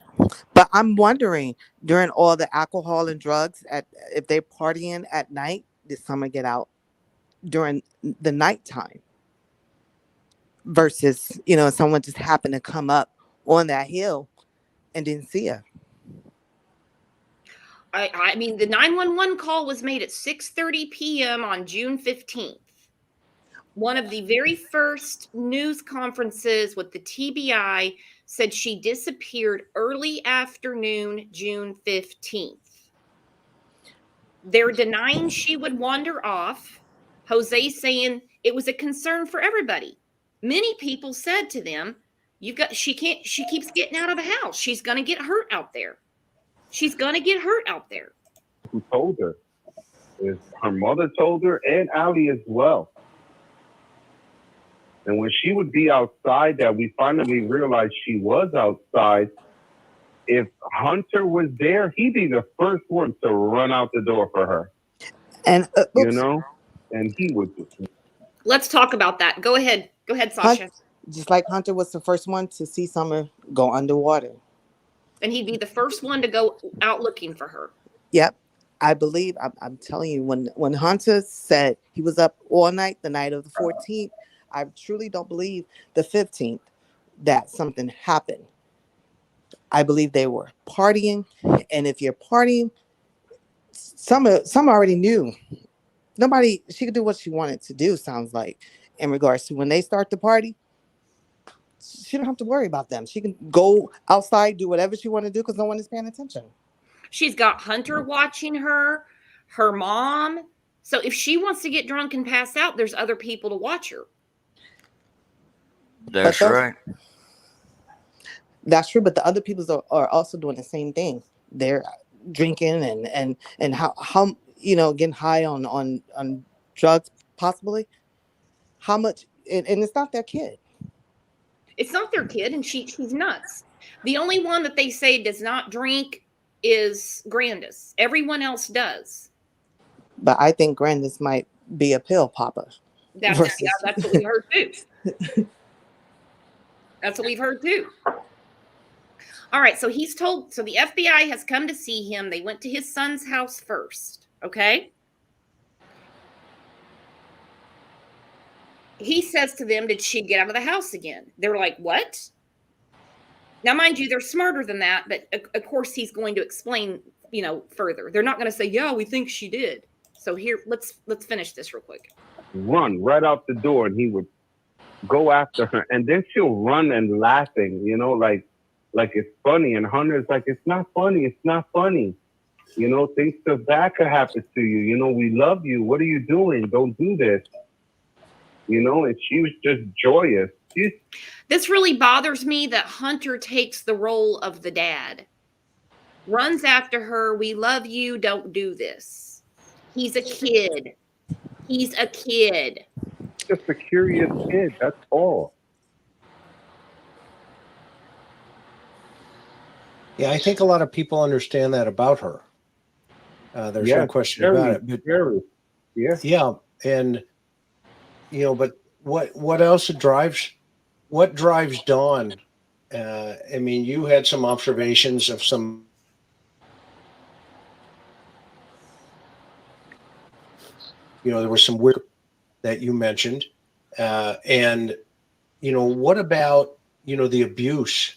But I'm wondering, during all the alcohol and drugs, if they're partying at night, did Summer get out during the nighttime? Versus, someone just happened to come up on that hill and didn't see her. I mean, the 911 call was made at 6:30 p.m. on June 15th. One of the very first news conferences with the TBI said she disappeared early afternoon, June 15th. They're denying she would wander off. Jose saying it was a concern for everybody. Many people said to them, she keeps getting out of the house. She's going to get hurt out there. She's going to get hurt out there. Who told her? Her mother told her, and Allie as well. And when she would be outside, that we finally realized she was outside, if Hunter was there, he'd be the first one to run out the door for her. And and he would just... Let's talk about that. Go ahead, Sasha. Just like Hunter was the first one to see Summer go underwater. And he'd be the first one to go out looking for her. Yep. I believe, I'm telling you, when Hunter said he was up all night, the night of the 14th, I truly don't believe the 15th that something happened. I believe they were partying. And if you're partying, Summer already knew. She could do what she wanted to do, sounds like, in regards to when they start the party. She don't have to worry about them. She can go outside, do whatever she want to do because no one is paying attention. She's got Hunter watching her mom. So if she wants to get drunk and pass out, there's other people to watch her. That's right. That's true, but the other people are also doing the same thing. They're drinking and how getting high on drugs possibly. How much? And it's not their kid. It's not their kid, and she's nuts. The only one that they say does not drink is Grandis. Everyone else does. But I think Grandis might be a pill popper. That's what we heard too. That's what we've heard too. All right, so the FBI has come to see him. They went to his son's house first, okay? He says to them, did she get out of the house again? They're like, what? Now, mind you, they're smarter than that, but of course he's going to explain, further. They're not going to say, yeah, we think she did. So here, let's finish this real quick. Run right out the door, and he would go after her, and then she'll run and laughing, like it's funny. And Hunter's like, it's not funny. It's not funny. Things like that could happen to you. We love you. What are you doing? Don't do this. And she was just joyous. This really bothers me that Hunter takes the role of the dad. Runs after her. We love you. Don't do this. He's a kid. Just a curious kid. That's all. Yeah, I think a lot of people understand that about her. There's no question about it. But, yeah, and but what else drives Dawn? You had some observations of some. There was some weird that you mentioned, and what about the abuse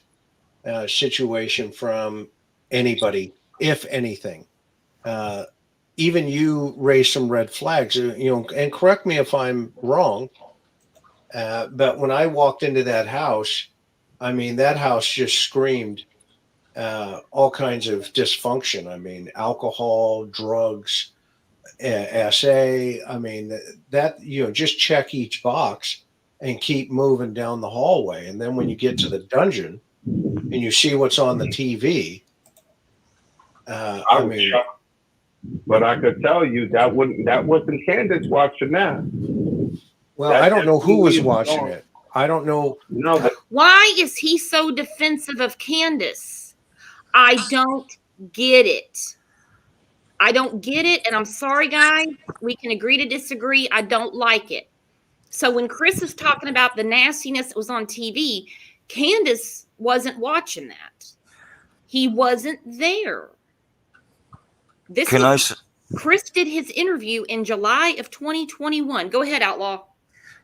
situation from anybody, if anything? Even you raised some red flags, and correct me if I'm wrong, but when I walked into that house, that house just screamed all kinds of dysfunction. Alcohol, drugs, SA. Just check each box and keep moving down the hallway. And then when you get to the dungeon and you see what's on the TV, I I was mean, shocked. But I could tell you that wasn't Candace watching that. well, That I don't know who was definitely watching wrong. it. I don't know. No, but Why is he so defensive of Candace? I don't get it. I don't get it. And I'm sorry, guys. We can agree to disagree. I don't like it. So when Chris is talking about the nastiness that was on TV, Candace wasn't watching that. He wasn't there. This Can I? was Chris did his interview in July of 2021. Go ahead, Outlaw.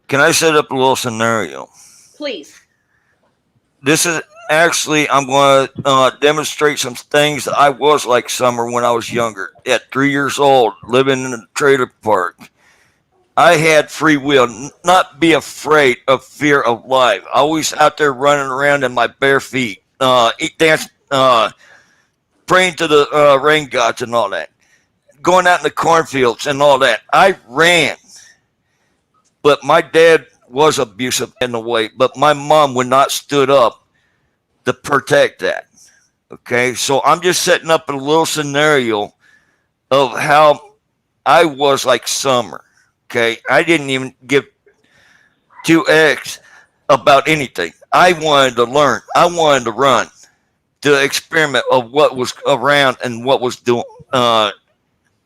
Can I set up a little scenario? Please. This is actually, I'm going to demonstrate some things that I was like Summer when I was younger. At 3 years old, living in a trailer park, I had free will, not be afraid of fear of life. Always out there running around in my bare feet, dance, praying to the rain gods and all that. Going out in the cornfields and all that. I ran. But my dad was abusive in a way, but my mom would not stood up to protect that. Okay, so I'm just setting up a little scenario of how I was like Summer. Okay, I didn't even give 2x about anything. I wanted to learn. I wanted to run, to experiment of what was around and what was doing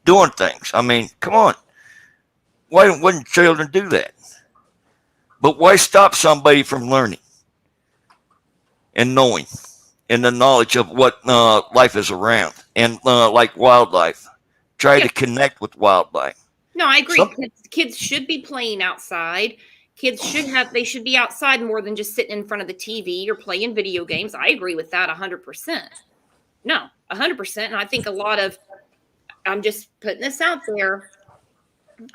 things. I mean, come on. Why wouldn't children do that? But why stop somebody from learning and knowing and the knowledge of what life is around and like wildlife? Try to connect with wildlife. No, I agree. Kids should be playing outside. They should be outside more than just sitting in front of the TV or playing video games. I agree with that 100%. No, 100%. And I think I'm just putting this out there.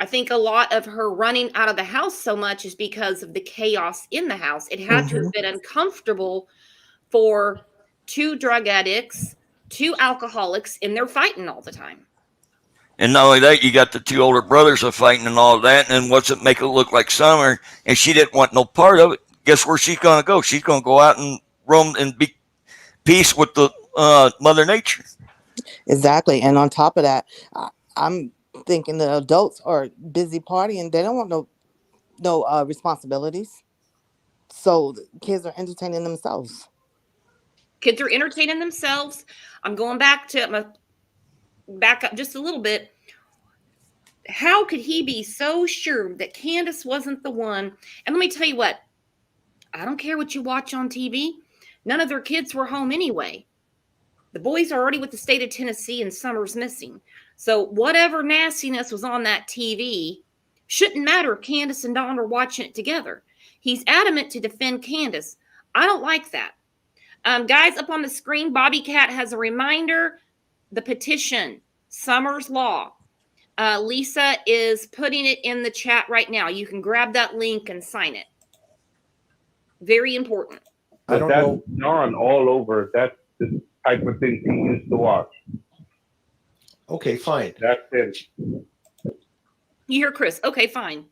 I think a lot of her running out of the house so much is because of the chaos in the house. It had to have been uncomfortable for 2 drug addicts, 2 alcoholics, and they're fighting all the time. And not only that, you got the 2 older brothers are fighting and all that. And what's it make it look like Summer? And she didn't want no part of it. Guess where she's going to go? She's going to go out and roam and be peace with the Mother Nature. Exactly. And on top of that, I'm thinking the adults are busy partying. They don't want no responsibilities. So the kids are entertaining themselves. Kids are entertaining themselves. I'm going back up just a little bit. How could he be so sure that Candace wasn't the one? And let me tell you what, I don't care what you watch on TV. None of their kids were home anyway. The boys are already with the state of Tennessee and Summer's missing. So whatever nastiness was on that TV shouldn't matter if Candace and Don are watching it together. He's adamant to defend Candace. I don't like that. Guys, up on the screen, Bobby Cat has a reminder. The petition, Summer's Law. Lisa is putting it in the chat right now. You can grab that link and sign it. Very important. but that's Don all over. That's the type of thing he used to watch. Okay, fine. That's it. You hear Chris. Okay, fine.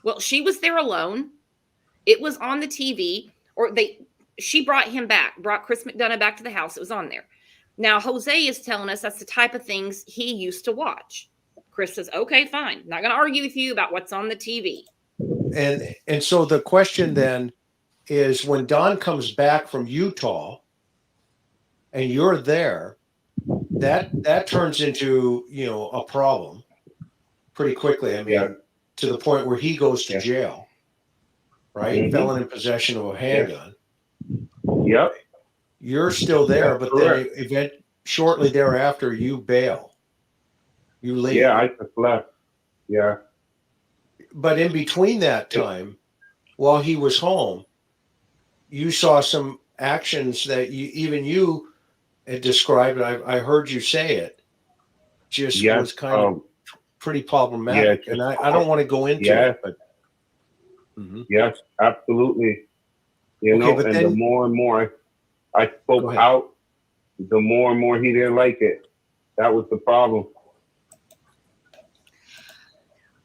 Well, she was there alone. It was on the TV, she brought Chris McDonough back to the house. It was on there. Now, Jose is telling us that's the type of things he used to watch. Chris says, okay, fine. Not going to argue with you about what's on the TV. And so the question then is, when Don comes back from Utah and you're there, that turns into, a problem pretty quickly. I mean, to the point where he goes to jail, right? Mm-hmm. Felon in possession of a handgun. Yep. You're still there, but then shortly thereafter, you bail. You leave. Yeah, I just left. Yeah. But in between that time, while he was home, you saw some actions that you had described. I heard you say it. Just was kind of pretty problematic. Yeah, and I don't want to go into it, but yes, absolutely. And the more and more I spoke out, the more and more he didn't like it. That was the problem.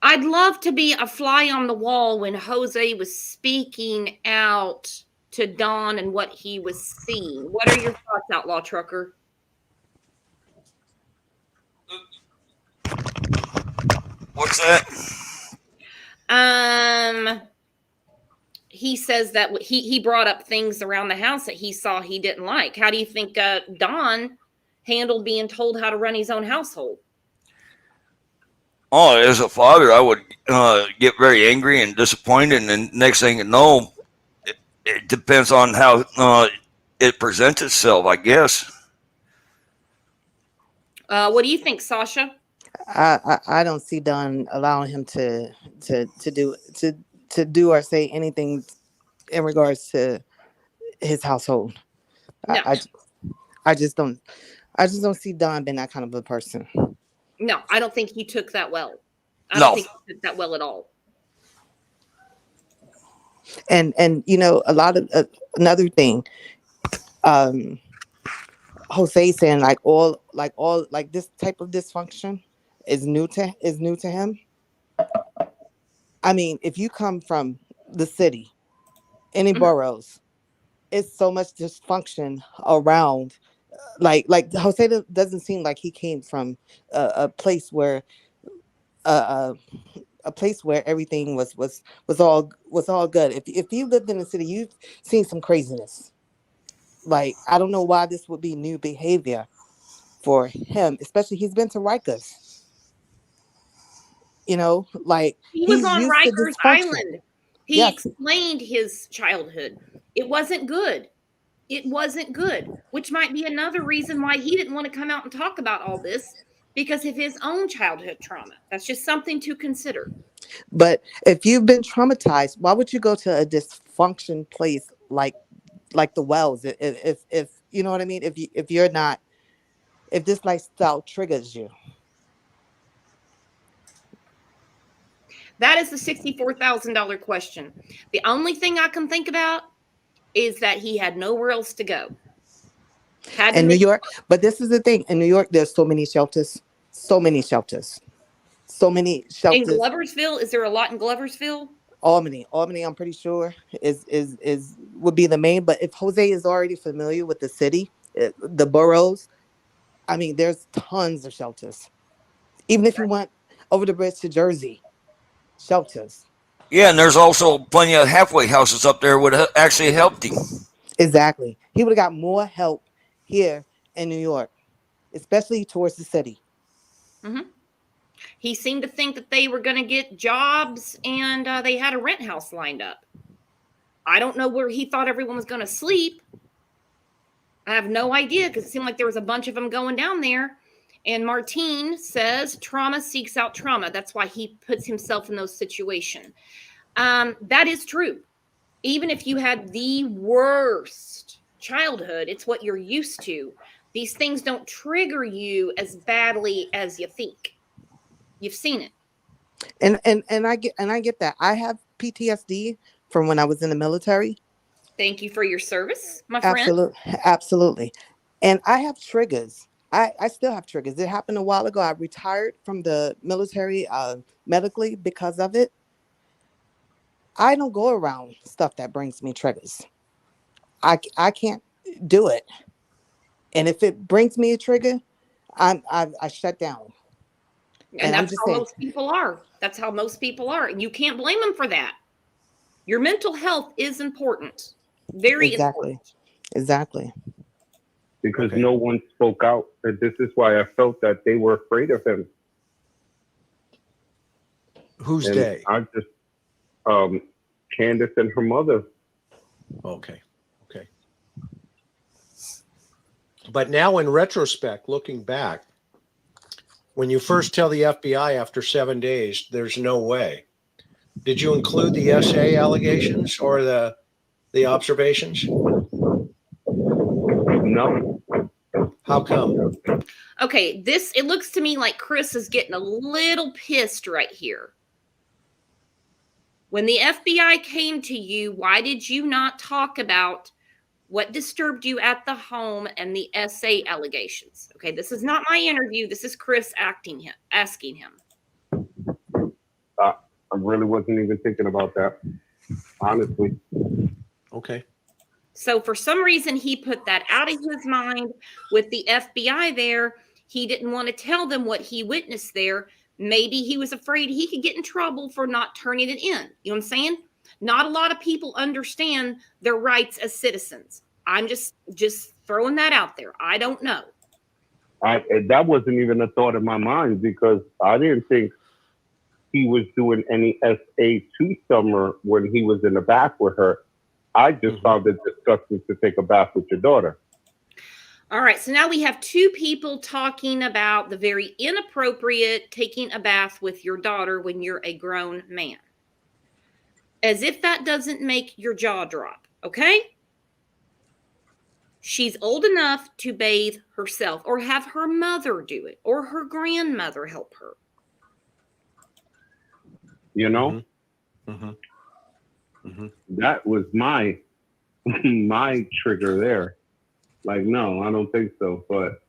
I'd love to be a fly on the wall when Jose was speaking out to Don and what he was seeing. What are your thoughts, Outlaw Trucker? that? He says that he brought up things around the house that he saw he didn't like. How do you think Don handled being told how to run his own household? Oh, as a father, I would get very angry and disappointed, and then next thing you know, it depends on how it presents itself, I guess. What do you think, Sasha? I don't see Don allowing him to do or say anything in regards to his household. No. I just don't see Don being that kind of a person. No, I don't think he took that well. I No. don't think he took that well at all. And you know, a lot of another thing, Jose saying like this type of dysfunction is new to him. I mean, if you come from the city, any boroughs, it's so much dysfunction around. Like Jose doesn't seem like he came from a place where a place where everything was all good. If you lived in the city, you've seen some craziness. Like, I don't know why this would be new behavior for him, especially he's been to Rikers. You know, like He was he's on used to Rikers dysfunction. Island. He Yes. explained his childhood. It wasn't good. It wasn't good, which might be another reason why he didn't want to come out and talk about all this, because of his own childhood trauma. That's just something to consider. But if you've been traumatized, why would you go to a dysfunction place like the Wells? If you know what I mean? If you're not, if this lifestyle triggers you. That is the $64,000 question. The only thing I can think about is that he had nowhere else to go. In New York, but this is the thing. In New York, there's so many shelters. In Gloversville, is there a lot in Gloversville? Albany, I'm pretty sure would be the main. But if Jose is already familiar with the city, the boroughs, I mean, there's tons of shelters. Even if you went over the bridge to Jersey, shelters. Yeah, and there's also plenty of halfway houses up there would actually helped him. Exactly. He would have got more help here in New York, especially towards the city. Mm-hmm. He seemed to think that they were going to get jobs and they had a rent house lined up. I don't know where he thought everyone was going to sleep. I have no idea, because it seemed like there was a bunch of them going down there. And Martine says trauma seeks out trauma. That's why he puts himself in those situations. That is true. Even if you had the worst childhood, it's what you're used to. These things don't trigger you as badly as you think. You've seen it. And I get that. I have PTSD from when I was in the military. Thank you for your service, my friend. Absolutely. And I have triggers. I still have triggers. It happened a while ago. I retired from the military medically because of it. I don't go around stuff that brings me triggers. I can't do it. And if it brings me a trigger, I shut down. And that's how most people are. That's how most people are. And you can't blame them for that. Your mental health is important. Very important. Exactly. Because no one spoke out. And this is why I felt that they were afraid of him. Who's and they? I just, Candace and her mother. Okay. But now in retrospect, looking back, when you first tell the FBI after 7 days, there's no way. Did you include the SA allegations or the observations? No. How come? Okay, it looks to me like Chris is getting a little pissed right here. When the FBI came to you, why did you not talk about what disturbed you at the home and the SA allegations? Okay, this is not my interview. This is Chris asking him. I really wasn't even thinking about that, honestly. Okay. So for some reason, he put that out of his mind with the FBI there. He didn't want to tell them what he witnessed there Maybe he was afraid he could get in trouble for not turning it in. You know what I'm saying? Not a lot of people understand their rights as citizens. I'm just throwing that out there. I don't know. That wasn't even a thought in my mind, because I didn't think he was doing any SA to Summer when he was in the bath with her. I just found it disgusting to take a bath with your daughter. All right, so now we have two people talking about the very inappropriate taking a bath with your daughter when you're a grown man. As if that doesn't make your jaw drop, okay? She's old enough to bathe herself, or have her mother do it, or her grandmother help her. You know? That was my trigger there. Like, no, I don't think so. But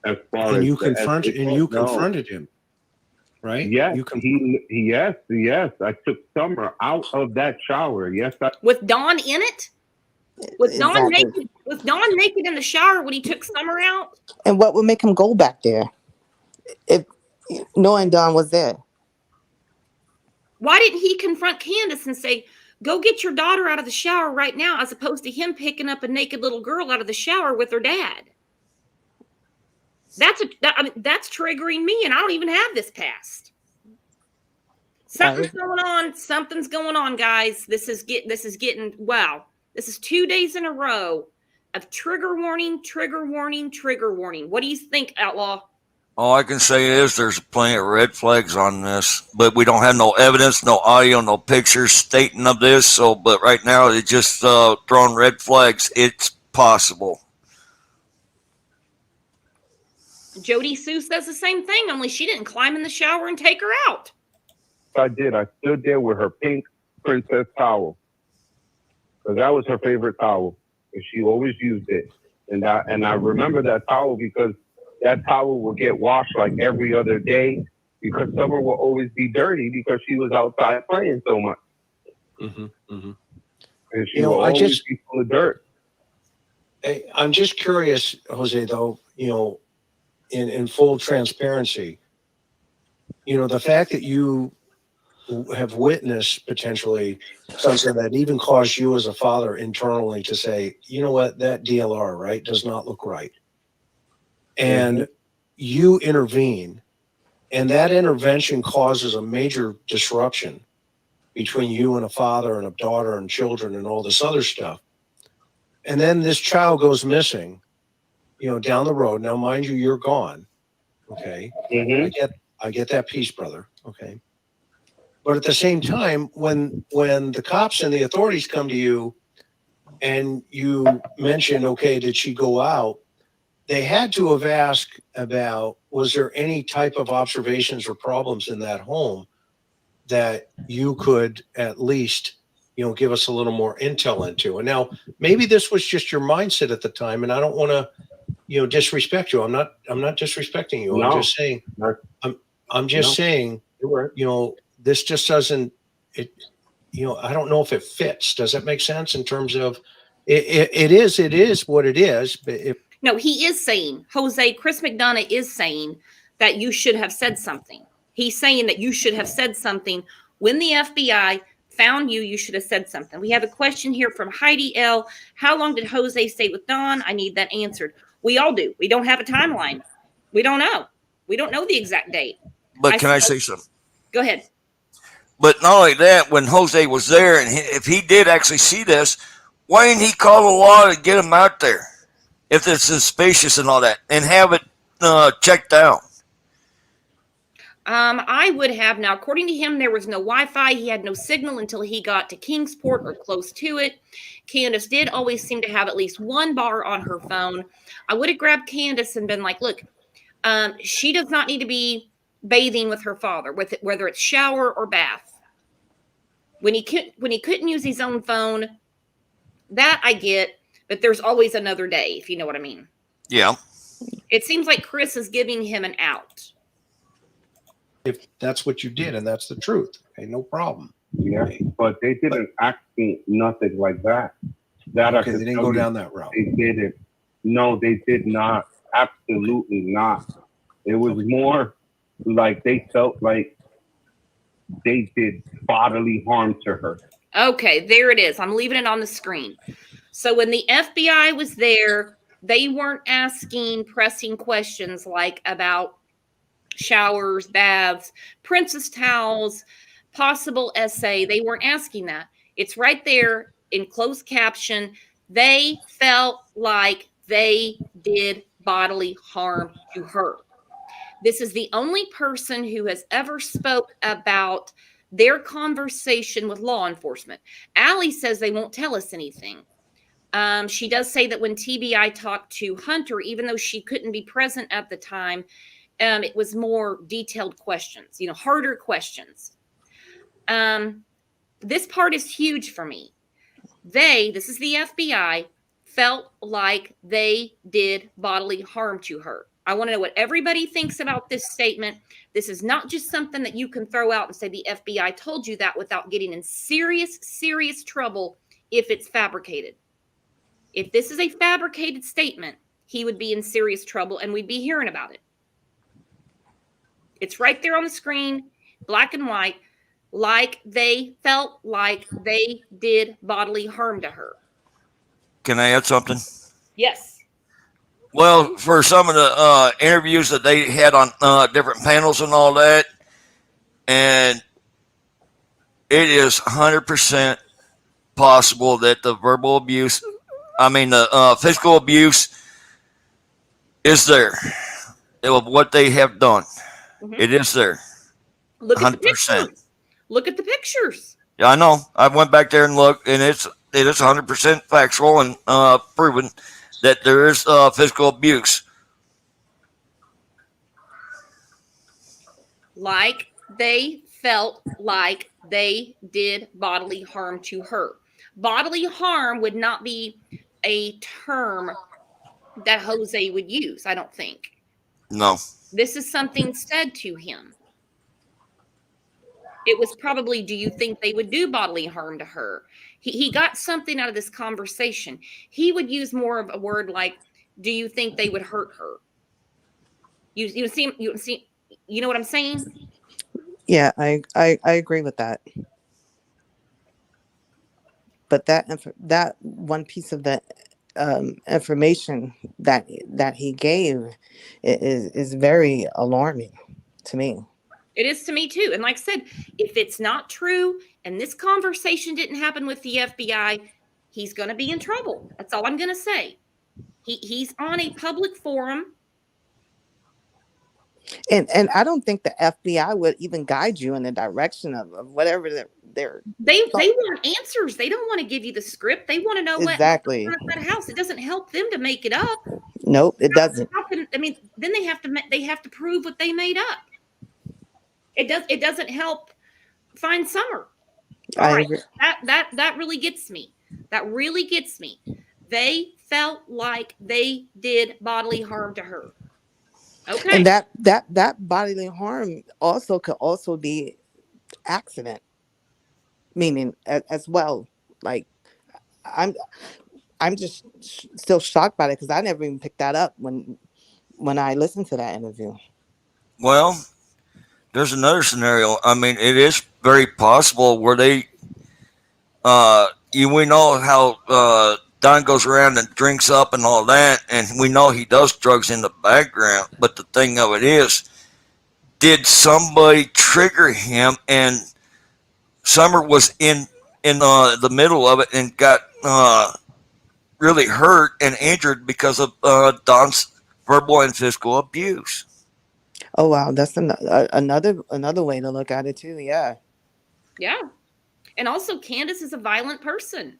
as far And as you confronted him, right? Yes, yes. I took Summer out of that shower. Yes, With Don in it? With Don Exactly. naked? With Don naked in the shower when he took Summer out? And what would make him go back there if knowing Don was there? Why didn't he confront Candace and say, go get your daughter out of the shower right now, as opposed to him picking up a naked little girl out of the shower with her dad? That's triggering me, and I don't even have this past. Something's going on, guys. This is getting wow. This is 2 days in a row of trigger warning, trigger warning, trigger warning. What do you think, Outlaw? All I can say is there's plenty of red flags on this, but we don't have no evidence, no audio, no pictures stating of this. So, but right now it's just throwing red flags. It's possible. Jody Sue says the same thing, only she didn't climb in the shower and take her out. I did. I stood there with her pink princess towel, because that was her favorite towel, and she always used it. And I remember that towel because that towel will get washed like every other day, because Summer will always be dirty because she was outside playing so much. And she will always be full of dirt. I'm just curious, Jose, though, in full transparency, the fact that you have witnessed potentially something that even caused you as a father internally to say, you know what, that DLR, right, does not look right. And you intervene, and that intervention causes a major disruption between you and a father and a daughter and children and all this other stuff. And then this child goes missing, down the road. Now, mind you, you're gone. Okay. I get that piece, brother. Okay. But at the same time, when the cops and the authorities come to you and you mention, okay, did she go out? They had to have asked about, was there any type of observations or problems in that home that you could at least, give us a little more intel into? And now maybe this was just your mindset at the time, and I don't want to, disrespect you. I'm not disrespecting you. No. I'm just saying, I'm just saying, this just doesn't, I don't know if it fits. Does that make sense in terms of it is what it is, but No, he is saying, Jose, Chris McDonough is saying that you should have said something. He's saying that you should have said something. When the FBI found you, you should have said something. We have a question here from Heidi L. How long did Jose stay with Don? I need that answered. We all do. We don't have a timeline. We don't know. We don't know the exact date. But can I say something? Go ahead. But not only that, when Jose was there, and if he did actually see this, why didn't he call the law to get him out there? If it's suspicious and all that, and have it checked out. I would have. Now, according to him, there was no Wi-Fi. He had no signal until he got to Kingsport or close to it. Candace did always seem to have at least one bar on her phone. I would have grabbed Candace and been like, look, she does not need to be bathing with her father, whether it's shower or bath. When he couldn't use his own phone, that I get. But there's always another day, if you know what I mean. Yeah. It seems like Chris is giving him an out. If that's what you did and that's the truth, okay, no problem. Yeah, but they didn't ask me nothing like that. They didn't go down that route. They didn't. No, they did not. Absolutely not. It was more like they felt like they did bodily harm to her. Okay, there it is. I'm leaving it on the screen. So when the FBI was there, they weren't asking pressing questions like about showers, baths, princess towels, possible essay. They weren't asking that. It's right there in closed caption. They felt like they did bodily harm to her. This is the only person who has ever spoke about their conversation with law enforcement. Allie says they won't tell us anything. She does say that when TBI talked to Hunter, even though she couldn't be present at the time, it was more detailed questions, harder questions. This part is huge for me. This is the FBI, felt like they did bodily harm to her. I want to know what everybody thinks about this statement. This is not just something that you can throw out and say the FBI told you that without getting in serious, serious trouble if it's fabricated. If this is a fabricated statement, he would be in serious trouble and we'd be hearing about it. It's right there on the screen, black and white, like they felt like they did bodily harm to her. Can I add something? Yes. Well, for some of the interviews that they had on different panels and all that, and it is 100% possible that the verbal abuse, the physical abuse is there of what they have done. Mm-hmm. It is there. Look at 100%. The pictures. Look at the pictures. Yeah, I know. I went back there and looked, and it is 100% factual and proven that there is physical abuse. Like they felt like they did bodily harm to her. Bodily harm would not be a term that Jose would use, I don't think. No. This is something said to him. It was probably, do you think they would do bodily harm to her? He got something out of this conversation. He would use more of a word like, do you think they would hurt her? You see, you know what I'm saying? Yeah, I agree with that. But that one piece of the information that he gave is very alarming to me. It is to me too. And like I said, if it's not true and this conversation didn't happen with the FBI, he's going to be in trouble. That's all I'm going to say. He's on a public forum. And I don't think the FBI would even guide you in the direction of whatever they're They want answers. They don't want to give you the script. They want to know exactly what that house. It doesn't help them to make it up. Nope, it doesn't. Then they have to prove what they made up. It doesn't help find Summer. All right. That really gets me. That really gets me. They felt like they did bodily harm to her. Okay. And that bodily harm could also be accident, meaning as well. Like I'm just still shocked by it because I never even picked that up when I listened to that interview. Well, there's another scenario. It is very possible where they, we know how Don goes around and drinks up and all that, and we know he does drugs in the background. But the thing of it is, did somebody trigger him? And Summer was in the middle of it and got really hurt and injured because of Don's verbal and physical abuse. Oh wow, that's another way to look at it too. Yeah. Yeah, and also Candace is a violent person.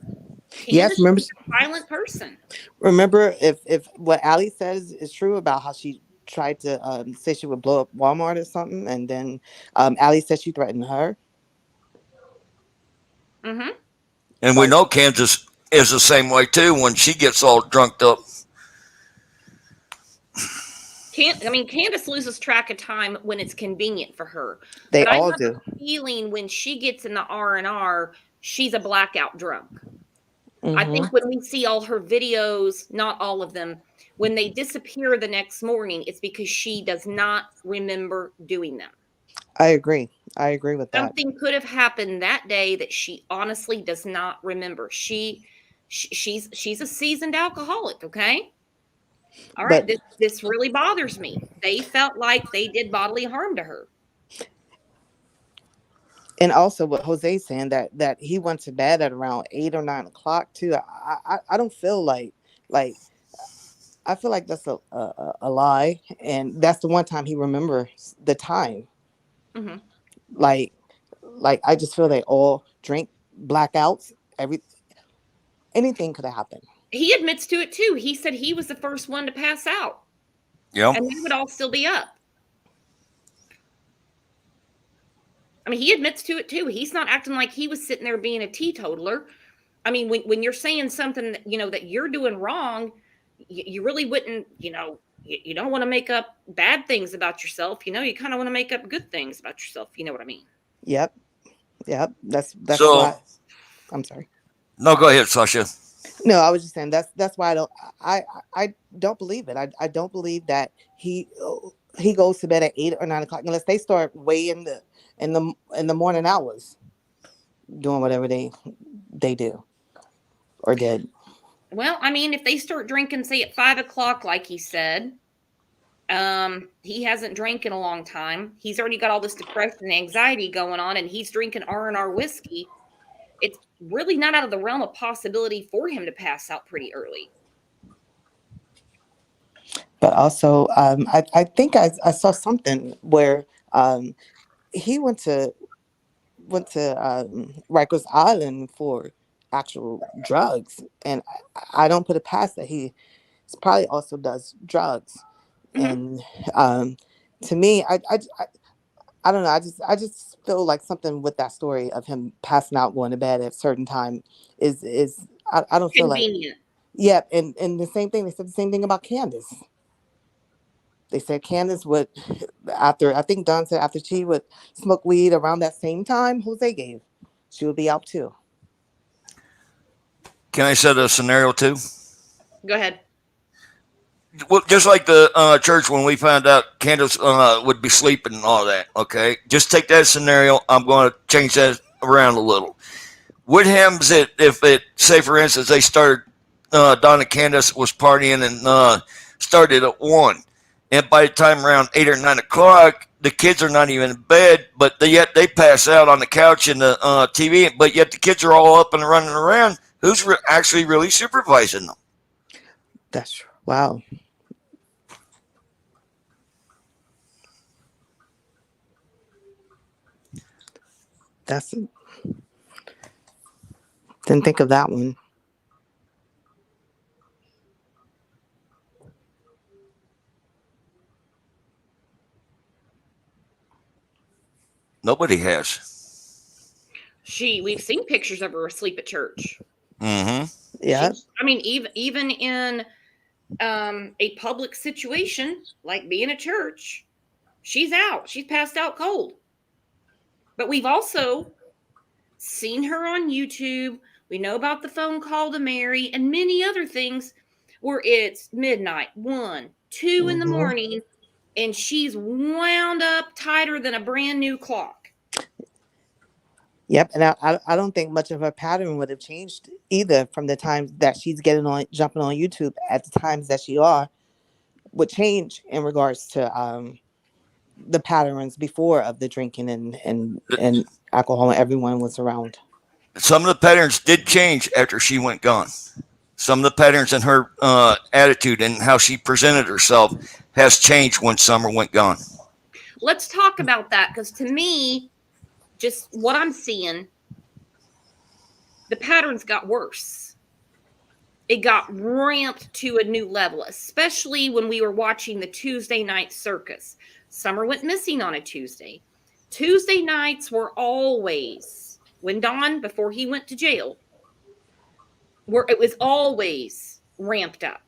Yes, remember, she's a violent person. Remember, if what Allie says is true about how she tried to say she would blow up Walmart or something, and then Allie said she threatened her. Mm-hmm. And we know Candace is the same way too when she gets all drunked up. Candace loses track of time when it's convenient for her. They all do. Feeling when she gets in the R&R, she's a blackout drunk. I Mm-hmm. think when we see all her videos, not all of them, when they disappear the next morning, it's because she does not remember doing them. I agree. I agree with that. Something could have happened that day that she honestly does not remember. She's a seasoned alcoholic, okay? All right, But this really bothers me. They felt like they did bodily harm to her. and also what Jose's saying that he went to bed at around 8 or 9 o'clock too. I don't feel like I feel like that's a lie, and that's the one time he remembers the time. Hmm. Like I just feel they all drink blackouts. Anything could have happened. He admits to it too. He said he was the first one to pass out, Yep. and they would all still be up. I mean, he admits to it too. He's not acting like he was sitting there being a teetotaler. I mean, when you're saying something that, that you're doing wrong, you really wouldn't, you don't want to make up bad things about yourself. You kind of want to make up good things about yourself. You know what I mean? Yep. That's So why. I'm sorry. no, go ahead, Sasha. No, I was just saying that's why I don't believe it. I don't believe that he goes to bed at 8 or 9 o'clock unless they start way in the morning hours doing whatever they do or did. Well, I mean, if they start drinking, say at 5 o'clock, like he said, he hasn't drank in a long time. He's already got all this depression and anxiety going on, and he's drinking R&R whiskey. It's really not out of the realm of possibility for him to pass out pretty early. But also, I think I saw something where he went to Rikers Island for actual drugs, and I don't put it past that he probably also does drugs. Mm-hmm. And to me, I don't know. I just feel like something with that story of him passing out, going to bed at a certain time is I don't feel like. Convenient. Yeah, and the same thing. They said the same thing about Candace. They said Candace would, after, I think Don said after she would smoke weed around that same time Jose gave, she would be out too. Can I set a scenario too? Go ahead. Well, just like the church when we found out Candace would be sleeping and all that. Okay, just take that scenario. I'm going to change that around a little. What happens if it, say for instance, they started Don and Candace was partying and started at 1, and by the time around 8 or 9 o'clock, the kids are not even in bed, but yet they pass out on the couch and the TV, but yet the kids are all up and running around. Who's actually really supervising them? That's true. Wow. Didn't think of that one. Nobody has. We've seen pictures of her asleep at church. Mm-hmm. Yeah. I mean, even in a public situation like being at church, she's out. She's passed out cold. But we've also seen her on YouTube. We know about the phone call to Mary and many other things where it's midnight, 1, 2 in the Mhm. morning, and she's wound up tighter than a brand new clock. Yep, and I don't think much of her pattern would have changed either from the times that she's jumping on YouTube at the times that she would change in regards to the patterns before of the drinking and alcohol when everyone was around. Some of the patterns did change after she went gone. Some of the patterns in her attitude and how she presented herself has changed when Summer went gone. Let's talk about that, because to me, just what I'm seeing, the patterns got worse. It got ramped to a new level, especially when we were watching the Tuesday night circus. Summer went missing on a Tuesday. Tuesday nights were always, when Don, before he went to jail, it was always ramped up.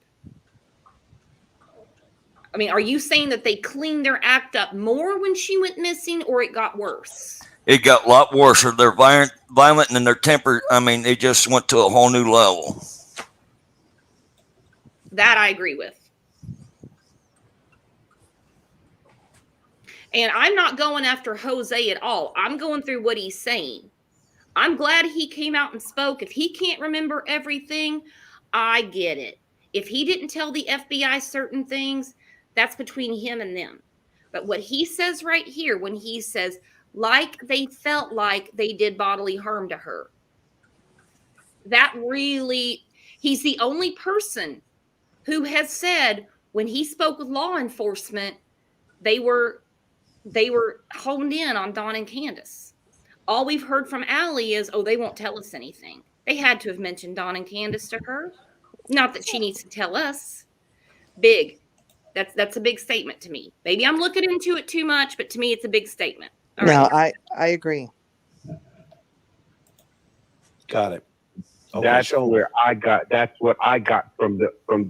I mean, are you saying that they cleaned their act up more when she went missing, or it got worse? it got a lot worse. Or they're violent and their temper. I mean, they just went to a whole new level. That I agree with. And I'm not going after Jose at all. I'm going through what he's saying. I'm glad he came out and spoke. If he can't remember everything, I get it. If he didn't tell the FBI certain things, that's between him and them. But what he says right here, when he says, like they felt like they did bodily harm to her, that really, he's the only person who has said when he spoke with law enforcement, they were honed in on Don and Candace. All we've heard from Allie is, oh, they won't tell us anything. They had to have mentioned Don and Candace to her. Not that she needs to tell us. Big. That's a big statement to me. Maybe I'm looking into it too much, but to me, it's a big statement. All No, right. I agree. Got it. Okay, That's so where I got. That's what I got from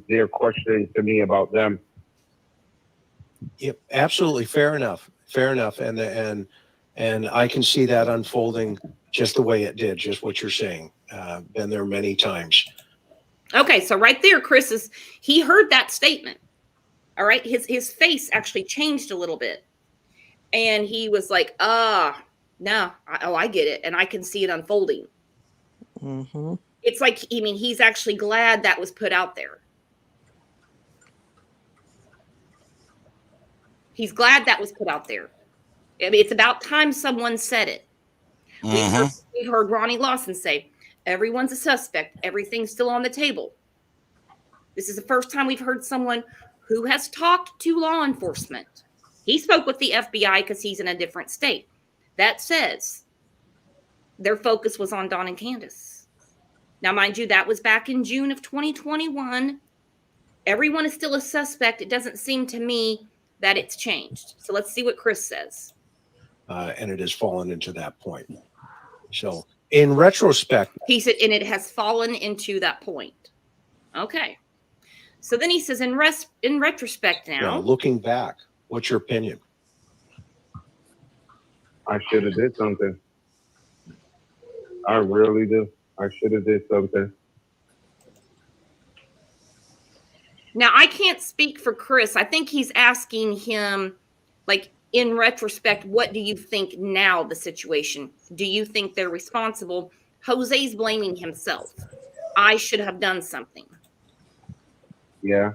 their questioning to me about them. yep, absolutely fair enough. Fair enough. And I can see that unfolding just the way it did, just what you're saying. Been there many times. Okay, so right there, he heard that statement. All right, his face actually changed a little bit. And he was like, no, I get it. And I can see it unfolding. Mm-hmm. It's like, I mean, he's actually glad that was put out there. He's glad that was put out there. I mean, it's about time someone said it. We heard Ronnie Lawson say, everyone's a suspect. Everything's still on the table. This is the first time we've heard someone who has talked to law enforcement. He spoke with the FBI because he's in a different state. That says their focus was on Don and Candace. Now, mind you, that was back in June of 2021. Everyone is still a suspect. It doesn't seem to me that it's changed. So let's see what Chris says. And it has fallen into that point. So in retrospect, He said, and it has fallen into that point. Okay. So then he says, in retrospect now, looking back, what's your opinion? I should have did something. I really do. I should have did something. now I can't speak for Chris. I think he's asking him, like, in retrospect, what do you think now the situation? Do you think they're responsible? Jose's blaming himself. I should have done something. Yeah.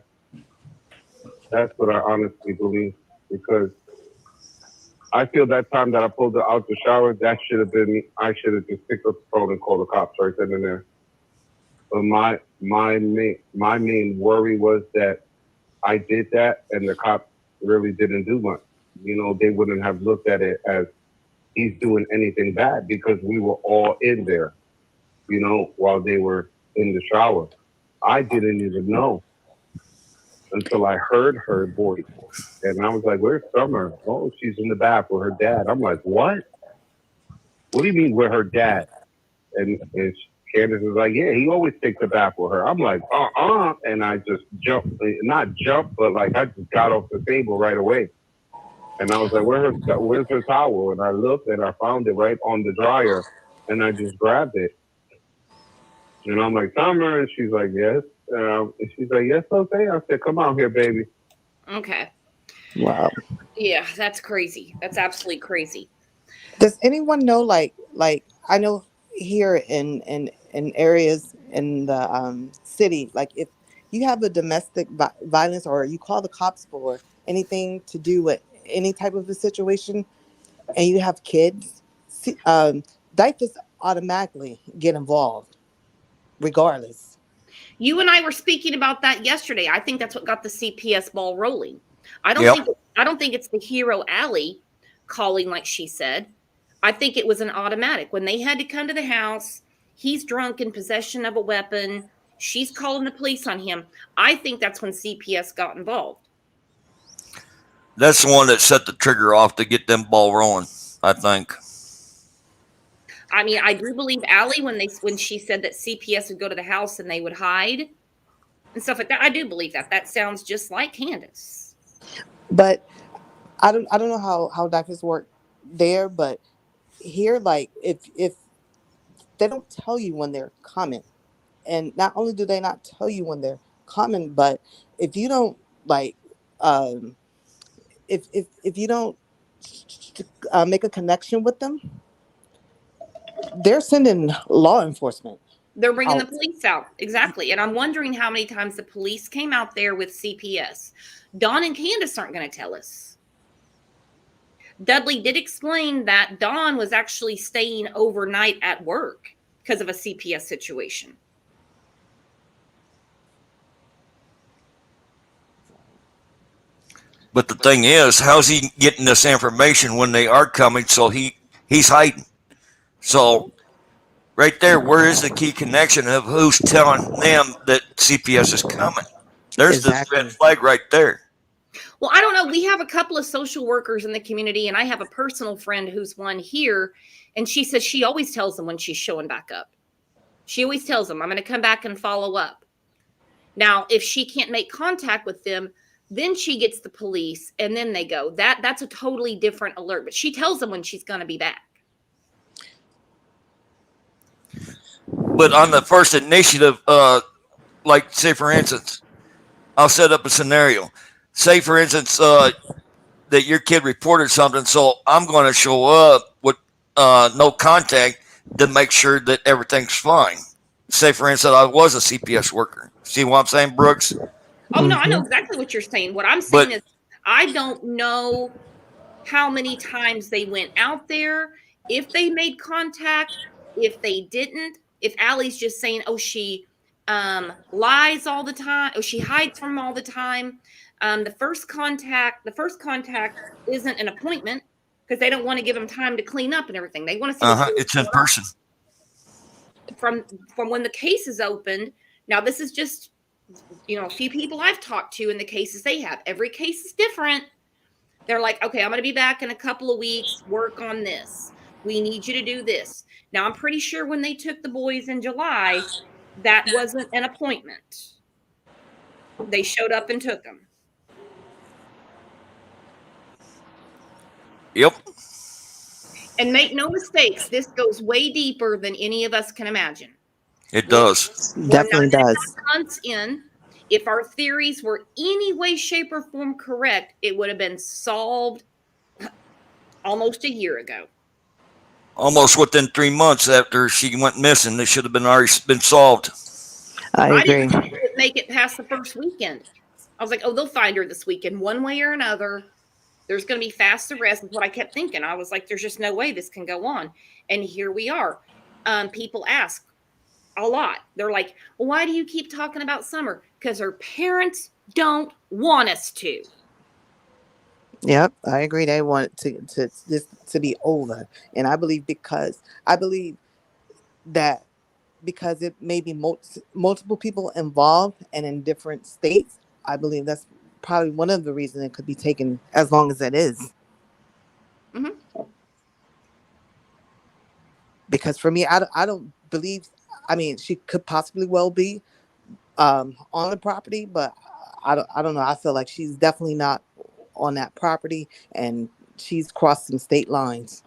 That's what I honestly believe. Because I feel that time that I pulled her out the shower, that should have been me. I should have just picked up the phone and called the cops right then and there. But my main worry was that I did that and the cops really didn't do much. You know, they wouldn't have looked at it as he's doing anything bad because we were all in there, you know, while they were in the shower. I didn't even know until I heard her voice. And I was like, where's Summer? Oh, she's in the bath with her dad. I'm like, what? What do you mean with her dad? And Candace was like, yeah, he always takes a bath with her. I'm like, and I just not jumped, but like I just got off the table right away. And I was like, where's her towel? And I looked and I found it right on the dryer and I just grabbed it. And I'm like, Summer, and she's like, yes. And she's like, yes, okay. I said, come out here, baby. Okay. Wow. Yeah, that's crazy. That's absolutely crazy. Does anyone know, like I know here in areas in the city, like if you have a domestic violence or you call the cops for anything to do with any type of a situation and you have kids, diapers automatically get involved regardless. You and I were speaking about that yesterday. I think that's what got the CPS ball rolling. I don't think it's the hero Allie calling like she said. I think it was an automatic. When they had to come to the house, he's drunk in possession of a weapon. She's calling the police on him. I think that's when CPS got involved. That's the one that set the trigger off to get them ball rolling, I think. I mean, I do believe Allie when she said that CPS would go to the house and they would hide and stuff like that. I do believe that. That sounds just like Candace. But I don't know how diapers work there, but here, like if they don't tell you when they're coming, and not only do they not tell you when they're coming, but if you don't like, um, if you don't make a connection with them, they're sending law enforcement They're bringing the out. police out. Exactly. And I'm wondering how many times the police came out there with CPS. Don and Candace aren't going to tell us. Dudley did explain that Don was actually staying overnight at work because of a CPS situation. But the thing is, how's he getting this information when they are coming? So he's hiding. So right there, where is the key connection of who's telling them that CPS is coming? There's Exactly. the red flag right there. Well, I don't know. We have a couple of social workers in the community, and I have a personal friend who's one here, and she says she always tells them when she's showing back up. She always tells them, I'm going to come back and follow up. Now, if she can't make contact with them, then she gets the police, and then they go. That's a totally different alert, but she tells them when she's going to be back. But on the first initiative, like say for instance, I'll set up a scenario. Say for instance that your kid reported something, so I'm going to show up with no contact to make sure that everything's fine. Say for instance, I was a CPS worker. See what I'm saying, Brooks? Oh, no, I know exactly what you're saying. What I'm saying is I don't know how many times they went out there, if they made contact, if they didn't, if Allie's just saying, oh, she lies all the time, oh, she hides from all the time. The first contact isn't an appointment because they don't want to give them time to clean up and everything. They want to see It's in person. From when the case is opened. Now, this is just, a few people I've talked to in the cases they have. Every case is different. They're like, okay, I'm going to be back in a couple of weeks. Work on this. We need you to do this. Now, I'm pretty sure when they took the boys in July, that wasn't an appointment. They showed up and took them. Yep. And make no mistakes, this goes way deeper than any of us can imagine. It does. Definitely does. Months in, if our theories were any way, shape, or form correct, it would have been solved almost a year ago. Almost within 3 months after she went missing, they should have been already been solved. I agree. didn't make it past the first weekend. I was like, oh, they'll find her this weekend, one way or another. There's going to be fast arrest. Is what I kept thinking. I was like, there's just no way this can go on. And here we are. People ask a lot. They're like, well, why do you keep talking about Summer? Because her parents don't want us to. Yep, I agree. They want it to be over, and I believe that because it may be multiple people involved and in different states, I believe that's probably one of the reasons it could be taken as long as it is. Mm-hmm. Because for me, I don't believe. I mean, she could possibly well be on the property, but I don't know. I feel like she's definitely not on that property, and she's crossed some state lines.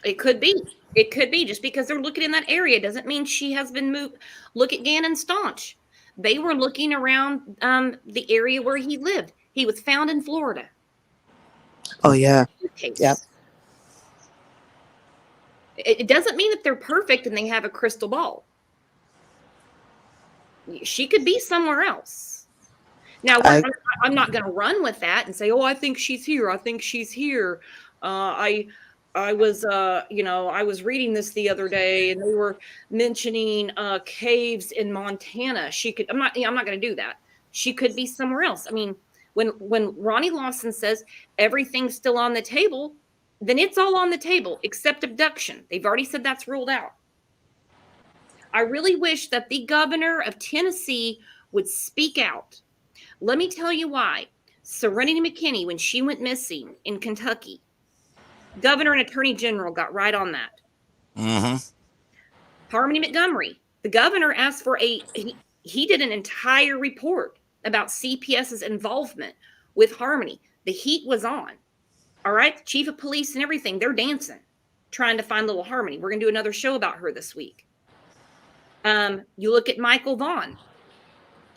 It could be. It could be. Just because they're looking in that area doesn't mean she has been moved. Look at Gannon Staunch. They were looking around the area where he lived. He was found in Florida. Oh, yeah. Yep. It doesn't mean that they're perfect and they have a crystal ball. She could be somewhere else. Now, I'm not going to run with that and say, oh, I think she's here. I think she's here. I was reading this the other day and they were mentioning caves in Montana. I'm not going to do that. She could be somewhere else. I mean, when Ronnie Lawson says everything's still on the table, then it's all on the table except abduction. They've already said that's ruled out. I really wish that the governor of Tennessee would speak out. Let me tell you why. Serenity McKinney, when she went missing in Kentucky, governor and attorney general got right on that. Mm-hmm. Harmony Montgomery, the governor asked for he did an entire report about CPS's involvement with Harmony. The heat was on. All right, the chief of police and everything, they're dancing. trying to find little Harmony. We're going to do another show about her this week. You look at Michael Vaughn.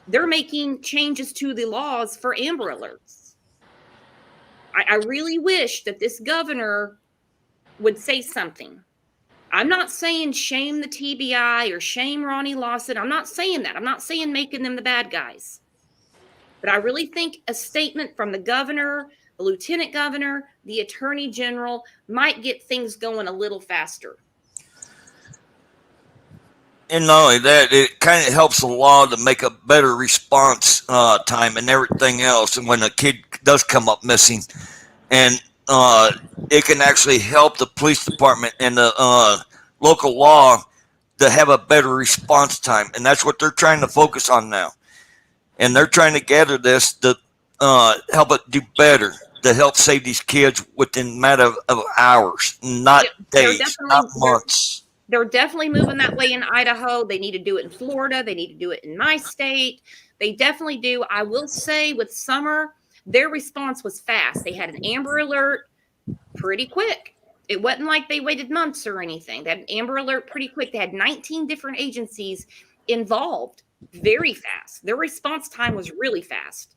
They're making changes to the laws for Amber Alerts. I really wish that this governor would say something. I'm not saying shame the TBI or shame Ronnie Lawson. I'm not saying that. I'm not saying making them the bad guys. But I really think a statement from the governor, the lieutenant governor, the attorney general might get things going a little faster. And not only that, it kind of helps the law to make a better response time and everything else. And when a kid does come up missing, and it can actually help the police department and the local law to have a better response time. And that's what they're trying to focus on now. And they're trying to gather this to help it do better, to help save these kids within a matter of hours, not days, not months. They're definitely moving that way in Idaho. They need to do it in Florida. They need to do it in my state. They definitely do. I will say with Summer, their response was fast. They had an Amber Alert pretty quick. It wasn't like they waited months or anything. They had an Amber Alert pretty quick. They had 19 different agencies involved very fast. Their response time was really fast.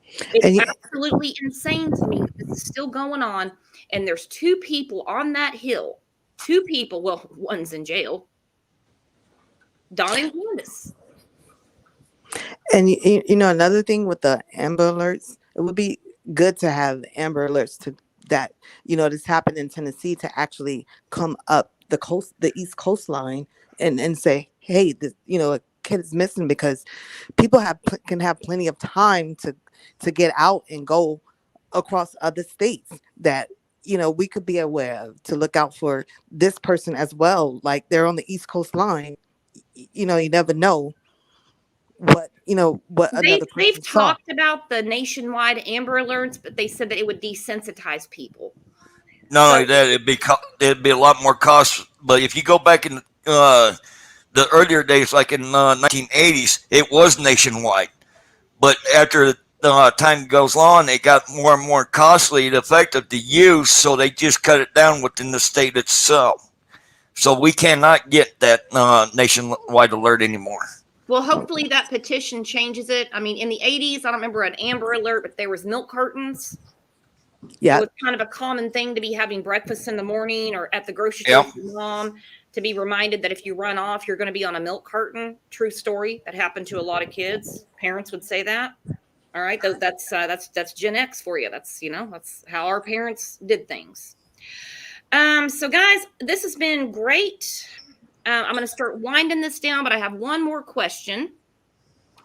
It's absolutely insane to me that this is still going on. And there's 2 people on that hill. 2 people, well, one's in jail. Don and Candace. And you know, another thing with the Amber Alerts, it would be good to have Amber Alerts to that, you know, this happened in Tennessee, to actually come up the coast, the East Coastline, and say, hey, this, you know, a kid is missing, because people can have plenty of time to get out and go across other states that, you know, we could be aware of, to look out for this person as well. Like, they're on the East Coast line. You know, you never know what, you know, what another person They've saw. talked about the nationwide Amber Alerts, but they said that it would desensitize people. Not only that, it'd be a lot more cost. But if you go back in the earlier days, like in 1980s, it was nationwide. But after time goes on, it got more and more costly and effective to use, so they just cut it down within the state itself. So we cannot get that nationwide alert anymore. Well, hopefully that petition changes it. I mean, in the 80s, I don't remember an Amber Alert, but there was milk cartons. Yeah. It was kind of a common thing to be having breakfast in the morning or at the grocery store with your mom, to be reminded that if you run off, you're going to be on a milk carton. True story. That happened to a lot of kids. Parents would say that. All right. That's Gen X for you. That's, you know, that's how our parents did things. So guys, this has been great. I'm going to start winding this down, but I have one more question.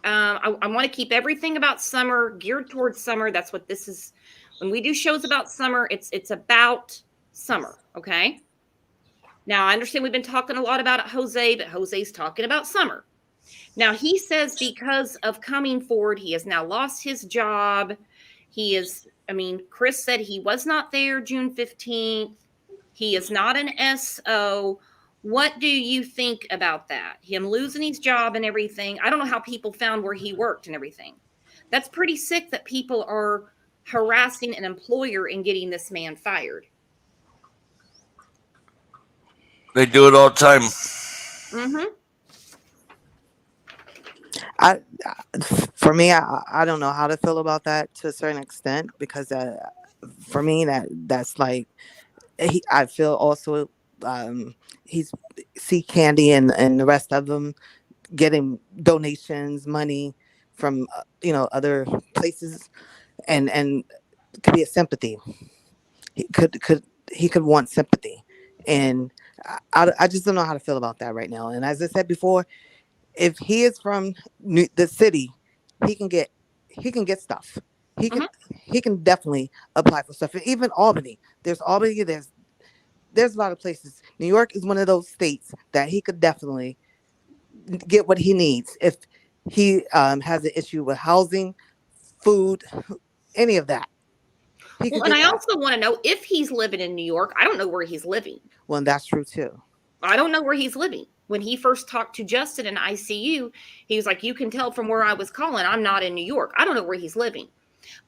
I want to keep everything about summer geared towards summer. That's what this is. When we do shows about summer, it's about summer. Okay. Now I understand we've been talking a lot about Jose, but Jose's talking about summer. Now he says because of coming forward, he has now lost his job. He is, I mean, Chris said he was not there June 15th. He is not an SO. What do you think about that? Him losing his job and everything. I don't know how people found where he worked and everything. That's pretty sick that people are harassing an employer and getting this man fired. They do it all the time. Mm-hmm. For me, I don't know how to feel about that to a certain extent, because for me that's like, I feel also he's see Candy and the rest of them getting donations, money from you know, other places, and could be a sympathy. He could want sympathy, and I just don't know how to feel about that right now. And as I said before, if he is from the city, he can get stuff. He can definitely apply for stuff. And even Albany, there's a lot of places. New York is one of those states that he could definitely get what he needs if he has an issue with housing, food, any of that. Well, and I also want to know if he's living in New York. I don't know where he's living. Well, that's true too. I don't know where he's living. When he first talked to Justin in ICU, he was like, you can tell from where I was calling, I'm not in New York. I don't know where he's living.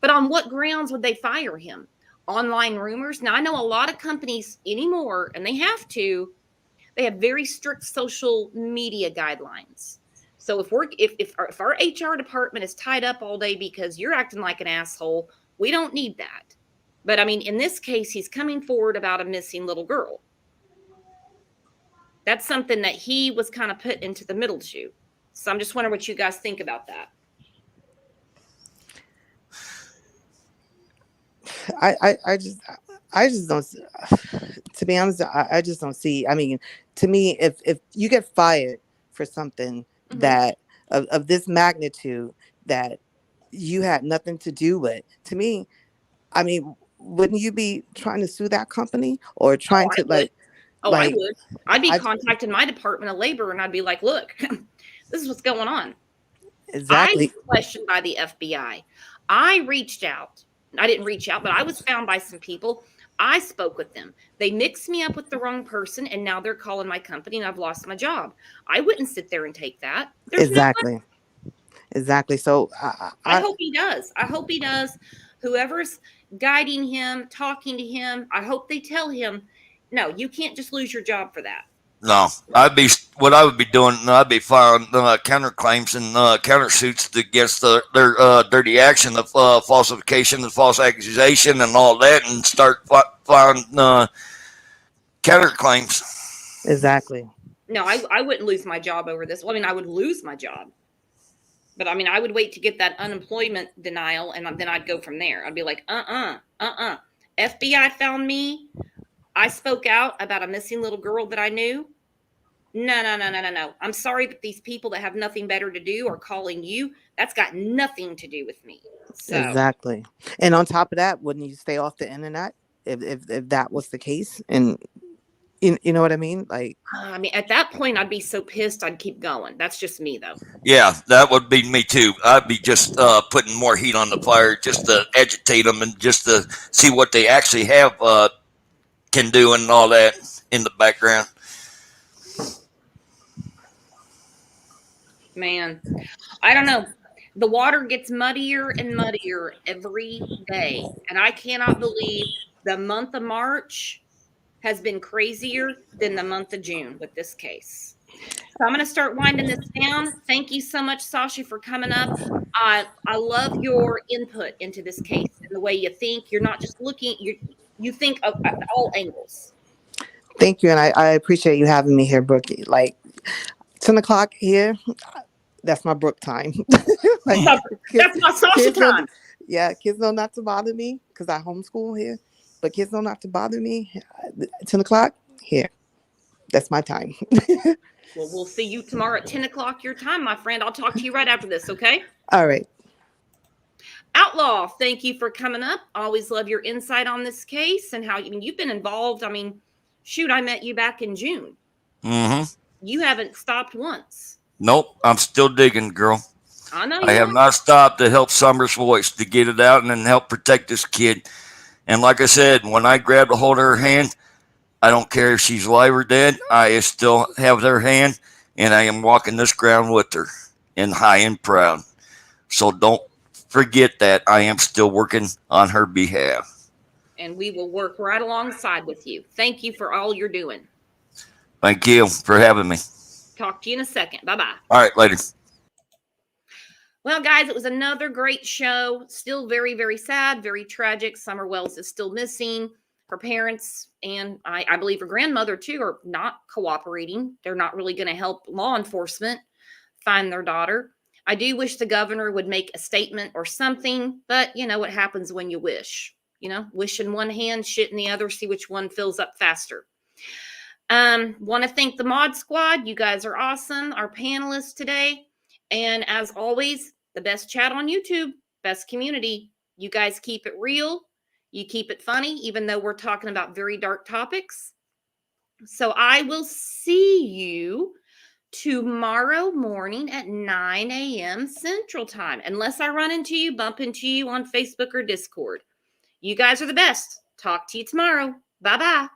But on what grounds would they fire him? online rumors. Now, I know a lot of companies anymore, and they have very strict social media guidelines. So if our HR department is tied up all day because you're acting like an asshole, we don't need that. But I mean, in this case, he's coming forward about a missing little girl. That's something that he was kind of put into the middle to. So I'm just wondering what you guys think about that. I just don't, to be honest, I just don't see. I mean, to me, if you get fired for something that of this magnitude that you had nothing to do with, to me, I mean, wouldn't you be trying to sue that company or trying to I would. I'd be contacting my Department of Labor and I'd be like, look, this is what's going on. Exactly. I was questioned by the FBI. I reached out. I didn't reach out, but I was found by some people. I spoke with them. They mixed me up with the wrong person, and now they're calling my company, and I've lost my job. I wouldn't sit there and take that. Exactly. So I hope he does. I hope he does. Whoever's guiding him, talking to him, I hope they tell him, no, you can't just lose your job for that. No, what I would be doing, I'd be filing counterclaims and countersuits against their dirty action of falsification and false accusation and all that, and start filing counterclaims. Exactly. No, I wouldn't lose my job over this. Well, I mean, I would lose my job. But I mean, I would wait to get that unemployment denial, and then I'd go from there. I'd be like, FBI found me. I spoke out about a missing little girl that I knew. No. I'm sorry that these people that have nothing better to do are calling you. That's got nothing to do with me. So. Exactly. And on top of that, wouldn't you stay off the internet if that was the case? And you know what I mean? Like, I mean, at that point, I'd be so pissed, I'd keep going. That's just me, though. Yeah, that would be me too. I'd be just putting more heat on the fire just to agitate them and just to see what they actually have can do and all that in the background. Man, I don't know. The water gets muddier and muddier every day. And I cannot believe the month of March has been crazier than the month of June with this case. So I'm going to start winding this down. Thank you so much, Sasha, for coming up. I love your input into this case and the way you think. You're not just looking, you think of all angles. Thank you. And I appreciate you having me here, Brooke. Like 10 o'clock here, that's my Brooke time. Like, that's my Sasha time. Kids know not to bother me because I homeschool here. But kids know not to bother me. 10 o'clock here. That's my time. Well, we'll see you tomorrow at 10 o'clock your time, my friend. I'll talk to you right after this, okay? All right. Outlaw, thank you for coming up. Always love your insight on this case and how you've been involved. I mean, shoot, I met you back in June. Mm-hmm. You haven't stopped once. Nope, I'm still digging, girl. I know. I have not stopped to help Summer's voice, to get it out and then help protect this kid. And like I said, when I grabbed a hold of her hand, I don't care if she's alive or dead. I still have her hand, and I am walking this ground with her, and high and proud. So don't forget that I am still working on her behalf. And we will work right alongside with you. Thank you for all you're doing. Thank you for having me. Talk to you in a second. Bye-bye. All right, later. Well, guys, it was another great show. Still very, very sad, very tragic. Summer Wells is still missing. Her parents and I believe her grandmother, too, are not cooperating. They're not really going to help law enforcement find their daughter. I do wish the governor would make a statement or something, but you know what happens when you wish. You know, wish in one hand, shit in the other, see which one fills up faster. Want to thank the Mod Squad. You guys are awesome. Our panelists today. And as always, the best chat on YouTube, best community. You guys keep it real. You keep it funny, even though we're talking about very dark topics. So I will see you tomorrow morning at 9 a.m. Central Time, unless I bump into you on Facebook or Discord. You guys are the best. Talk to you tomorrow. Bye-bye.